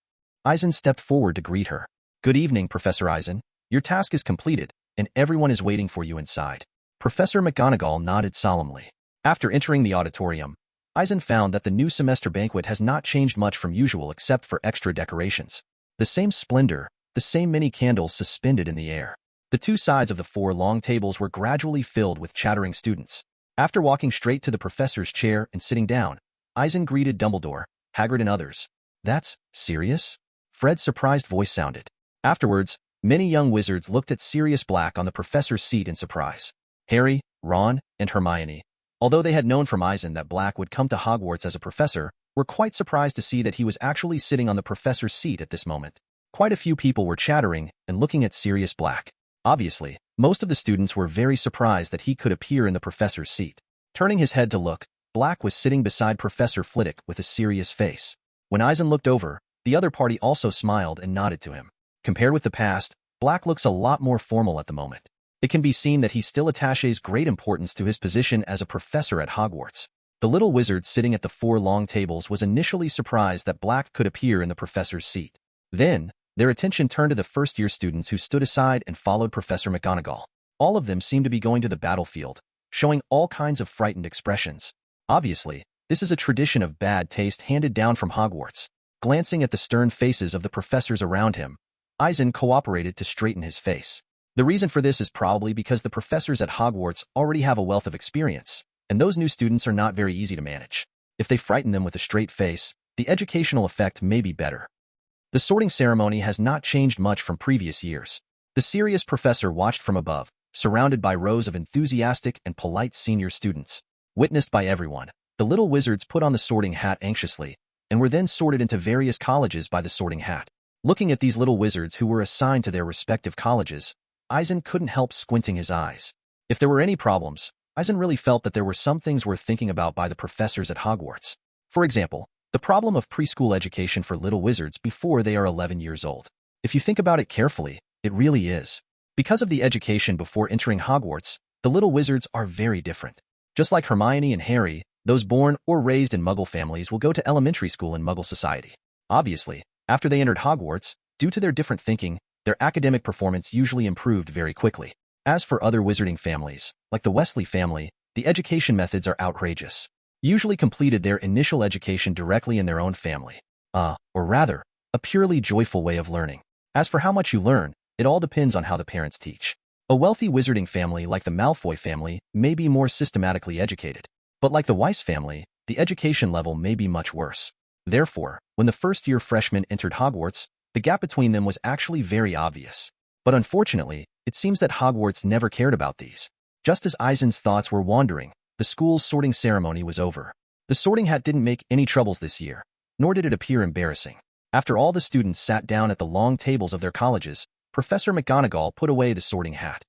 Eisen stepped forward to greet her. Good evening, Professor Eisen. Your task is completed, and everyone is waiting for you inside. Professor McGonagall nodded solemnly. After entering the auditorium, Eisen found that the new semester banquet has not changed much from usual except for extra decorations. The same splendor, the same many candles suspended in the air. The two sides of the 4 long tables were gradually filled with chattering students. After walking straight to the professor's chair and sitting down, Eisen greeted Dumbledore, Hagrid, and others. That's serious? Fred's surprised voice sounded. Afterwards, many young wizards looked at Sirius Black on the professor's seat in surprise. Harry, Ron, and Hermione, although they had known from Eisen that Black would come to Hogwarts as a professor, were quite surprised to see that he was actually sitting on the professor's seat at this moment. Quite a few people were chattering and looking at Sirius Black. Obviously, most of the students were very surprised that he could appear in the professor's seat. Turning his head to look, Black was sitting beside Professor Flitwick with a serious face. When Eisen looked over, the other party also smiled and nodded to him. Compared with the past, Black looks a lot more formal at the moment. It can be seen that he still attaches great importance to his position as a professor at Hogwarts. The little wizard sitting at the 4 long tables was initially surprised that Black could appear in the professor's seat. Then, their attention turned to the first-year students who stood aside and followed Professor McGonagall. All of them seemed to be going to the battlefield, showing all kinds of frightened expressions. Obviously, this is a tradition of bad taste handed down from Hogwarts. Glancing at the stern faces of the professors around him, Eisen cooperated to straighten his face. The reason for this is probably because the professors at Hogwarts already have a wealth of experience, and those new students are not very easy to manage. If they frighten them with a straight face, the educational effect may be better. The sorting ceremony has not changed much from previous years. The serious professor watched from above, surrounded by rows of enthusiastic and polite senior students. Witnessed by everyone, the little wizards put on the sorting hat anxiously, and were then sorted into various colleges by the sorting hat. Looking at these little wizards who were assigned to their respective colleges, Eisen couldn't help squinting his eyes. If there were any problems, Eisen really felt that there were some things worth thinking about by the professors at Hogwarts. For example, the problem of preschool education for little wizards before they are 11 years old. If you think about it carefully, it really is. Because of the education before entering Hogwarts, the little wizards are very different. Just like Hermione and Harry, those born or raised in Muggle families will go to elementary school in Muggle society. Obviously, after they entered Hogwarts, due to their different thinking, their academic performance usually improved very quickly. As for other wizarding families, like the Weasley family, the education methods are outrageous. Usually completed their initial education directly in their own family. Or rather, a purely joyful way of learning. As for how much you learn, it all depends on how the parents teach. A wealthy wizarding family like the Malfoy family may be more systematically educated. But like the Weiss family, the education level may be much worse. Therefore, when the first-year freshmen entered Hogwarts, the gap between them was actually very obvious. But unfortunately, it seems that Hogwarts never cared about these. Just as Eisen's thoughts were wandering, the school's sorting ceremony was over. The sorting hat didn't make any troubles this year, nor did it appear embarrassing. After all the students sat down at the long tables of their colleges, Professor McGonagall put away the sorting hat.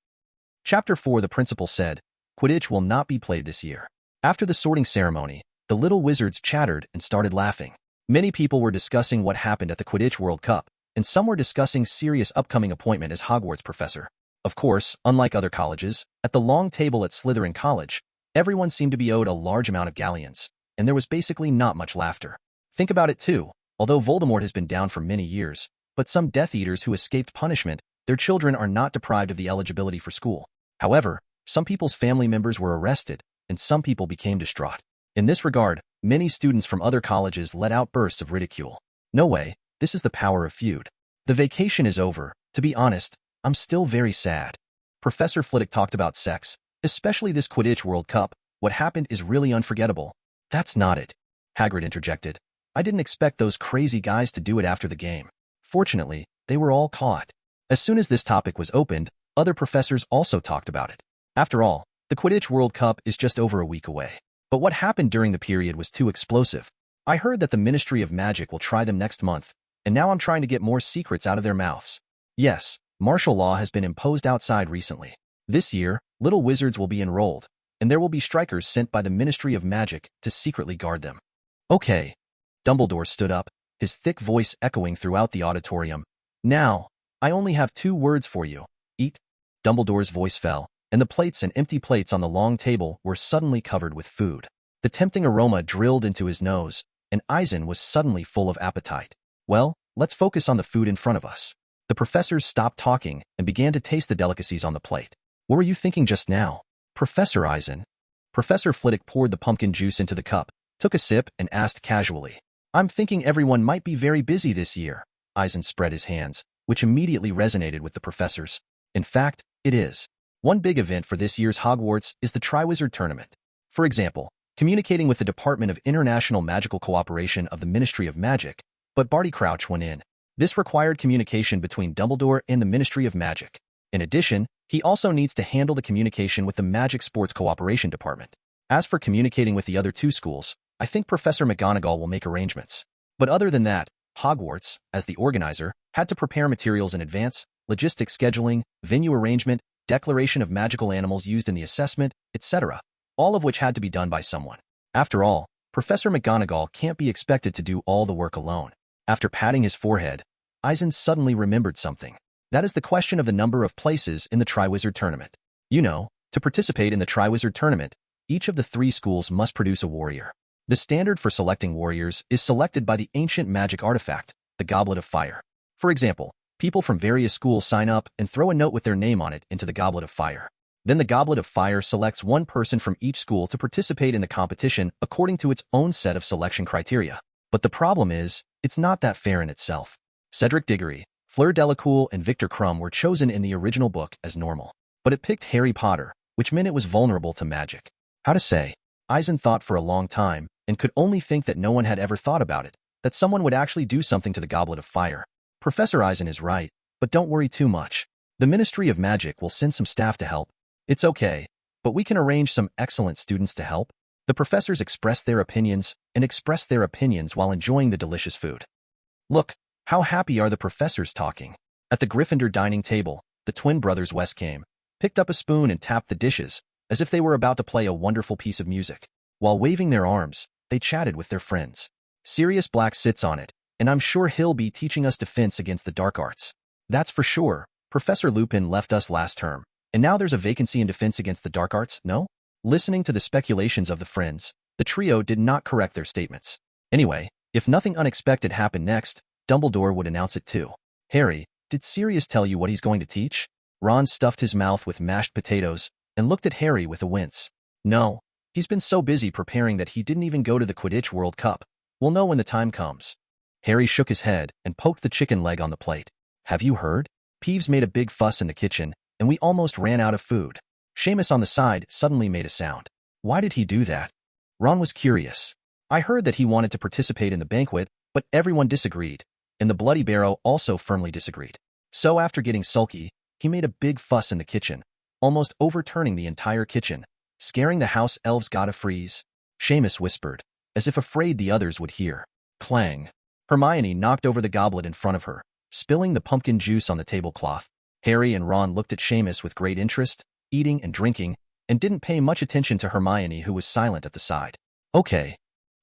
Chapter 4. The principal said, "Quidditch will not be played this year." After the sorting ceremony, the little wizards chattered and started laughing. Many people were discussing what happened at the Quidditch World Cup, and some were discussing Sirius' upcoming appointment as Hogwarts professor. Of course, unlike other colleges, at the long table at Slytherin College, everyone seemed to be owed a large amount of galleons, and there was basically not much laughter. Think about it too. Although Voldemort has been down for many years, but some Death Eaters who escaped punishment, their children are not deprived of the eligibility for school. However, some people's family members were arrested, and some people became distraught. In this regard, many students from other colleges let out bursts of ridicule. No way, this is the power of feud. The vacation is over. To be honest, I'm still very sad. Professor Flitwick talked about sex, especially this Quidditch World Cup. What happened is really unforgettable. That's not it, Hagrid interjected. I didn't expect those crazy guys to do it after the game. Fortunately, they were all caught. As soon as this topic was opened, other professors also talked about it. After all, the Quidditch World Cup is just over a week away. But what happened during the period was too explosive. I heard that the Ministry of Magic will try them next month, and now I'm trying to get more secrets out of their mouths. Yes, martial law has been imposed outside recently. This year, little wizards will be enrolled, and there will be strikers sent by the Ministry of Magic to secretly guard them. Okay. Dumbledore stood up, his thick voice echoing throughout the auditorium. Now, I only have 2 words for you. Eat. Dumbledore's voice fell, and the plates and empty plates on the long table were suddenly covered with food. The tempting aroma drilled into his nose, and Eisen was suddenly full of appetite. Well, let's focus on the food in front of us. The professors stopped talking and began to taste the delicacies on the plate. What were you thinking just now, Professor Eisen? Professor Flitwick poured the pumpkin juice into the cup, took a sip, and asked casually. I'm thinking everyone might be very busy this year. Eisen spread his hands, which immediately resonated with the professors. In fact, it is. One big event for this year's Hogwarts is the Triwizard Tournament. For example, communicating with the Department of International Magical Cooperation of the Ministry of Magic, but Barty Crouch went in. This required communication between Dumbledore and the Ministry of Magic. In addition, he also needs to handle the communication with the Magic Sports Cooperation Department. As for communicating with the other 2 schools, I think Professor McGonagall will make arrangements. But other than that, Hogwarts, as the organizer, had to prepare materials in advance, logistics scheduling, venue arrangement, declaration of magical animals used in the assessment, etc., all of which had to be done by someone. After all, Professor McGonagall can't be expected to do all the work alone. After patting his forehead, Eisen suddenly remembered something. That is the question of the number of places in the Triwizard Tournament. You know, to participate in the Triwizard Tournament, each of the 3 schools must produce a warrior. The standard for selecting warriors is selected by the ancient magic artifact, the Goblet of Fire. For example, people from various schools sign up and throw a note with their name on it into the Goblet of Fire. Then the Goblet of Fire selects one person from each school to participate in the competition according to its own set of selection criteria. But the problem is, it's not that fair in itself. Cedric Diggory, Fleur Delacour, and Victor Crumb were chosen in the original book as normal. But it picked Harry Potter, which meant it was vulnerable to magic. How to say? Eisen thought for a long time, and could only think that no one had ever thought about it, that someone would actually do something to the Goblet of Fire. Professor Eisen is right, but don't worry too much. The Ministry of Magic will send some staff to help, It's okay, but we can arrange some excellent students to help. The professors expressed their opinions while enjoying the delicious food. Look, how happy are the professors talking. At the Gryffindor dining table, the twin brothers West came, picked up a spoon and tapped the dishes, as if they were about to play a wonderful piece of music. While waving their arms, they chatted with their friends. Sirius Black sits on it, and I'm sure he'll be teaching us defense against the dark arts. That's for sure. Professor Lupin left us last term, and now there's a vacancy in defense against the dark arts, no? Listening to the speculations of the friends, the trio did not correct their statements. Anyway, if nothing unexpected happened next, Dumbledore would announce it too. Harry, did Sirius tell you what he's going to teach? Ron stuffed his mouth with mashed potatoes and looked at Harry with a wince. No, he's been so busy preparing that he didn't even go to the Quidditch World Cup. We'll know when the time comes. Harry shook his head and poked the chicken leg on the plate. Have you heard? Peeves made a big fuss in the kitchen, and we almost ran out of food. Seamus on the side suddenly made a sound. Why did he do that? Ron was curious. I heard that he wanted to participate in the banquet, but everyone disagreed, and the Bloody Barrow also firmly disagreed. So after getting sulky, he made a big fuss in the kitchen, almost overturning the entire kitchen, scaring the house elves got a freeze. Seamus whispered, as if afraid the others would hear. Clang. Hermione knocked over the goblet in front of her, spilling the pumpkin juice on the tablecloth. Harry and Ron looked at Seamus with great interest, eating and drinking, and didn't pay much attention to Hermione, who was silent at the side. Okay.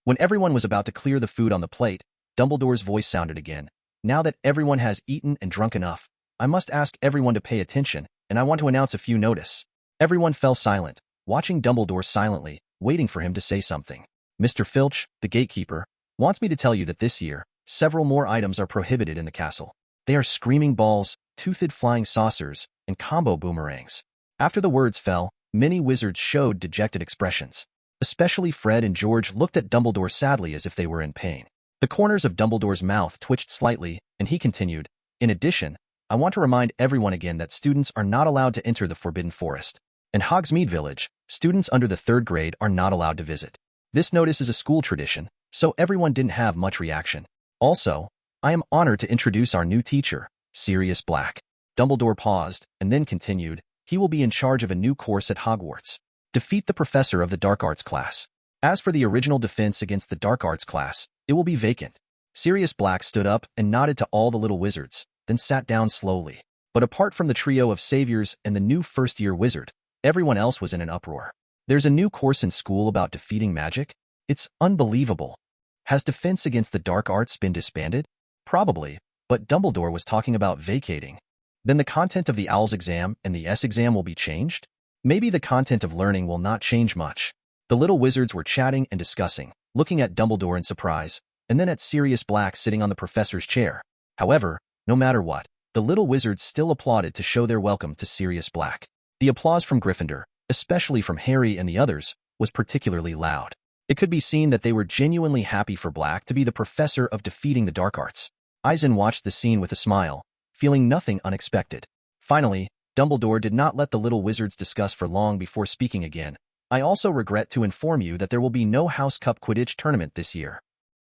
When everyone was about to clear the food on the plate, Dumbledore's voice sounded again. Now that everyone has eaten and drunk enough, I must ask everyone to pay attention, and I want to announce a few notice. Everyone fell silent, watching Dumbledore silently, waiting for him to say something. Mr. Filch, the gatekeeper, wants me to tell you that this year, several more items are prohibited in the castle. They are screaming balls, toothed flying saucers, and combo boomerangs. After the words fell, many wizards showed dejected expressions. Especially Fred and George looked at Dumbledore sadly as if they were in pain. The corners of Dumbledore's mouth twitched slightly, and he continued, in addition, I want to remind everyone again that students are not allowed to enter the Forbidden Forest. In Hogsmeade Village, students under the 3rd grade are not allowed to visit. This notice is a school tradition, so everyone didn't have much reaction. Also, I am honored to introduce our new teacher, Sirius Black. Dumbledore paused, and then continued, he will be in charge of a new course at Hogwarts. Defeat the professor of the Dark Arts class. As for the original defense against the Dark Arts class, it will be vacant. Sirius Black stood up and nodded to all the little wizards, then sat down slowly. But apart from the trio of saviors and the new first-year wizard, everyone else was in an uproar. There's a new course in school about defeating magic? It's unbelievable. Has defense against the dark arts been disbanded? Probably, but Dumbledore was talking about vacating. Then the content of the OWLS exam and the S exam will be changed? Maybe the content of learning will not change much. The little wizards were chatting and discussing, looking at Dumbledore in surprise, and then at Sirius Black sitting on the professor's chair. However, no matter what, the little wizards still applauded to show their welcome to Sirius Black. The applause from Gryffindor, especially from Harry and the others, was particularly loud. It could be seen that they were genuinely happy for Black to be the professor of defeating the dark arts. Eisen watched the scene with a smile, feeling nothing unexpected. Finally, Dumbledore did not let the little wizards discuss for long before speaking again. I also regret to inform you that there will be no House Cup Quidditch tournament this year.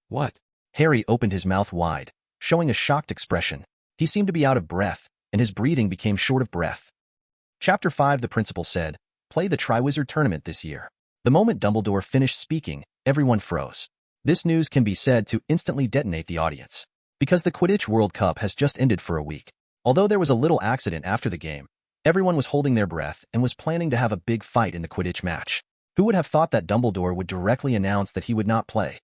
What? Harry opened his mouth wide, showing a shocked expression. He seemed to be out of breath, and his breathing became short of breath. Chapter 5 The principal said, play the Triwizard Tournament this year. The moment Dumbledore finished speaking, everyone froze. This news can be said to instantly detonate the audience. Because the Quidditch World Cup has just ended for a week. Although there was a little accident after the game, everyone was holding their breath and was planning to have a big fight in the Quidditch match. Who would have thought that Dumbledore would directly announce that he would not play?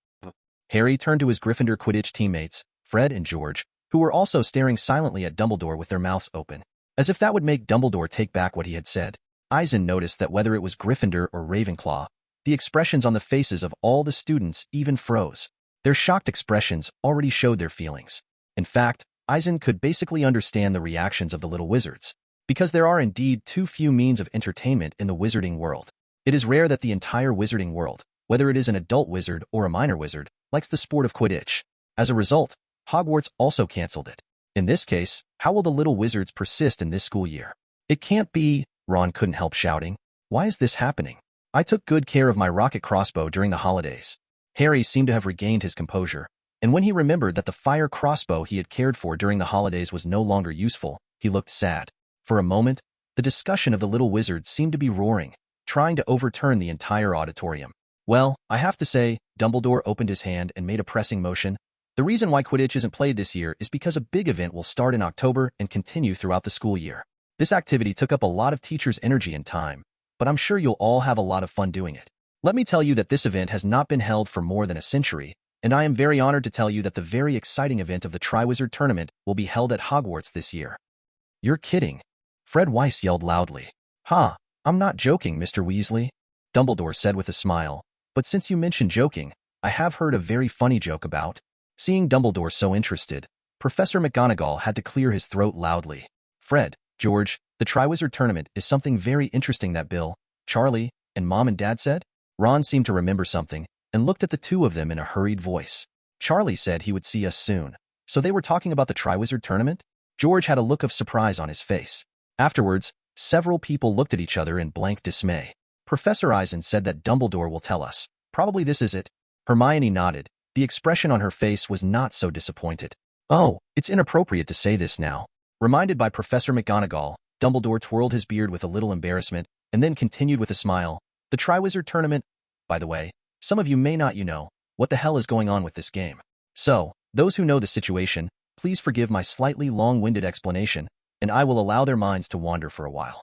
Harry turned to his Gryffindor Quidditch teammates, Fred and George, who were also staring silently at Dumbledore with their mouths open, as if that would make Dumbledore take back what he had said. Eisen noticed that whether it was Gryffindor or Ravenclaw, the expressions on the faces of all the students even froze. Their shocked expressions already showed their feelings. In fact, Eisen could basically understand the reactions of the little wizards, because there are indeed too few means of entertainment in the wizarding world. It is rare that the entire wizarding world, whether it is an adult wizard or a minor wizard, likes the sport of Quidditch. As a result, Hogwarts also cancelled it. In this case, how will the little wizards persist in this school year? It can't be, Ron couldn't help shouting. Why is this happening? I took good care of my rocket crossbow during the holidays. Harry seemed to have regained his composure, and when he remembered that the fire crossbow he had cared for during the holidays was no longer useful, he looked sad. For a moment, The discussion of the little wizards seemed to be roaring, trying to overturn the entire auditorium. Well, I have to say, Dumbledore opened his hand and made a pressing motion. The reason why Quidditch isn't played this year is because a big event will start in October and continue throughout the school year. This activity took up a lot of teachers' energy and time, but I'm sure you'll all have a lot of fun doing it. Let me tell you that this event has not been held for more than a century, and I am very honored to tell you that the very exciting event of the Triwizard Tournament will be held at Hogwarts this year. You're kidding. Fred Weiss yelled loudly. Ha, I'm not joking, Mr. Weasley, Dumbledore said with a smile. But since you mentioned joking, I have heard a very funny joke about. Seeing Dumbledore so interested, Professor McGonagall had to clear his throat loudly. Fred, George, the Triwizard Tournament is something very interesting that Bill, Charlie, and Mom and Dad said? Ron seemed to remember something, and looked at the two of them in a hurried voice. Charlie said he would see us soon. So they were talking about the Triwizard Tournament? George had a look of surprise on his face. Afterwards, several people looked at each other in blank dismay. Professor Eisen said that Dumbledore will tell us. Probably this is it. Hermione nodded. The expression on her face was not so disappointed. Oh, it's inappropriate to say this now. Reminded by Professor McGonagall, Dumbledore twirled his beard with a little embarrassment, and then continued with a smile. The Triwizard Tournament, by the way, some of you may not know, what the hell is going on with this game. So, those who know the situation, please forgive my slightly long-winded explanation, and I will allow their minds to wander for a while.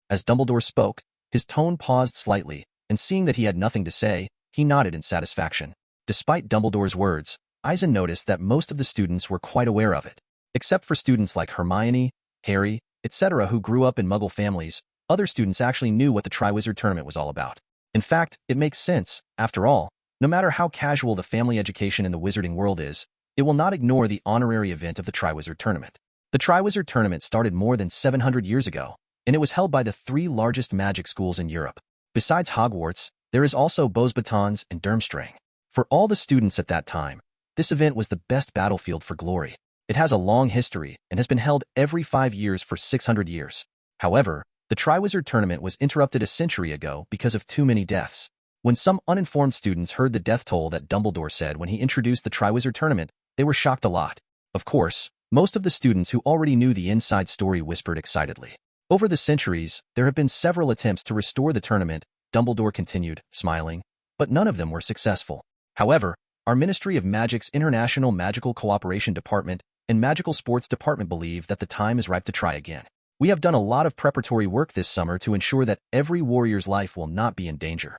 As Dumbledore spoke, his tone paused slightly, and seeing that he had nothing to say, he nodded in satisfaction. Despite Dumbledore's words, Eisen noticed that most of the students were quite aware of it. Except for students like Hermione, Harry, etc. who grew up in Muggle families, other students actually knew what the Triwizard Tournament was all about. In fact, it makes sense. After all, no matter how casual the family education in the wizarding world is, it will not ignore the honorary event of the Triwizard Tournament. The Triwizard Tournament started more than 700 years ago, and it was held by the three largest magic schools in Europe. Besides Hogwarts, there is also Beauxbatons and Durmstrang. For all the students at that time, this event was the best battlefield for glory. It has a long history and has been held every 5 years for 600 years. However, the Triwizard Tournament was interrupted a century ago because of too many deaths. When some uninformed students heard the death toll that Dumbledore said when he introduced the Triwizard Tournament, they were shocked a lot. Of course, most of the students who already knew the inside story whispered excitedly. Over the centuries, there have been several attempts to restore the tournament, Dumbledore continued, smiling, but none of them were successful. However, our Ministry of Magic's International Magical Cooperation Department and Magical Sports Department believe that the time is ripe to try again. We have done a lot of preparatory work this summer to ensure that every warrior's life will not be in danger.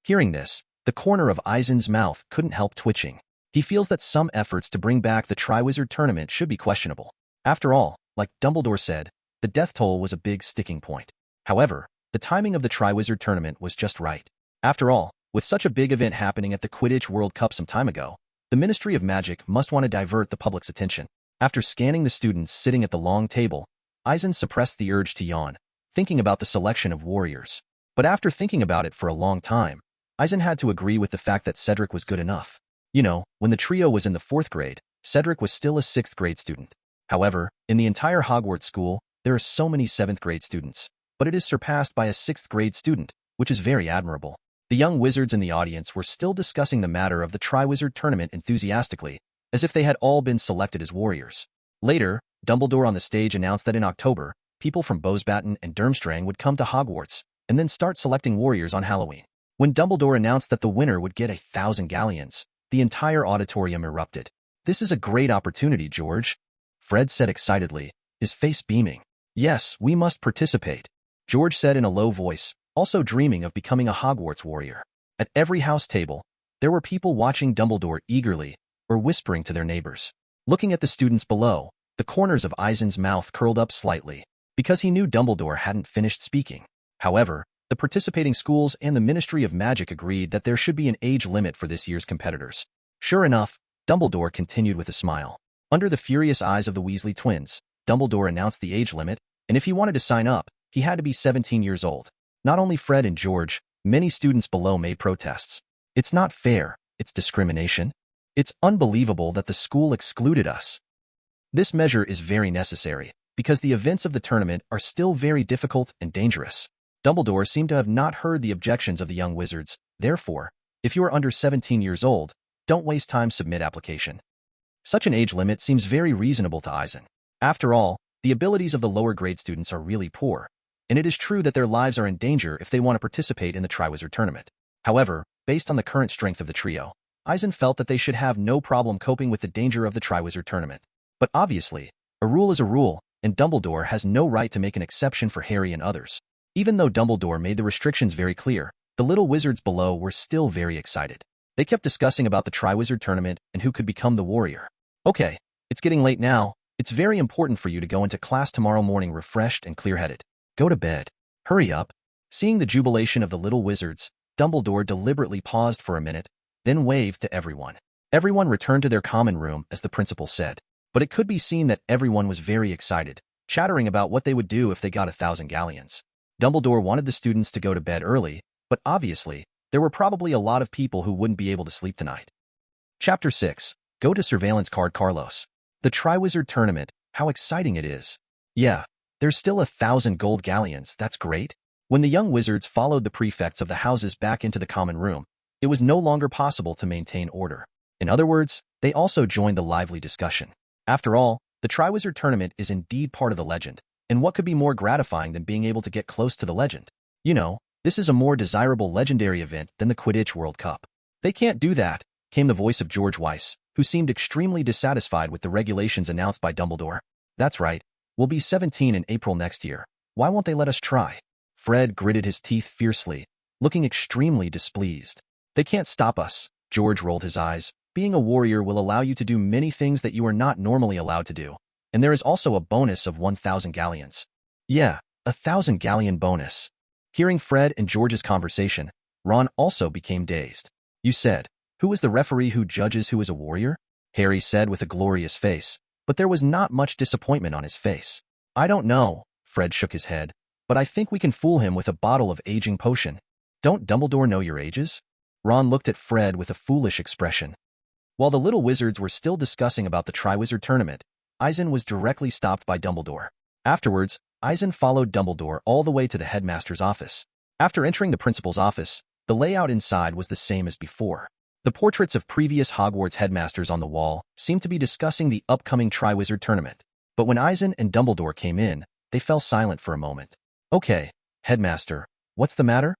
Hearing this, the corner of Eisen's mouth couldn't help twitching. He feels that some efforts to bring back the Triwizard Tournament should be questionable. After all, like Dumbledore said, the death toll was a big sticking point. However, the timing of the Triwizard Tournament was just right. After all, with such a big event happening at the Quidditch World Cup some time ago, the Ministry of Magic must want to divert the public's attention. After scanning the students sitting at the long table, Eisen suppressed the urge to yawn, thinking about the selection of warriors. But after thinking about it for a long time, Eisen had to agree with the fact that Cedric was good enough. You know, when the trio was in the 4th grade, Cedric was still a 6th grade student. However, in the entire Hogwarts school, there are so many 7th grade students, but it is surpassed by a 6th grade student, which is very admirable. The young wizards in the audience were still discussing the matter of the Triwizard Tournament enthusiastically, as if they had all been selected as warriors. Later, Dumbledore on the stage announced that in October, people from Beauxbaton and Durmstrang would come to Hogwarts, and then start selecting warriors on Halloween. When Dumbledore announced that the winner would get 1,000 galleons, the entire auditorium erupted. This is a great opportunity, George, Fred said excitedly, his face beaming. Yes, we must participate, George said in a low voice, also dreaming of becoming a Hogwarts warrior. At every house table, there were people watching Dumbledore eagerly, or whispering to their neighbors. Looking at the students below, the corners of Eisen's mouth curled up slightly, because he knew Dumbledore hadn't finished speaking. However, the participating schools and the Ministry of Magic agreed that there should be an age limit for this year's competitors. Sure enough, Dumbledore continued with a smile. Under the furious eyes of the Weasley twins, Dumbledore announced the age limit, and if he wanted to sign up, he had to be 17 years old. Not only Fred and George, many students below made protests. It's not fair, it's discrimination. It's unbelievable that the school excluded us. This measure is very necessary, because the events of the tournament are still very difficult and dangerous. Dumbledore seemed to have not heard the objections of the young wizards. Therefore, if you are under 17 years old, don't waste time submit application. Such an age limit seems very reasonable to Eisen. After all, the abilities of the lower grade students are really poor, and it is true that their lives are in danger if they want to participate in the Triwizard Tournament. However, based on the current strength of the trio, Eisen felt that they should have no problem coping with the danger of the Triwizard Tournament. But obviously, a rule is a rule, and Dumbledore has no right to make an exception for Harry and others. Even though Dumbledore made the restrictions very clear, the little wizards below were still very excited. They kept discussing about the Triwizard Tournament and who could become the warrior. Okay, it's getting late now. It's very important for you to go into class tomorrow morning refreshed and clear-headed. Go to bed. Hurry up. Seeing the jubilation of the little wizards, Dumbledore deliberately paused for a minute, then waved to everyone. Everyone returned to their common room, as the principal said. But it could be seen that everyone was very excited, chattering about what they would do if they got 1,000 galleons. Dumbledore wanted the students to go to bed early, but obviously, there were probably a lot of people who wouldn't be able to sleep tonight. Chapter 6. Go to Surveillance Card Carlos. The Triwizard Tournament, how exciting it is. Yeah, there's still 1,000 gold galleons, that's great. When the young wizards followed the prefects of the houses back into the common room, it was no longer possible to maintain order. In other words, they also joined the lively discussion. After all, the Triwizard Tournament is indeed part of the legend, and what could be more gratifying than being able to get close to the legend? You know, this is a more desirable legendary event than the Quidditch World Cup. They can't do that, came the voice of George Weiss, who seemed extremely dissatisfied with the regulations announced by Dumbledore. That's right, we'll be 17 in April next year. Why won't they let us try? Fred gritted his teeth fiercely, looking extremely displeased. They can't stop us. George rolled his eyes. Being a warrior will allow you to do many things that you are not normally allowed to do. And there is also a bonus of 1,000 galleons. Yeah, 1,000 galleon bonus. Hearing Fred and George's conversation, Ron also became dazed. You said, who is the referee who judges who is a warrior? Harry said with a glorious face, but there was not much disappointment on his face. I don't know, Fred shook his head, but I think we can fool him with a bottle of aging potion. Don't Dumbledore know your ages? Ron looked at Fred with a foolish expression. While the little wizards were still discussing about the Triwizard Tournament, Eisen was directly stopped by Dumbledore. Afterwards, Eisen followed Dumbledore all the way to the headmaster's office. After entering the principal's office, the layout inside was the same as before. The portraits of previous Hogwarts headmasters on the wall seemed to be discussing the upcoming Triwizard Tournament. But when Eisen and Dumbledore came in, they fell silent for a moment. Okay, headmaster, what's the matter?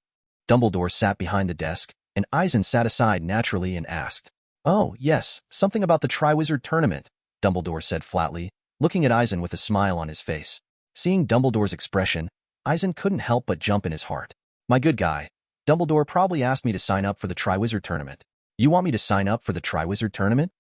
Dumbledore sat behind the desk, and Eisen sat aside naturally and asked. Oh, yes, something about the Triwizard Tournament, Dumbledore said flatly, looking at Eisen with a smile on his face. Seeing Dumbledore's expression, Eisen couldn't help but jump in his heart. My good guy, Dumbledore probably asked me to sign up for the Triwizard Tournament. You want me to sign up for the Triwizard Tournament?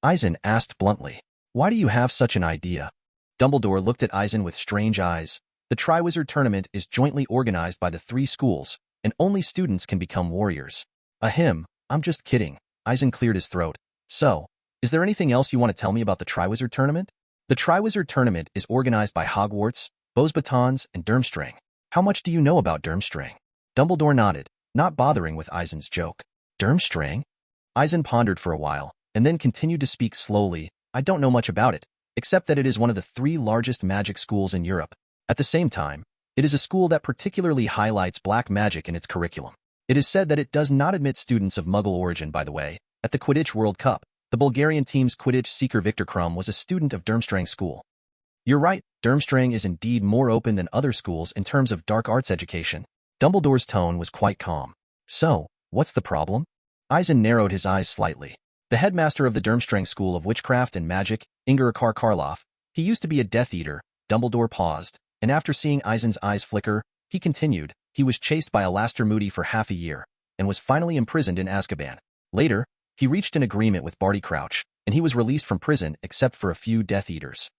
Eisen asked bluntly. Why do you have such an idea? Dumbledore looked at Eisen with strange eyes. The Triwizard Tournament is jointly organized by the 3 schools, and only students can become warriors. Ahem, I'm just kidding. Eisen cleared his throat. So, is there anything else you want to tell me about the Triwizard Tournament? The Triwizard Tournament is organized by Hogwarts, Beauxbatons, and Durmstrang. How much do you know about Durmstrang? Dumbledore nodded, not bothering with Eisen's joke. Durmstrang? Eisen pondered for a while, and then continued to speak slowly. I don't know much about it, except that it is one of the 3 largest magic schools in Europe. At the same time, it is a school that particularly highlights black magic in its curriculum. It is said that it does not admit students of Muggle origin, by the way. At the Quidditch World Cup, the Bulgarian team's Quidditch seeker Victor Krum was a student of Durmstrang School. You're right, Durmstrang is indeed more open than other schools in terms of dark arts education. Dumbledore's tone was quite calm. So, what's the problem? Eisen narrowed his eyes slightly. The headmaster of the Durmstrang School of Witchcraft and Magic, Ingar Karloff, he used to be a Death Eater. Dumbledore paused, and after seeing Eisen's eyes flicker, he continued. He was chased by Alastor Moody for half a year, and was finally imprisoned in Azkaban. Later, he reached an agreement with Barty Crouch, and he was released from prison except for a few Death Eaters.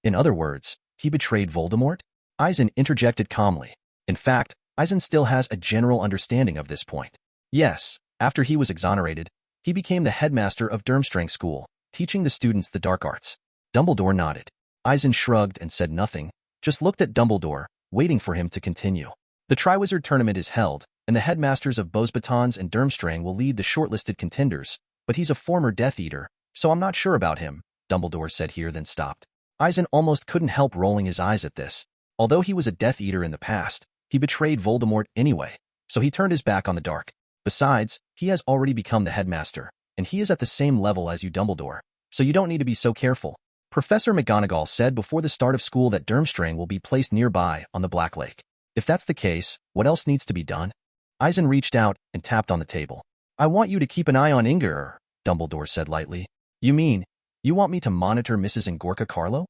In other words, he betrayed Voldemort? Eisen interjected calmly. In fact, Eisen still has a general understanding of this point. Yes, after he was exonerated, he became the headmaster of Durmstrang School, teaching the students the dark arts. Dumbledore nodded. Eisen shrugged and said nothing, just looked at Dumbledore, waiting for him to continue. The Triwizard Tournament is held, and the headmasters of Beauxbatons and Durmstrang will lead the shortlisted contenders, but he's a former Death Eater, so I'm not sure about him, Dumbledore said here then stopped. Eisen almost couldn't help rolling his eyes at this. Although he was a Death Eater in the past, he betrayed Voldemort anyway, so he turned his back on the dark. Besides, he has already become the headmaster, and he is at the same level as you, Dumbledore, so you don't need to be so careful. Professor McGonagall said before the start of school that Durmstrang will be placed nearby on the Black Lake. If that's the case, what else needs to be done? Eisen reached out and tapped on the table. I want you to keep an eye on Inger, Dumbledore said lightly. You mean, you want me to monitor Mrs. Ngorka Carlo?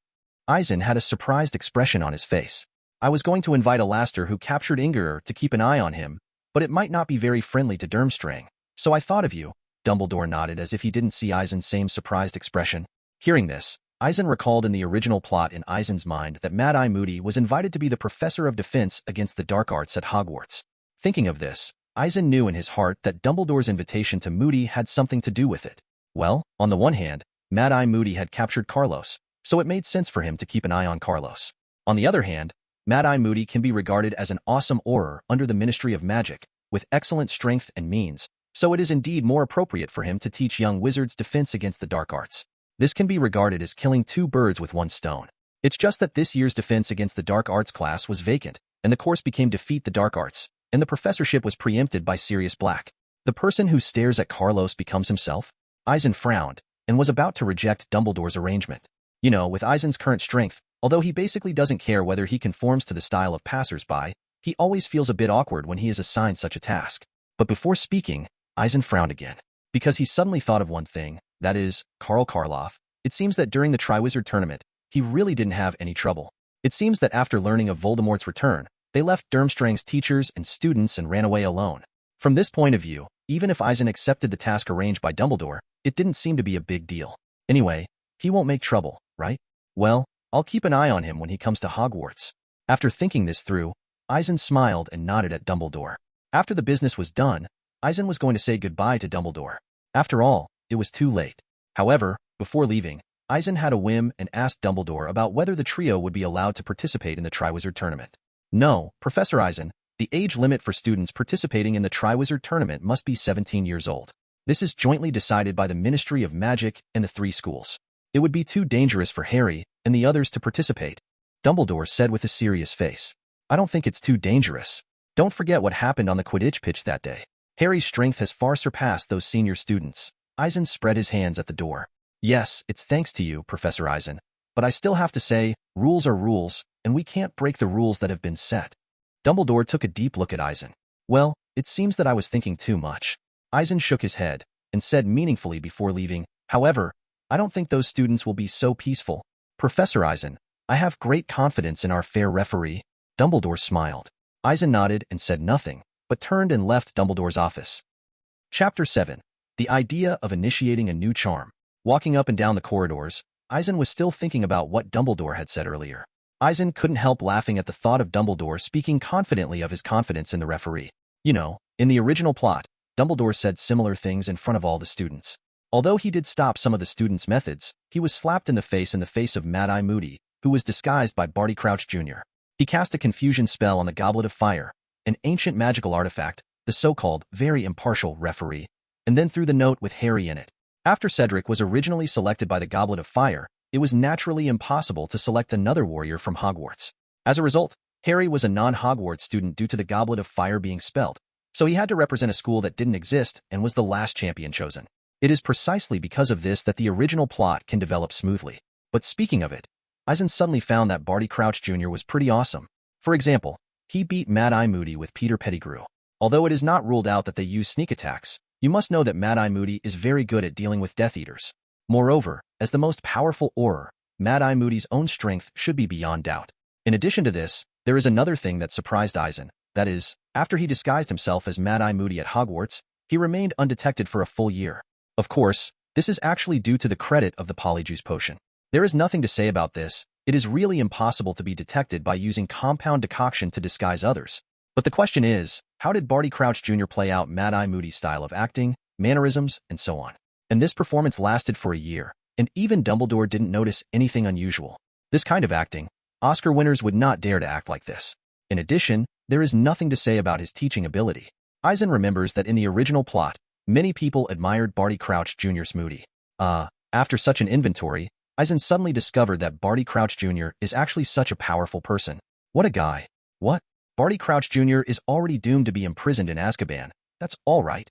Eisen had a surprised expression on his face. I was going to invite Alastair who captured Inger to keep an eye on him, but it might not be very friendly to Durmstrang, so I thought of you. Dumbledore nodded as if he didn't see Eisen's same surprised expression. Hearing this, Eisen recalled in the original plot in Eisen's mind that Mad-Eye Moody was invited to be the professor of defense against the dark arts at Hogwarts. Thinking of this, Eisen knew in his heart that Dumbledore's invitation to Moody had something to do with it. Well, on the one hand, Mad-Eye Moody had captured Carlos, so it made sense for him to keep an eye on Carlos. On the other hand, Mad-Eye Moody can be regarded as an awesome Auror under the Ministry of Magic, with excellent strength and means, so it is indeed more appropriate for him to teach young wizards defense against the dark arts. This can be regarded as killing two birds with one stone. It's just that this year's defense against the dark arts class was vacant, and the course became Defeat the Dark Arts, and the professorship was preempted by Sirius Black. The person who stares at Carlos becomes himself? Eisen frowned, and was about to reject Dumbledore's arrangement. You know, with Eisen's current strength, although he basically doesn't care whether he conforms to the style of passers-by, he always feels a bit awkward when he is assigned such a task. But before speaking, Eisen frowned again, because he suddenly thought of one thing, that is, Karl Karloff. It seems that during the Triwizard Tournament, he really didn't have any trouble. It seems that after learning of Voldemort's return, they left Durmstrang's teachers and students and ran away alone. From this point of view, even if Eisen accepted the task arranged by Dumbledore, it didn't seem to be a big deal. Anyway, he won't make trouble, right? Well, I'll keep an eye on him when he comes to Hogwarts. After thinking this through, Eisen smiled and nodded at Dumbledore. After the business was done, Eisen was going to say goodbye to Dumbledore. After all, it was too late. However, before leaving, Eisen had a whim and asked Dumbledore about whether the trio would be allowed to participate in the Triwizard Tournament. No, Professor Eisen, the age limit for students participating in the Triwizard Tournament must be 17 years old. This is jointly decided by the Ministry of Magic and the three schools. It would be too dangerous for Harry and the others to participate, Dumbledore said with a serious face. I don't think it's too dangerous. Don't forget what happened on the Quidditch pitch that day. Harry's strength has far surpassed those senior students. Eisen spread his hands at the door. Yes, it's thanks to you, Professor Eisen. But I still have to say, rules are rules, and we can't break the rules that have been set. Dumbledore took a deep look at Eisen. Well, it seems that I was thinking too much. Eisen shook his head and said meaningfully before leaving, however, I don't think those students will be so peaceful. Professor Eisen, I have great confidence in our fair referee. Dumbledore smiled. Eisen nodded and said nothing, but turned and left Dumbledore's office. Chapter 7. The Idea of Initiating a New Charm. Walking up and down the corridors, Eisen was still thinking about what Dumbledore had said earlier. Eisen couldn't help laughing at the thought of Dumbledore speaking confidently of his confidence in the referee. You know, in the original plot, Dumbledore said similar things in front of all the students. Although he did stop some of the students' methods, he was slapped in the face of Mad-Eye Moody, who was disguised by Barty Crouch Jr. He cast a confusion spell on the Goblet of Fire, an ancient magical artifact, the so-called very impartial referee, and then threw the note with Harry in it. After Cedric was originally selected by the Goblet of Fire, it was naturally impossible to select another warrior from Hogwarts. As a result, Harry was a non-Hogwarts student due to the Goblet of Fire being spelled, so he had to represent a school that didn't exist and was the last champion chosen. It is precisely because of this that the original plot can develop smoothly. But speaking of it, Eisen suddenly found that Barty Crouch Jr. was pretty awesome. For example, he beat Mad-Eye Moody with Peter Pettigrew. Although it is not ruled out that they use sneak attacks, you must know that Mad-Eye Moody is very good at dealing with Death Eaters. Moreover, as the most powerful Auror, Mad-Eye Moody's own strength should be beyond doubt. In addition to this, there is another thing that surprised Eisen. That is, after he disguised himself as Mad-Eye Moody at Hogwarts, he remained undetected for a full year. Of course, this is actually due to the credit of the Polyjuice potion. There is nothing to say about this. It is really impossible to be detected by using compound decoction to disguise others. But the question is, how did Barty Crouch Jr. play out Mad-Eye Moody's style of acting, mannerisms, and so on? And this performance lasted for a year, and even Dumbledore didn't notice anything unusual. This kind of acting, Oscar winners would not dare to act like this. In addition, there is nothing to say about his teaching ability. Eisen remembers that in the original plot, many people admired Barty Crouch Jr.'s Moody. After such an inventory, Eisen suddenly discovered that Barty Crouch Jr. is actually such a powerful person. What a guy. What? Barty Crouch Jr. is already doomed to be imprisoned in Azkaban. That's all right.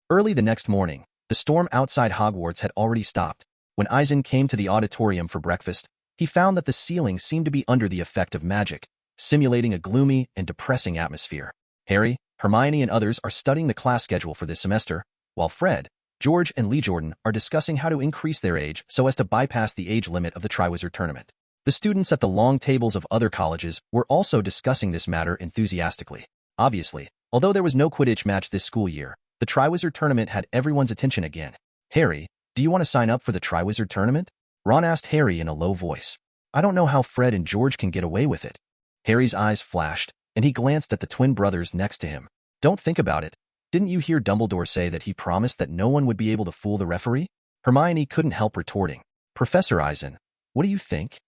Early the next morning, the storm outside Hogwarts had already stopped. When Eisen came to the auditorium for breakfast, he found that the ceiling seemed to be under the effect of magic, simulating a gloomy and depressing atmosphere. Harry, Hermione, and others are studying the class schedule for this semester, while Fred, George, and Lee Jordan are discussing how to increase their age so as to bypass the age limit of the Triwizard Tournament. The students at the long tables of other colleges were also discussing this matter enthusiastically. Obviously, although there was no Quidditch match this school year, the Triwizard Tournament had everyone's attention again. Harry, do you want to sign up for the Triwizard Tournament? Ron asked Harry in a low voice. I don't know how Fred and George can get away with it. Harry's eyes flashed, and he glanced at the twin brothers next to him. Don't think about it. Didn't you hear Dumbledore say that he promised that no one would be able to fool the referee? Hermione couldn't help retorting. Professor Eisen, what do you think?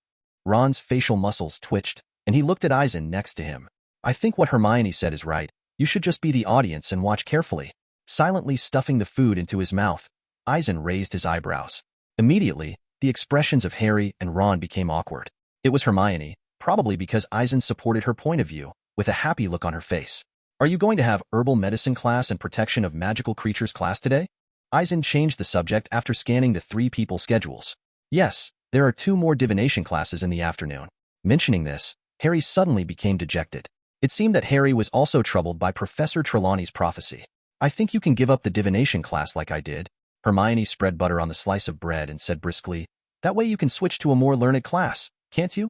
Ron's facial muscles twitched, and he looked at Eisen next to him. I think what Hermione said is right. You should just be the audience and watch carefully. Silently stuffing the food into his mouth, Eisen raised his eyebrows. Immediately, the expressions of Harry and Ron became awkward. It was Hermione, probably because Eisen supported her point of view, with a happy look on her face. Are you going to have herbal medicine class and protection of magical creatures class today? Eisen changed the subject after scanning the three people's schedules. Yes, there are 2 more divination classes in the afternoon. Mentioning this, Harry suddenly became dejected. It seemed that Harry was also troubled by Professor Trelawney's prophecy. I think you can give up the divination class like I did. Hermione spread butter on the slice of bread and said briskly, that way you can switch to a more learned class, can't you?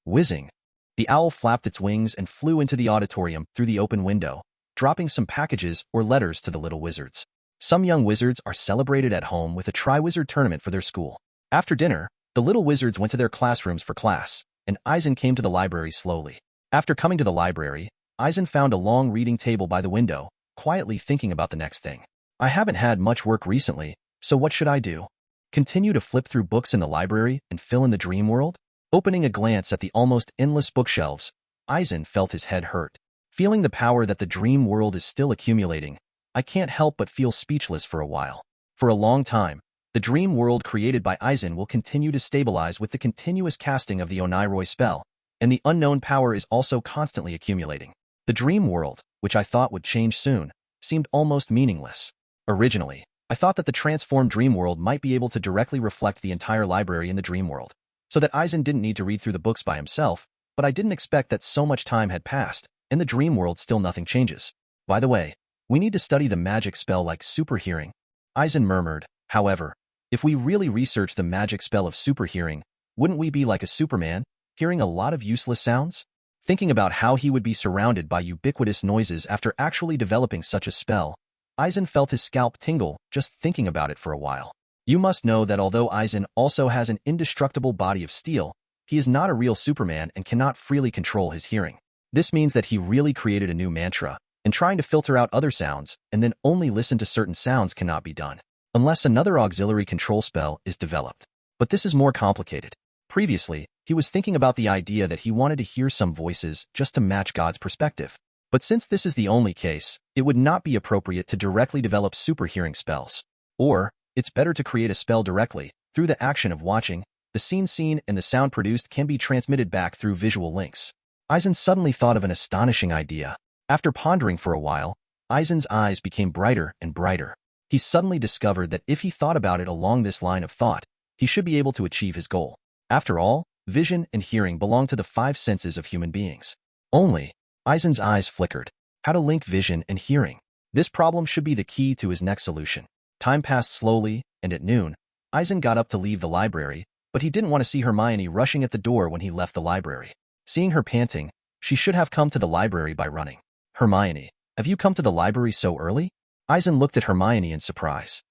Whizzing. The owl flapped its wings and flew into the auditorium through the open window, dropping some packages or letters to the little wizards. Some young wizards are celebrated at home with a Triwizard Tournament for their school. After dinner, the little wizards went to their classrooms for class, and Eisen came to the library slowly. After coming to the library, Eisen found a long reading table by the window, quietly thinking about the next thing. I haven't had much work recently, so what should I do? Continue to flip through books in the library and fill in the dream world? Opening a glance at the almost endless bookshelves, Eisen felt his head hurt. Feeling the power that the dream world is still accumulating, I can't help but feel speechless for a while. For a long time, the dream world created by Eisen will continue to stabilize with the continuous casting of the Oniroi spell, and the unknown power is also constantly accumulating. The dream world, which I thought would change soon, seemed almost meaningless. Originally, I thought that the transformed dream world might be able to directly reflect the entire library in the dream world, so that Eisen didn't need to read through the books by himself, but I didn't expect that so much time had passed, and the dream world still nothing changes. By the way, we need to study the magic spell like super hearing. Eisen murmured, however, if we really research the magic spell of super hearing, wouldn't we be like a Superman, hearing a lot of useless sounds? Thinking about how he would be surrounded by ubiquitous noises after actually developing such a spell, Eisen felt his scalp tingle just thinking about it for a while. You must know that although Eisen also has an indestructible body of steel, he is not a real Superman and cannot freely control his hearing. This means that he really created a new mantra, and trying to filter out other sounds and then only listen to certain sounds cannot be done, unless another auxiliary control spell is developed. But this is more complicated. Previously, he was thinking about the idea that he wanted to hear some voices just to match God's perspective. But since this is the only case, it would not be appropriate to directly develop super hearing spells. Or, it's better to create a spell directly, through the action of watching. The scene seen and the sound produced can be transmitted back through visual links. Eisen suddenly thought of an astonishing idea. After pondering for a while, Eisen's eyes became brighter and brighter. He suddenly discovered that if he thought about it along this line of thought, he should be able to achieve his goal. After all, vision and hearing belong to the 5 senses of human beings. Only, Eisen's eyes flickered. How to link vision and hearing? This problem should be the key to his next solution. Time passed slowly, and at noon, Eisen got up to leave the library, but he didn't want to see Hermione rushing at the door when he left the library. Seeing her panting, she should have come to the library by running. Hermione, have you come to the library so early? Eisen looked at Hermione in surprise.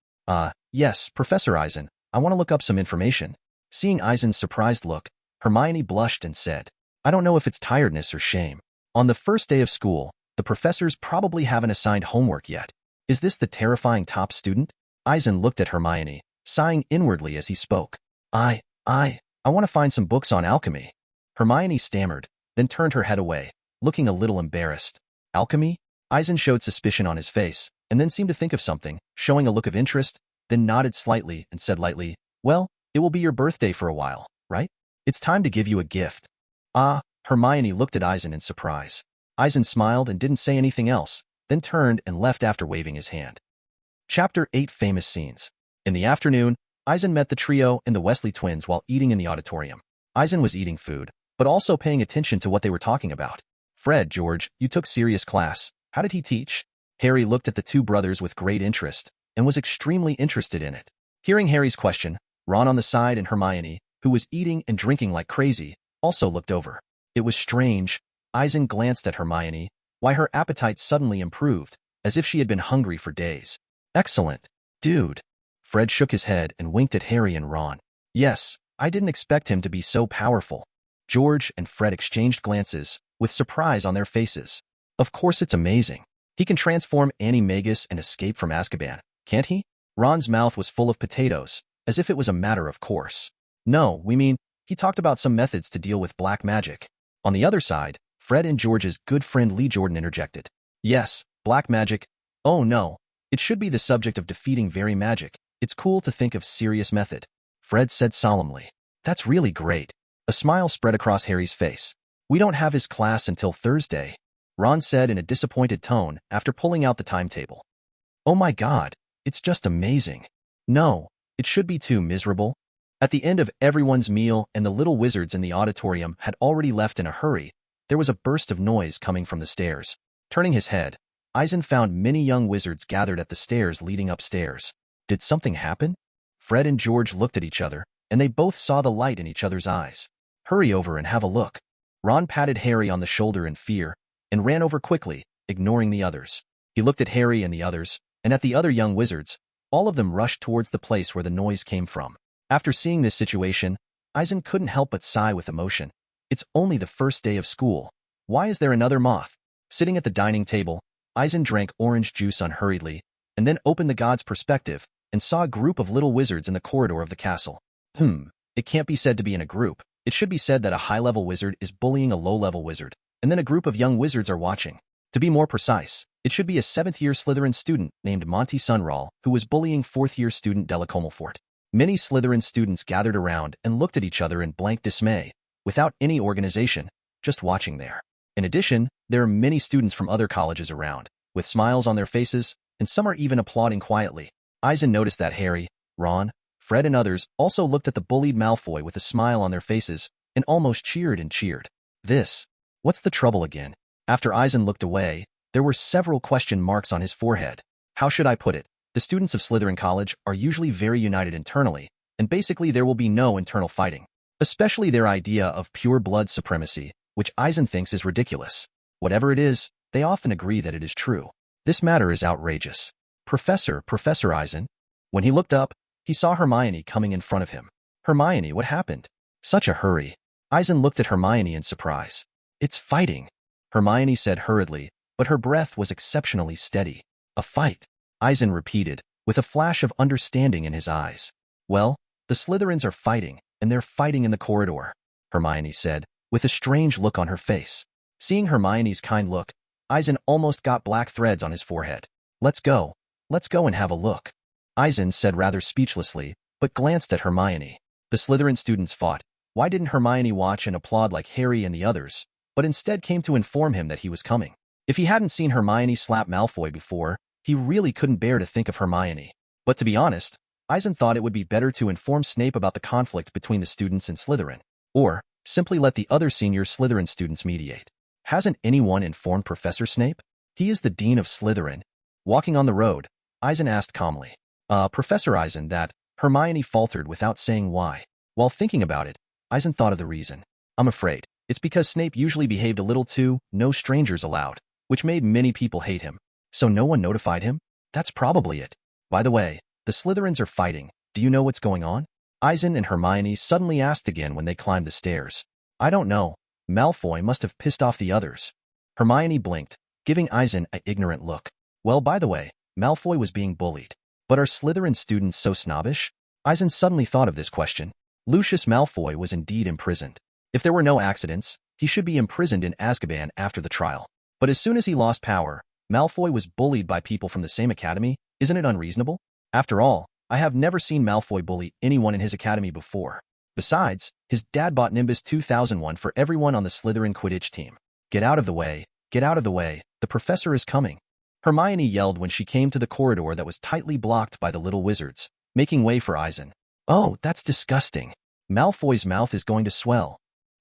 Yes, Professor Eisen, I want to look up some information. Seeing Eisen's surprised look, Hermione blushed and said, I don't know if it's tiredness or shame. On the first day of school, the professors probably haven't assigned homework yet. Is this the terrifying top student? Eisen looked at Hermione, sighing inwardly as he spoke. I want to find some books on alchemy. Hermione stammered, then turned her head away, looking a little embarrassed. Alchemy? Eisen showed suspicion on his face, and then seemed to think of something, showing a look of interest, then nodded slightly and said lightly, well, it will be your birthday for a while, right? It's time to give you a gift. Hermione looked at Eisen in surprise. Eisen smiled and didn't say anything else, then turned and left after waving his hand. Chapter 8 Famous Scenes. In the afternoon, Eisen met the trio and the Weasley twins while eating in the auditorium. Eisen was eating food, but also paying attention to what they were talking about. Fred, George, you took serious class. How did he teach? Harry looked at the two brothers with great interest and was extremely interested in it. Hearing Harry's question, Ron on the side and Hermione, who was eating and drinking like crazy, also looked over. It was strange. Eisen glanced at Hermione, why her appetite suddenly improved, as if she had been hungry for days. Excellent. Dude. Fred shook his head and winked at Harry and Ron. Yes, I didn't expect him to be so powerful. George and Fred exchanged glances, with surprise on their faces. Of course it's amazing. He can transform Animagus and escape from Azkaban, can't he? Ron's mouth was full of potatoes, as if it was a matter of course. No, we mean, he talked about some methods to deal with black magic. On the other side, Fred and George's good friend Lee Jordan interjected. Yes, black magic. Oh no, it should be the subject of defeating very magic. It's cool to think of serious method. Fred said solemnly. That's really great. A smile spread across Harry's face. We don't have his class until Thursday, Ron said in a disappointed tone after pulling out the timetable. Oh my God, it's just amazing. No, it should be too miserable. At the end of everyone's meal and the little wizards in the auditorium had already left in a hurry, there was a burst of noise coming from the stairs. Turning his head, Eisen found many young wizards gathered at the stairs leading upstairs. Did something happen? Fred and George looked at each other, and they both saw the light in each other's eyes. Hurry over and have a look. Ron patted Harry on the shoulder in fear, and ran over quickly, ignoring the others. He looked at Harry and the others, and at the other young wizards. All of them rushed towards the place where the noise came from. After seeing this situation, Eisen couldn't help but sigh with emotion. It's only the first day of school. Why is there another moth? Sitting at the dining table, Eisen drank orange juice unhurriedly, and then opened the God's Perspective, and saw a group of little wizards in the corridor of the castle. It can't be said to be in a group. It should be said that a high-level wizard is bullying a low-level wizard, and then a group of young wizards are watching. To be more precise, it should be a 7th-year Slytherin student named Monty Sunral who was bullying 4th-year student Della Comelfort. Many Slytherin students gathered around and looked at each other in blank dismay, without any organization, just watching there. In addition, there are many students from other colleges around, with smiles on their faces, and some are even applauding quietly. Eisen noticed that Harry, Ron, Fred and others also looked at the bullied Malfoy with a smile on their faces, and almost cheered and cheered. What's the trouble again? After Eisen looked away, there were several question marks on his forehead. How should I put it? The students of Slytherin College are usually very united internally, and basically there will be no internal fighting. Especially their idea of pure blood supremacy, which Eisen thinks is ridiculous. Whatever it is, they often agree that it is true. This matter is outrageous. Professor Eisen. When he looked up, he saw Hermione coming in front of him. Hermione, what happened? Such a hurry. Eisen looked at Hermione in surprise. It's fighting, Hermione said hurriedly, but her breath was exceptionally steady. A fight, Eisen repeated, with a flash of understanding in his eyes. Well, the Slytherins are fighting, and they're fighting in the corridor, Hermione said, with a strange look on her face. Seeing Hermione's kind look, Eisen almost got black threads on his forehead. Let's go and have a look, Eisen said rather speechlessly, but glanced at Hermione. The Slytherin students fought. Why didn't Hermione watch and applaud like Harry and the others, but instead came to inform him that he was coming? If he hadn't seen Hermione slap Malfoy before, he really couldn't bear to think of Hermione. But to be honest, Eisen thought it would be better to inform Snape about the conflict between the students in Slytherin, or simply let the other senior Slytherin students mediate. Hasn't anyone informed Professor Snape? He is the Dean of Slytherin. Walking on the road, Eisen asked calmly. Professor Eisen, that, Hermione faltered without saying why. While thinking about it, Eisen thought of the reason. I'm afraid it's because Snape usually behaved a little too no strangers allowed, which made many people hate him. So no one notified him? That's probably it. By the way, the Slytherins are fighting. Do you know what's going on? Eisen and Hermione suddenly asked again when they climbed the stairs. I don't know. Malfoy must have pissed off the others. Hermione blinked, giving Eisen an ignorant look. Well, by the way, Malfoy was being bullied. But are Slytherin students so snobbish? Eisen suddenly thought of this question. Lucius Malfoy was indeed imprisoned. If there were no accidents, he should be imprisoned in Azkaban after the trial. But as soon as he lost power, Malfoy was bullied by people from the same academy. Isn't it unreasonable? After all, I have never seen Malfoy bully anyone in his academy before. Besides, his dad bought Nimbus 2001 for everyone on the Slytherin Quidditch team. Get out of the way, the professor is coming. Hermione yelled when she came to the corridor that was tightly blocked by the little wizards, making way for Eisen. Oh, that's disgusting. Malfoy's mouth is going to swell.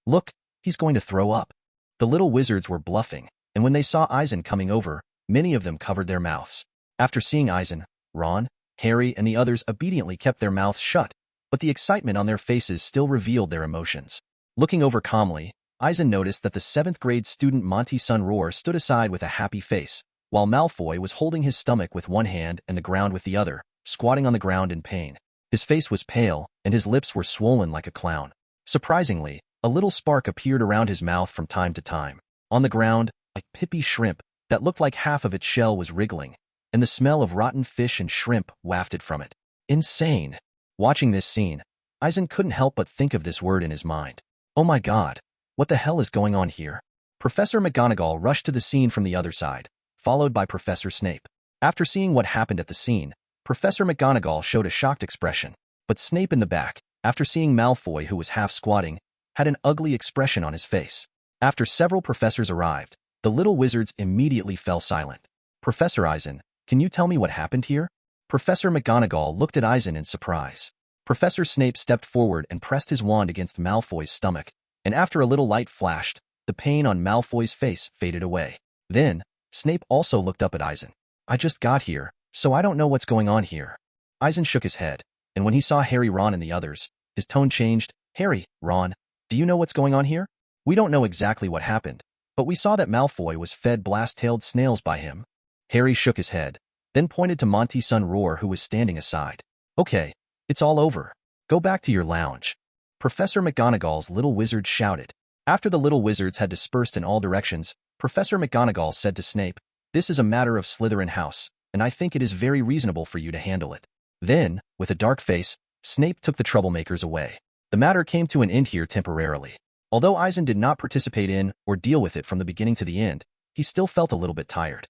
Look, He's going to throw up. The little wizards were bluffing, and when they saw Eisen coming over, many of them covered their mouths. After seeing Eisen, Ron, Harry, and the others obediently kept their mouths shut, but the excitement on their faces still revealed their emotions. Looking over calmly, Eisen noticed that the 7th grade student Monty Sunroar stood aside with a happy face, while Malfoy was holding his stomach with one hand and the ground with the other, squatting on the ground in pain. His face was pale, and his lips were swollen like a clown. Surprisingly, a little spark appeared around his mouth from time to time. On the ground, a pippy shrimp that looked like half of its shell was wriggling, and the smell of rotten fish and shrimp wafted from it. Insane. Watching this scene, Eisen couldn't help but think of this word in his mind. Oh my god, what the hell is going on here? Professor McGonagall rushed to the scene from the other side, followed by Professor Snape. After seeing what happened at the scene, Professor McGonagall showed a shocked expression, but Snape in the back, after seeing Malfoy who was half squatting, had an ugly expression on his face. After several professors arrived, the little wizards immediately fell silent. Professor Eisen, can you tell me what happened here? Professor McGonagall looked at Eisen in surprise. Professor Snape stepped forward and pressed his wand against Malfoy's stomach, and after a little light flashed, the pain on Malfoy's face faded away. Then, Snape also looked up at Eisen. I just got here, so I don't know what's going on here. Eisen shook his head, and when he saw Harry, Ron, and the others, his tone changed. Harry, Ron, do you know what's going on here? We don't know exactly what happened, but we saw that Malfoy was fed blast-tailed snails by him. Harry shook his head, then pointed to Monty Sunroar who was standing aside. Okay, it's all over. Go back to your lounge. Professor McGonagall's little wizards shouted. After the little wizards had dispersed in all directions, Professor McGonagall said to Snape, "This is a matter of Slytherin House, and I think it is very reasonable for you to handle it." Then, with a dark face, Snape took the troublemakers away. The matter came to an end here temporarily. Although Eisen did not participate in or deal with it from the beginning to the end, he still felt a little bit tired.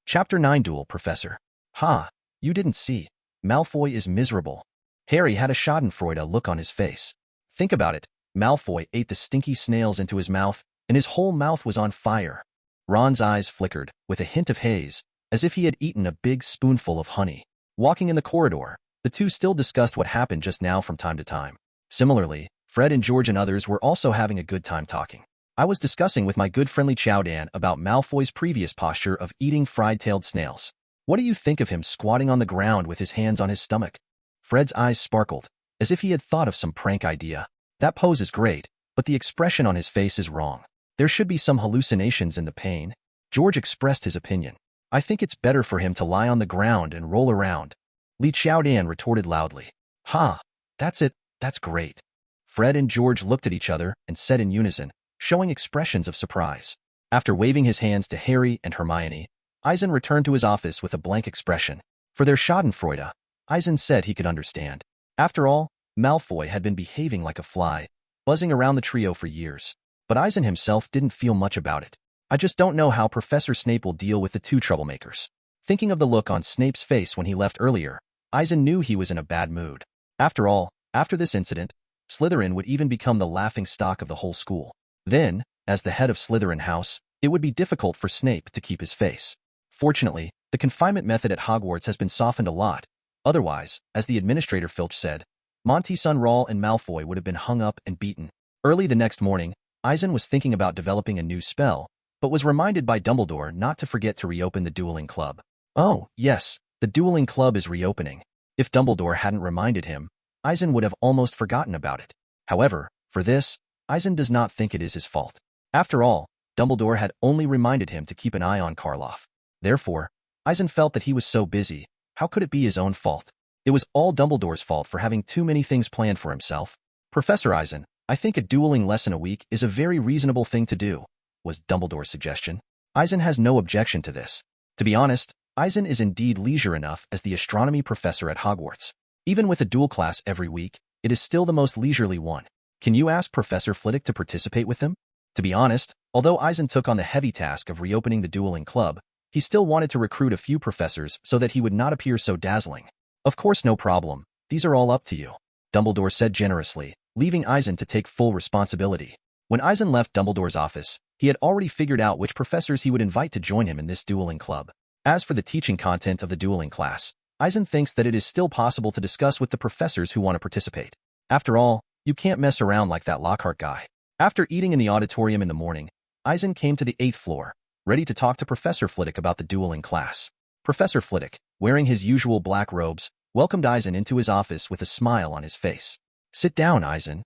Chapter 9 Duel Professor. Ha, you didn't see. Malfoy is miserable. Harry had a schadenfreude look on his face. Think about it. Malfoy ate the stinky snails into his mouth, and his whole mouth was on fire. Ron's eyes flickered, with a hint of haze, as if he had eaten a big spoonful of honey. Walking in the corridor, the two still discussed what happened just now from time to time. Similarly, Fred and George and others were also having a good time talking. I was discussing with my good friendly Chow Dan about Malfoy's previous posture of eating fried-tailed snails. What do you think of him squatting on the ground with his hands on his stomach? Fred's eyes sparkled, as if he had thought of some prank idea. That pose is great, but the expression on his face is wrong. There should be some hallucinations in the pain. George expressed his opinion. I think it's better for him to lie on the ground and roll around. Li Qiaodan retorted loudly. Ha, that's it, that's great. Fred and George looked at each other and said in unison, showing expressions of surprise. After waving his hands to Harry and Hermione, Eisen returned to his office with a blank expression. For their schadenfreude, Eisen said he could understand. After all, Malfoy had been behaving like a fly, buzzing around the trio for years. But Eisen himself didn't feel much about it. I just don't know how Professor Snape will deal with the two troublemakers. Thinking of the look on Snape's face when he left earlier, Eisen knew he was in a bad mood. After all, after this incident, Slytherin would even become the laughingstock of the whole school. Then, as the head of Slytherin House, it would be difficult for Snape to keep his face. Fortunately, the confinement method at Hogwarts has been softened a lot. Otherwise, as the administrator Filch said, Monty Sunroar and Malfoy would have been hung up and beaten. Early the next morning, Eisen was thinking about developing a new spell, but was reminded by Dumbledore not to forget to reopen the dueling club. Oh, yes, the dueling club is reopening. If Dumbledore hadn't reminded him, Eisen would have almost forgotten about it. However, for this, Eisen does not think it is his fault. After all, Dumbledore had only reminded him to keep an eye on Karloff. Therefore, Eisen felt that he was so busy, how could it be his own fault? It was all Dumbledore's fault for having too many things planned for himself. Professor Eisen, I think a dueling lesson a week is a very reasonable thing to do, was Dumbledore's suggestion. Eisen has no objection to this. To be honest, Eisen is indeed leisure enough as the astronomy professor at Hogwarts. Even with a duel class every week, it is still the most leisurely one. Can you ask Professor Flitwick to participate with him? To be honest, although Eisen took on the heavy task of reopening the dueling club, he still wanted to recruit a few professors so that he would not appear so dazzling. Of course, no problem. These are all up to you, Dumbledore said generously, leaving Eisen to take full responsibility. When Eisen left Dumbledore's office, he had already figured out which professors he would invite to join him in this dueling club. As for the teaching content of the dueling class, Eisen thinks that it is still possible to discuss with the professors who want to participate. After all, you can't mess around like that Lockhart guy. After eating in the auditorium in the morning, Eisen came to the 8th floor, ready to talk to Professor Flitwick about the dueling class. Professor Flitwick, wearing his usual black robes, welcomed Eisen into his office with a smile on his face. "Sit down, Eisen."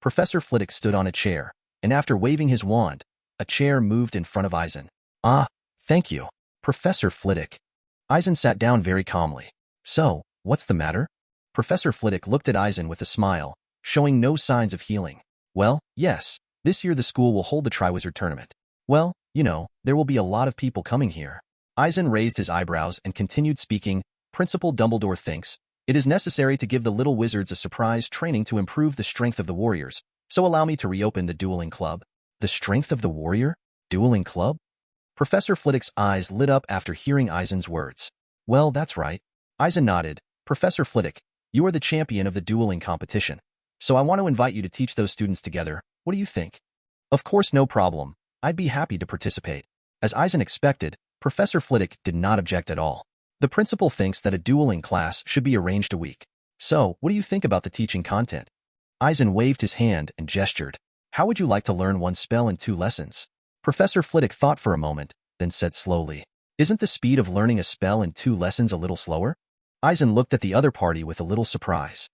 Professor Flitwick stood on a chair, and after waving his wand, a chair moved in front of Eisen. "Ah, thank you, Professor Flitwick." Eisen sat down very calmly. "So, what's the matter?" Professor Flitwick looked at Eisen with a smile, showing no signs of healing. "Well, yes, this year the school will hold the Triwizard Tournament. Well, there will be a lot of people coming here." Eisen raised his eyebrows and continued speaking. "Principal Dumbledore thinks it is necessary to give the little wizards a surprise training to improve the strength of the warriors, so allow me to reopen the dueling club." "The strength of the warrior? Dueling club?" Professor Flitwick's eyes lit up after hearing Eisen's words. "Well, that's right." Eisen nodded. "Professor Flitwick, you are the champion of the dueling competition, so I want to invite you to teach those students together. What do you think?" "Of course, no problem. I'd be happy to participate." As Eisen expected, Professor Flitwick did not object at all. "The principal thinks that a dueling class should be arranged a week. So, what do you think about the teaching content?" Eisen waved his hand and gestured. "How would you like to learn one spell in 2 lessons? Professor Flitwick thought for a moment, then said slowly, "Isn't the speed of learning a spell in 2 lessons a little slower?" Eisen looked at the other party with a little surprise.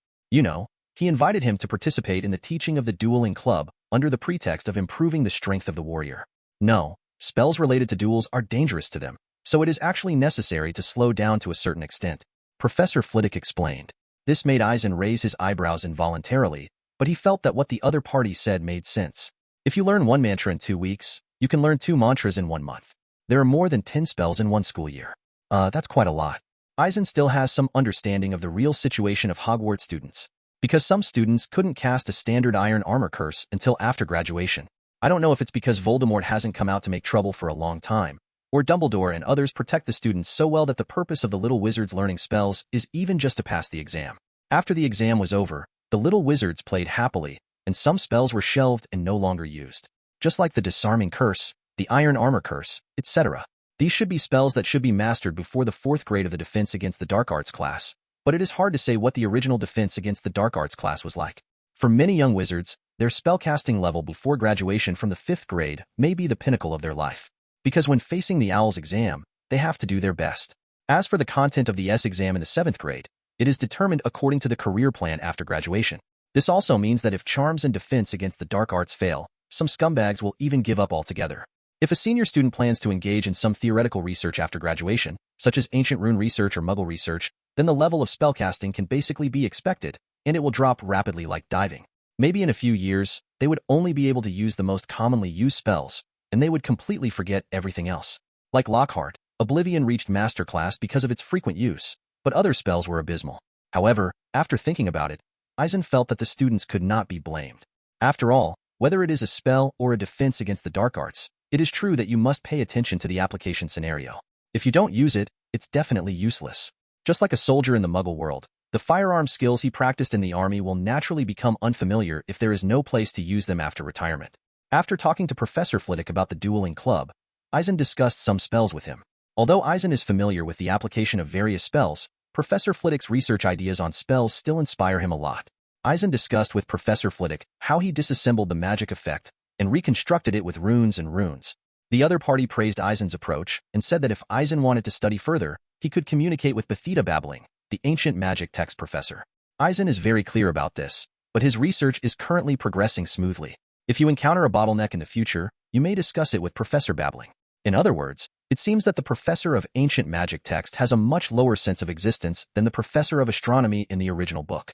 He invited him to participate in the teaching of the dueling club under the pretext of improving the strength of the warrior. No, spells related to duels are dangerous to them, so it is actually necessary to slow down to a certain extent, Professor Flitwick explained. This made Eisen raise his eyebrows involuntarily, but he felt that what the other party said made sense. If you learn 1 mantra in 2 weeks, you can learn 2 mantras in 1 month. There are more than 10 spells in 1 school year. That's quite a lot. Eisen still has some understanding of the real situation of Hogwarts students, because some students couldn't cast a standard iron armor curse until after graduation. I don't know if it's because Voldemort hasn't come out to make trouble for a long time, or Dumbledore and others protect the students so well that the purpose of the little wizards learning spells is even just to pass the exam. After the exam was over, the little wizards played happily, and some spells were shelved and no longer used. Just like the disarming curse, the iron armor curse, etc. These should be spells that should be mastered before the 4th grade of the Defense Against the Dark Arts class, but it is hard to say what the original Defense Against the Dark Arts class was like. For many young wizards, their spellcasting level before graduation from the 5th grade may be the pinnacle of their life, because when facing the Owl's exam, they have to do their best. As for the content of the S exam in the 7th grade, it is determined according to the career plan after graduation. This also means that if charms and defense against the dark arts fail, some scumbags will even give up altogether. If a senior student plans to engage in some theoretical research after graduation, such as ancient rune research or muggle research, then the level of spellcasting can basically be expected, and it will drop rapidly like diving. Maybe in a few years, they would only be able to use the most commonly used spells, and they would completely forget everything else. Like Lockhart, Oblivion reached Master Class because of its frequent use, but other spells were abysmal. However, after thinking about it, Eisen felt that the students could not be blamed. After all, whether it is a spell or a defense against the dark arts, it is true that you must pay attention to the application scenario. If you don't use it, it's definitely useless. Just like a soldier in the Muggle world, the firearm skills he practiced in the army will naturally become unfamiliar if there is no place to use them after retirement. After talking to Professor Flitwick about the dueling club, Eisen discussed some spells with him. Although Eisen is familiar with the application of various spells, Professor Flitwick's research ideas on spells still inspire him a lot. Eisen discussed with Professor Flitwick how he disassembled the magic effect and reconstructed it with runes and runes. The other party praised Eisen's approach and said that if Eisen wanted to study further, he could communicate with Bethesda Babbling, the ancient magic text professor. Eisen is very clear about this, but his research is currently progressing smoothly. If you encounter a bottleneck in the future, you may discuss it with Professor Babbling. In other words, it seems that the professor of ancient magic text has a much lower sense of existence than the professor of astronomy in the original book.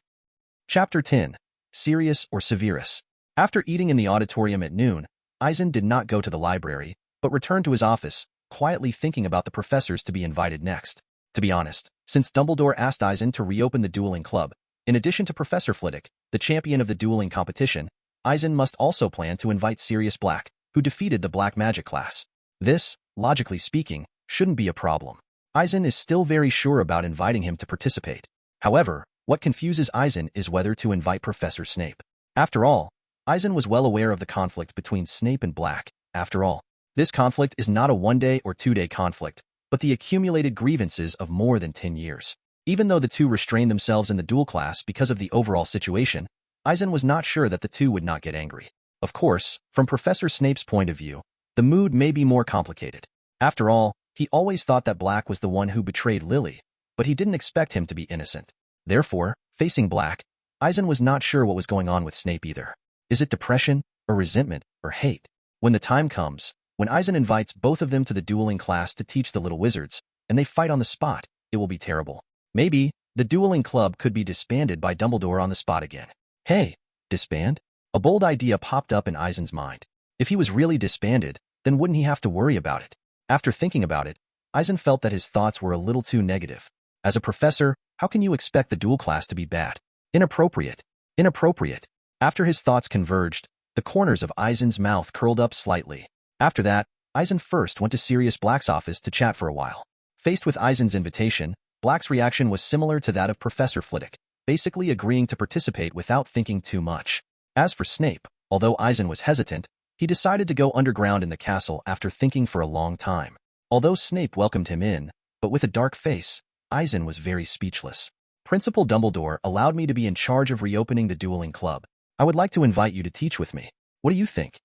Chapter 10. Sirius or Severus. After eating in the auditorium at noon, Eisen did not go to the library, but returned to his office, quietly thinking about the professors to be invited next. To be honest, since Dumbledore asked Eisen to reopen the dueling club, in addition to Professor Flitwick, the champion of the dueling competition, Eisen must also plan to invite Sirius Black, who defeated the black magic class. This, logically speaking, shouldn't be a problem. Eisen is still very sure about inviting him to participate. However, what confuses Eisen is whether to invite Professor Snape. After all, Eisen was well aware of the conflict between Snape and Black. After all, this conflict is not a 1-day or 2-day conflict, but the accumulated grievances of more than 10 years. Even though the two restrained themselves in the duel class because of the overall situation, Eisen was not sure that the two would not get angry. Of course, from Professor Snape's point of view, the mood may be more complicated. After all, he always thought that Black was the one who betrayed Lily, but he didn't expect him to be innocent. Therefore, facing Black, Eisen was not sure what was going on with Snape either. Is it depression, or resentment, or hate? When the time comes, when Eisen invites both of them to the dueling class to teach the little wizards, and they fight on the spot, it will be terrible. Maybe, the dueling club could be disbanded by Dumbledore on the spot again. Hey, disband? A bold idea popped up in Eisen's mind. If he was really disbanded, then wouldn't he have to worry about it? After thinking about it, Eisen felt that his thoughts were a little too negative. As a professor, how can you expect the duel class to be bad? Inappropriate. Inappropriate. After his thoughts converged, the corners of Eisen's mouth curled up slightly. After that, Eisen first went to Sirius Black's office to chat for a while. Faced with Eisen's invitation, Black's reaction was similar to that of Professor Flitwick, basically agreeing to participate without thinking too much. As for Snape, although Eisen was hesitant, he decided to go underground in the castle after thinking for a long time. Although Snape welcomed him in, but with a dark face, Eisen was very speechless. Principal Dumbledore allowed me to be in charge of reopening the dueling club. I would like to invite you to teach with me. What do you think?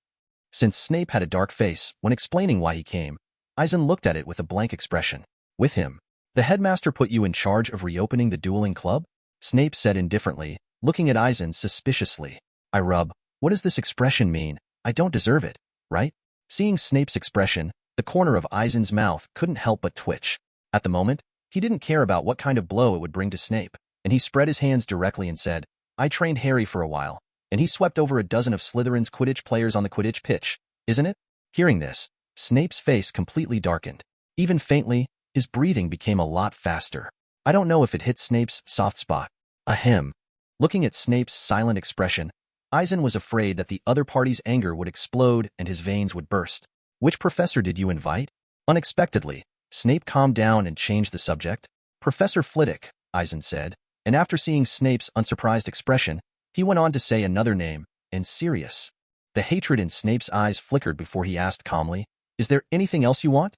Since Snape had a dark face when explaining why he came, Eisen looked at it with a blank expression. With him, the headmaster put you in charge of reopening the dueling club? Snape said indifferently, looking at Eisen suspiciously. What does this expression mean? I don't deserve it, right? Seeing Snape's expression, the corner of Eisen's mouth couldn't help but twitch. At the moment, he didn't care about what kind of blow it would bring to Snape, and he spread his hands directly and said, I trained Harry for a while, and he swept over a dozen of Slytherin's Quidditch players on the Quidditch pitch, isn't it? Hearing this, Snape's face completely darkened. Even faintly, his breathing became a lot faster. I don't know if it hit Snape's soft spot. Ahem. Looking at Snape's silent expression, Eisen was afraid that the other party's anger would explode and his veins would burst. Which professor did you invite? Unexpectedly, Snape calmed down and changed the subject. Professor Flitwick, Eisen said, and after seeing Snape's unsurprised expression, he went on to say another name, and Sirius. The hatred in Snape's eyes flickered before he asked calmly, Is there anything else you want?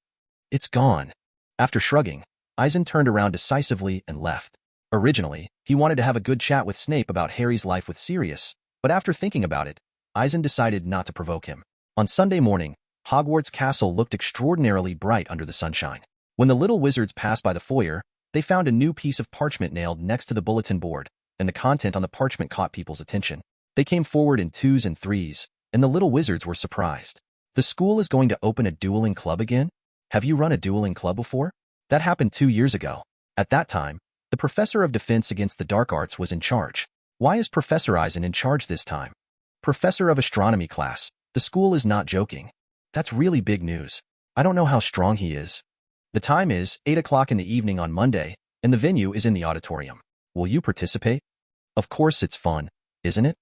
It's gone. After shrugging, Eisen turned around decisively and left. Originally, he wanted to have a good chat with Snape about Harry's life with Sirius, but after thinking about it, Eisen decided not to provoke him. On Sunday morning, Hogwarts Castle looked extraordinarily bright under the sunshine. When the little wizards passed by the foyer, they found a new piece of parchment nailed next to the bulletin board, and the content on the parchment caught people's attention. They came forward in twos and threes, and the little wizards were surprised. The school is going to open a dueling club again? Have you run a dueling club before? That happened 2 years ago. At that time, the professor of defense against the dark arts was in charge. Why is Professor Eisen in charge this time? Professor of astronomy class, the school is not joking. That's really big news. I don't know how strong he is. The time is 8 o'clock in the evening on Monday, and the venue is in the auditorium. Will you participate? Of course it's fun, isn't it?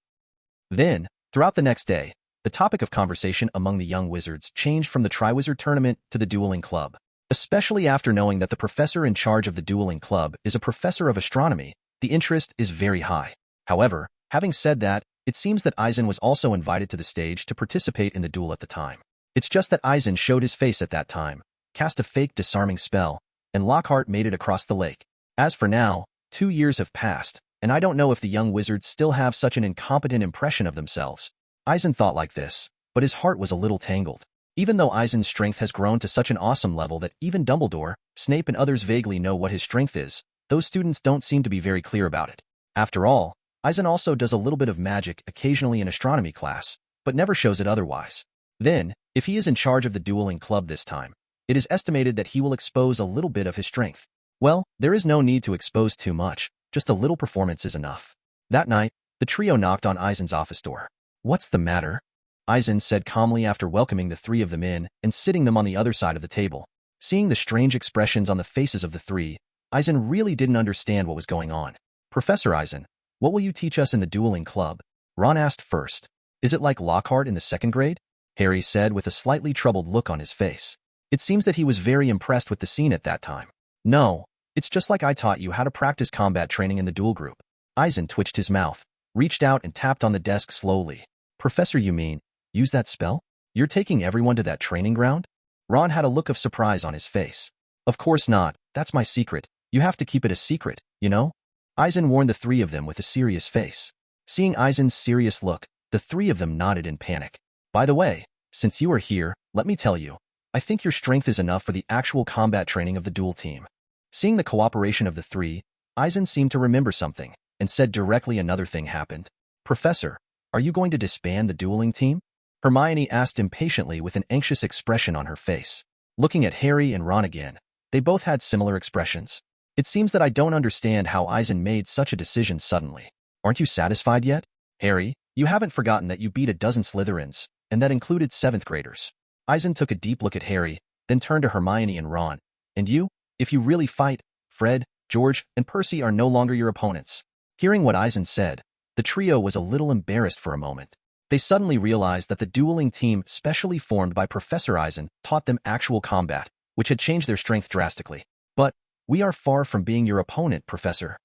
Then, throughout the next day, the topic of conversation among the young wizards changed from the Triwizard Tournament to the dueling club. Especially after knowing that the professor in charge of the dueling club is a professor of astronomy, the interest is very high. However, having said that, it seems that Eisen was also invited to the stage to participate in the duel at the time. It's just that Eisen showed his face at that time, cast a fake disarming spell, and Lockhart made it across the lake. As for now, 2 years have passed, and I don't know if the young wizards still have such an incompetent impression of themselves. Eisen thought like this, but his heart was a little tangled. Even though Eisen's strength has grown to such an awesome level that even Dumbledore, Snape and others vaguely know what his strength is, those students don't seem to be very clear about it. After all, Eisen also does a little bit of magic occasionally in astronomy class, but never shows it otherwise. Then, if he is in charge of the dueling club this time, it is estimated that he will expose a little bit of his strength. Well, there is no need to expose too much, just a little performance is enough. That night, the trio knocked on Eisen's office door. What's the matter? Eisen said calmly after welcoming the three of them in and sitting them on the other side of the table. Seeing the strange expressions on the faces of the three, Eisen really didn't understand what was going on. Professor Eisen, what will you teach us in the dueling club? Ron asked first. Is it like Lockhart in the 2nd grade? Harry said with a slightly troubled look on his face. It seems that he was very impressed with the scene at that time. No, it's just like I taught you how to practice combat training in the duel group. Eisen twitched his mouth, reached out and tapped on the desk slowly. Professor, you mean, use that spell? You're taking everyone to that training ground? Ron had a look of surprise on his face. Of course not, that's my secret. You have to keep it a secret, you know? Eisen warned the three of them with a serious face. Seeing Eisen's serious look, The three of them nodded in panic. By the way, since you are here, let me tell you, I think your strength is enough for the actual combat training of the duel team. Seeing the cooperation of the three, Eisen seemed to remember something, and said directly another thing happened. Professor, are you going to disband the dueling team? Hermione asked impatiently with an anxious expression on her face. Looking at Harry and Ron again, they both had similar expressions. It seems that I don't understand how Eisen made such a decision suddenly. Aren't you satisfied yet? Harry, you haven't forgotten that you beat a dozen Slytherins, and that included 7th graders. Eisen took a deep look at Harry, then turned to Hermione and Ron. And you? If you really fight, Fred, George, and Percy are no longer your opponents. Hearing what Eisen said, the trio was a little embarrassed for a moment. They suddenly realized that the dueling team specially formed by Professor Eisen taught them actual combat, which had changed their strength drastically. But, we are far from being your opponent, Professor.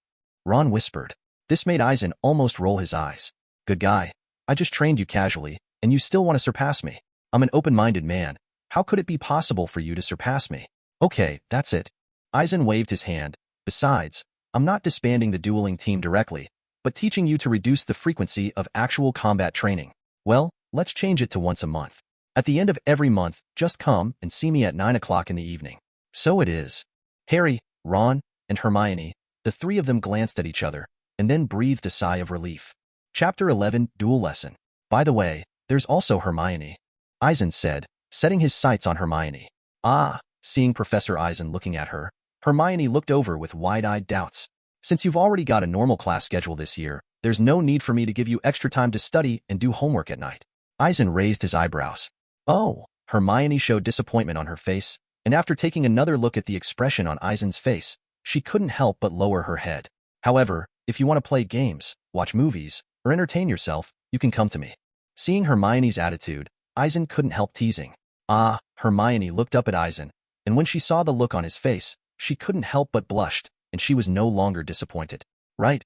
Ron whispered. This made Eisen almost roll his eyes. Good guy. I just trained you casually, and you still want to surpass me. I'm an open-minded man. How could it be possible for you to surpass me? Okay, that's it. Eisen waved his hand. Besides, I'm not disbanding the dueling team directly, but teaching you to reduce the frequency of actual combat training. Well, let's change it to once a month. At the end of every month, just come and see me at 9 o'clock in the evening. So it is. Harry, Ron, and Hermione, the three of them glanced at each other, and then breathed a sigh of relief. Chapter 11, Duel Lesson. By the way, there's also Hermione. Eisen said, setting his sights on Hermione. Ah, seeing Professor Eisen looking at her, Hermione looked over with wide-eyed doubts. Since you've already got a normal class schedule this year, there's no need for me to give you extra time to study and do homework at night. Eisen raised his eyebrows. Oh, Hermione showed disappointment on her face, and after taking another look at the expression on Eisen's face, she couldn't help but lower her head. However, if you want to play games, watch movies, or entertain yourself, you can come to me. Seeing Hermione's attitude, Eisen couldn't help teasing. Ah, Hermione looked up at Eisen, and when she saw the look on his face, she couldn't help but blushed, and she was no longer disappointed. Right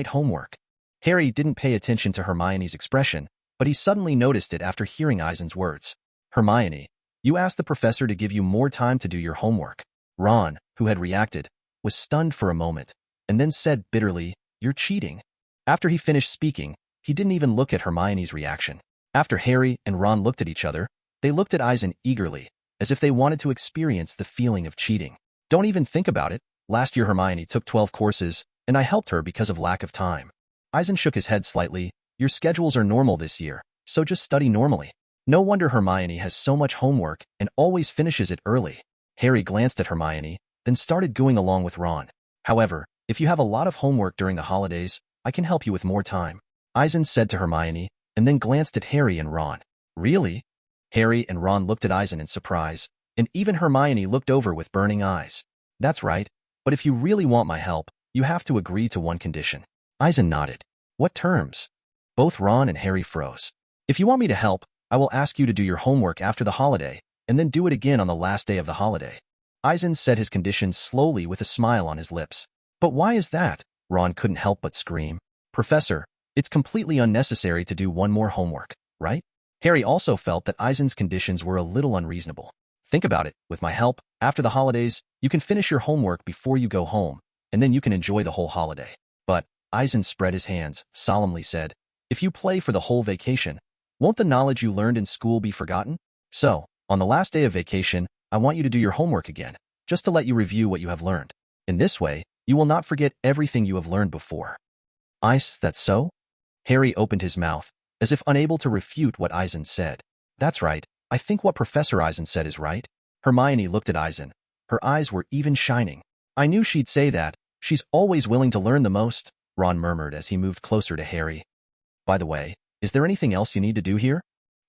homework. Harry didn't pay attention to Hermione's expression, but he suddenly noticed it after hearing Eisen's words. Hermione, you asked the professor to give you more time to do your homework. Ron, who had reacted, was stunned for a moment, and then said bitterly, You're cheating. After he finished speaking, he didn't even look at Hermione's reaction. After Harry and Ron looked at each other, they looked at Eisen eagerly, as if they wanted to experience the feeling of cheating. Don't even think about it. Last year Hermione took 12 courses, and I helped her because of lack of time. Eisen shook his head slightly. Your schedules are normal this year, so just study normally. No wonder Hermione has so much homework and always finishes it early. Harry glanced at Hermione, then started going along with Ron. However, if you have a lot of homework during the holidays, I can help you with more time. Eisen said to Hermione, and then glanced at Harry and Ron. Really? Harry and Ron looked at Eisen in surprise, and even Hermione looked over with burning eyes. That's right, but if you really want my help, you have to agree to one condition. Eisen nodded. What terms? Both Ron and Harry froze. If you want me to help, I will ask you to do your homework after the holiday, and then do it again on the last day of the holiday. Eisen said his conditions slowly with a smile on his lips. But why is that? Ron couldn't help but scream. Professor, it's completely unnecessary to do one more homework, right? Harry also felt that Eisen's conditions were a little unreasonable. Think about it, with my help, after the holidays, you can finish your homework before you go home, and then you can enjoy the whole holiday. But, Eisen spread his hands, solemnly said, if you play for the whole vacation, won't the knowledge you learned in school be forgotten? So, on the last day of vacation, I want you to do your homework again, just to let you review what you have learned. In this way, you will not forget everything you have learned before. That's so? Harry opened his mouth, as if unable to refute what Eisen said. That's right, I think what Professor Eisen said is right. Hermione looked at Eisen. Her eyes were even shining. I knew she'd say that. She's always willing to learn the most, Ron murmured as he moved closer to Harry. By the way, is there anything else you need to do here?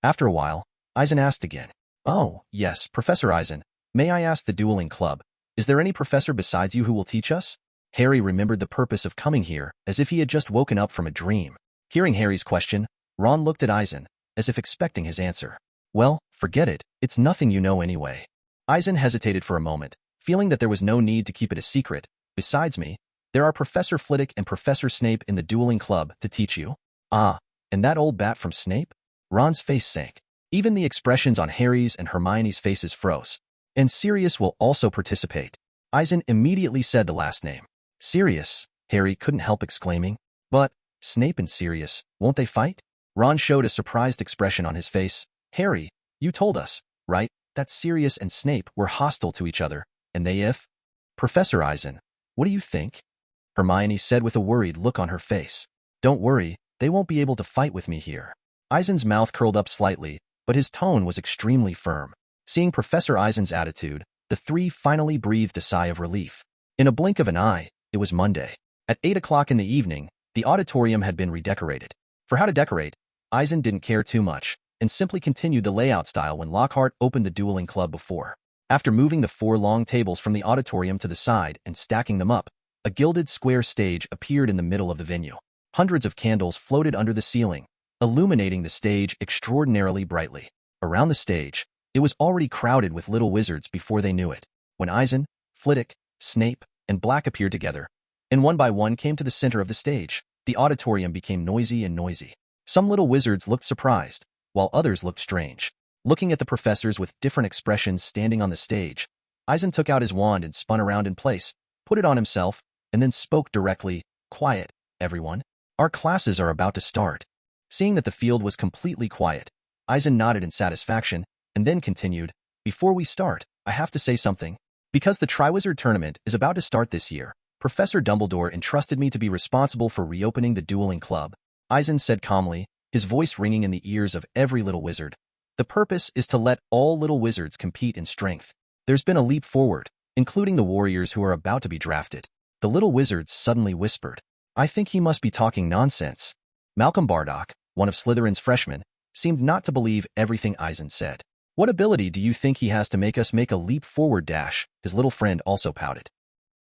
After a while, Eisen asked again. Oh, yes, Professor Eisen. May I ask the dueling club, is there any professor besides you who will teach us? Harry remembered the purpose of coming here, as if he had just woken up from a dream. Hearing Harry's question, Ron looked at Eisen, as if expecting his answer. Well, forget it, it's nothing you know anyway. Eisen hesitated for a moment, feeling that there was no need to keep it a secret. Besides me, there are Professor Flitwick and Professor Snape in the dueling club to teach you. Ah, and that old bat from Snape? Ron's face sank. Even the expressions on Harry's and Hermione's faces froze. And Sirius will also participate. Eisen immediately said the last name. Sirius, Harry couldn't help exclaiming. But, Snape and Sirius, won't they fight? Ron showed a surprised expression on his face. Harry, you told us, right, that Sirius and Snape were hostile to each other, and they. Professor Eisen, what do you think? Hermione said with a worried look on her face. Don't worry, they won't be able to fight with me here. Eisen's mouth curled up slightly, but his tone was extremely firm. Seeing Professor Eisen's attitude, the three finally breathed a sigh of relief. In a blink of an eye, it was Monday. At 8 o'clock in the evening, the auditorium had been redecorated. For how to decorate, Eisen didn't care too much, and simply continued the layout style when Lockhart opened the dueling club before. After moving the 4 long tables from the auditorium to the side and stacking them up, a gilded square stage appeared in the middle of the venue. Hundreds of candles floated under the ceiling, illuminating the stage extraordinarily brightly. Around the stage, it was already crowded with little wizards before they knew it. When Eisen, Flitwick, Snape, and Black appeared together, and one by one came to the center of the stage, the auditorium became noisy and noisy. Some little wizards looked surprised, while others looked strange. Looking at the professors with different expressions standing on the stage, Eisen took out his wand and spun around in place, put it on himself, and then spoke directly, Quiet, everyone. Our classes are about to start. Seeing that the field was completely quiet, Eisen nodded in satisfaction, and then continued, Before we start, I have to say something. Because the Triwizard Tournament is about to start this year, Professor Dumbledore entrusted me to be responsible for reopening the dueling club. Eisen said calmly, his voice ringing in the ears of every little wizard. The purpose is to let all little wizards compete in strength. There's been a leap forward, including the warriors who are about to be drafted. The little wizards suddenly whispered. I think he must be talking nonsense. Malcolm Bardock, one of Slytherin's freshmen, seemed not to believe everything Eisen said. What ability do you think he has to make us make a leap forward dash? His little friend also pouted.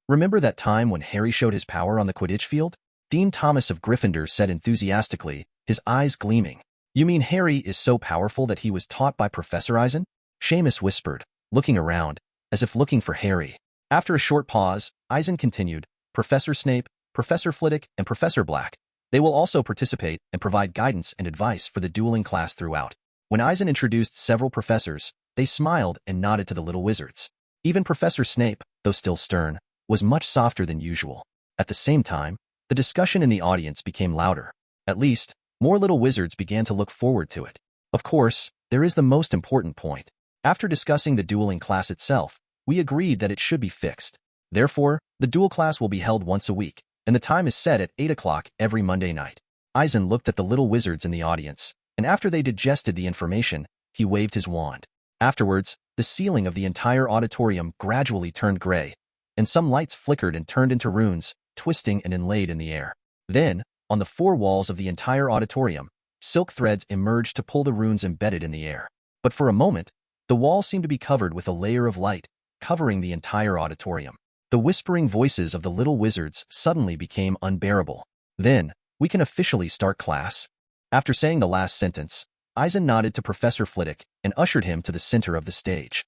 Remember that time when Harry showed his power on the Quidditch field? Dean Thomas of Gryffindor said enthusiastically, his eyes gleaming. You mean Harry is so powerful that he was taught by Professor Eisen? Seamus whispered, looking around, as if looking for Harry. After a short pause, Eisen continued, Professor Snape, Professor Flitwick, and Professor Black. They will also participate and provide guidance and advice for the dueling class throughout. When Eisen introduced several professors, they smiled and nodded to the little wizards. Even Professor Snape, though still stern, was much softer than usual. At the same time, the discussion in the audience became louder. At least, more little wizards began to look forward to it. Of course, there is the most important point. After discussing the dueling class itself, we agreed that it should be fixed. Therefore, the duel class will be held once a week, and the time is set at 8 o'clock every Monday night. Eisen looked at the little wizards in the audience, and after they digested the information, he waved his wand. Afterwards, the ceiling of the entire auditorium gradually turned gray, and some lights flickered and turned into runes, twisting and inlaid in the air. Then, on the 4 walls of the entire auditorium, silk threads emerged to pull the runes embedded in the air. But for a moment, the wall seemed to be covered with a layer of light, covering the entire auditorium. The whispering voices of the little wizards suddenly became unbearable. Then, we can officially start class. After saying the last sentence, Eisen nodded to Professor Flitwick and ushered him to the center of the stage.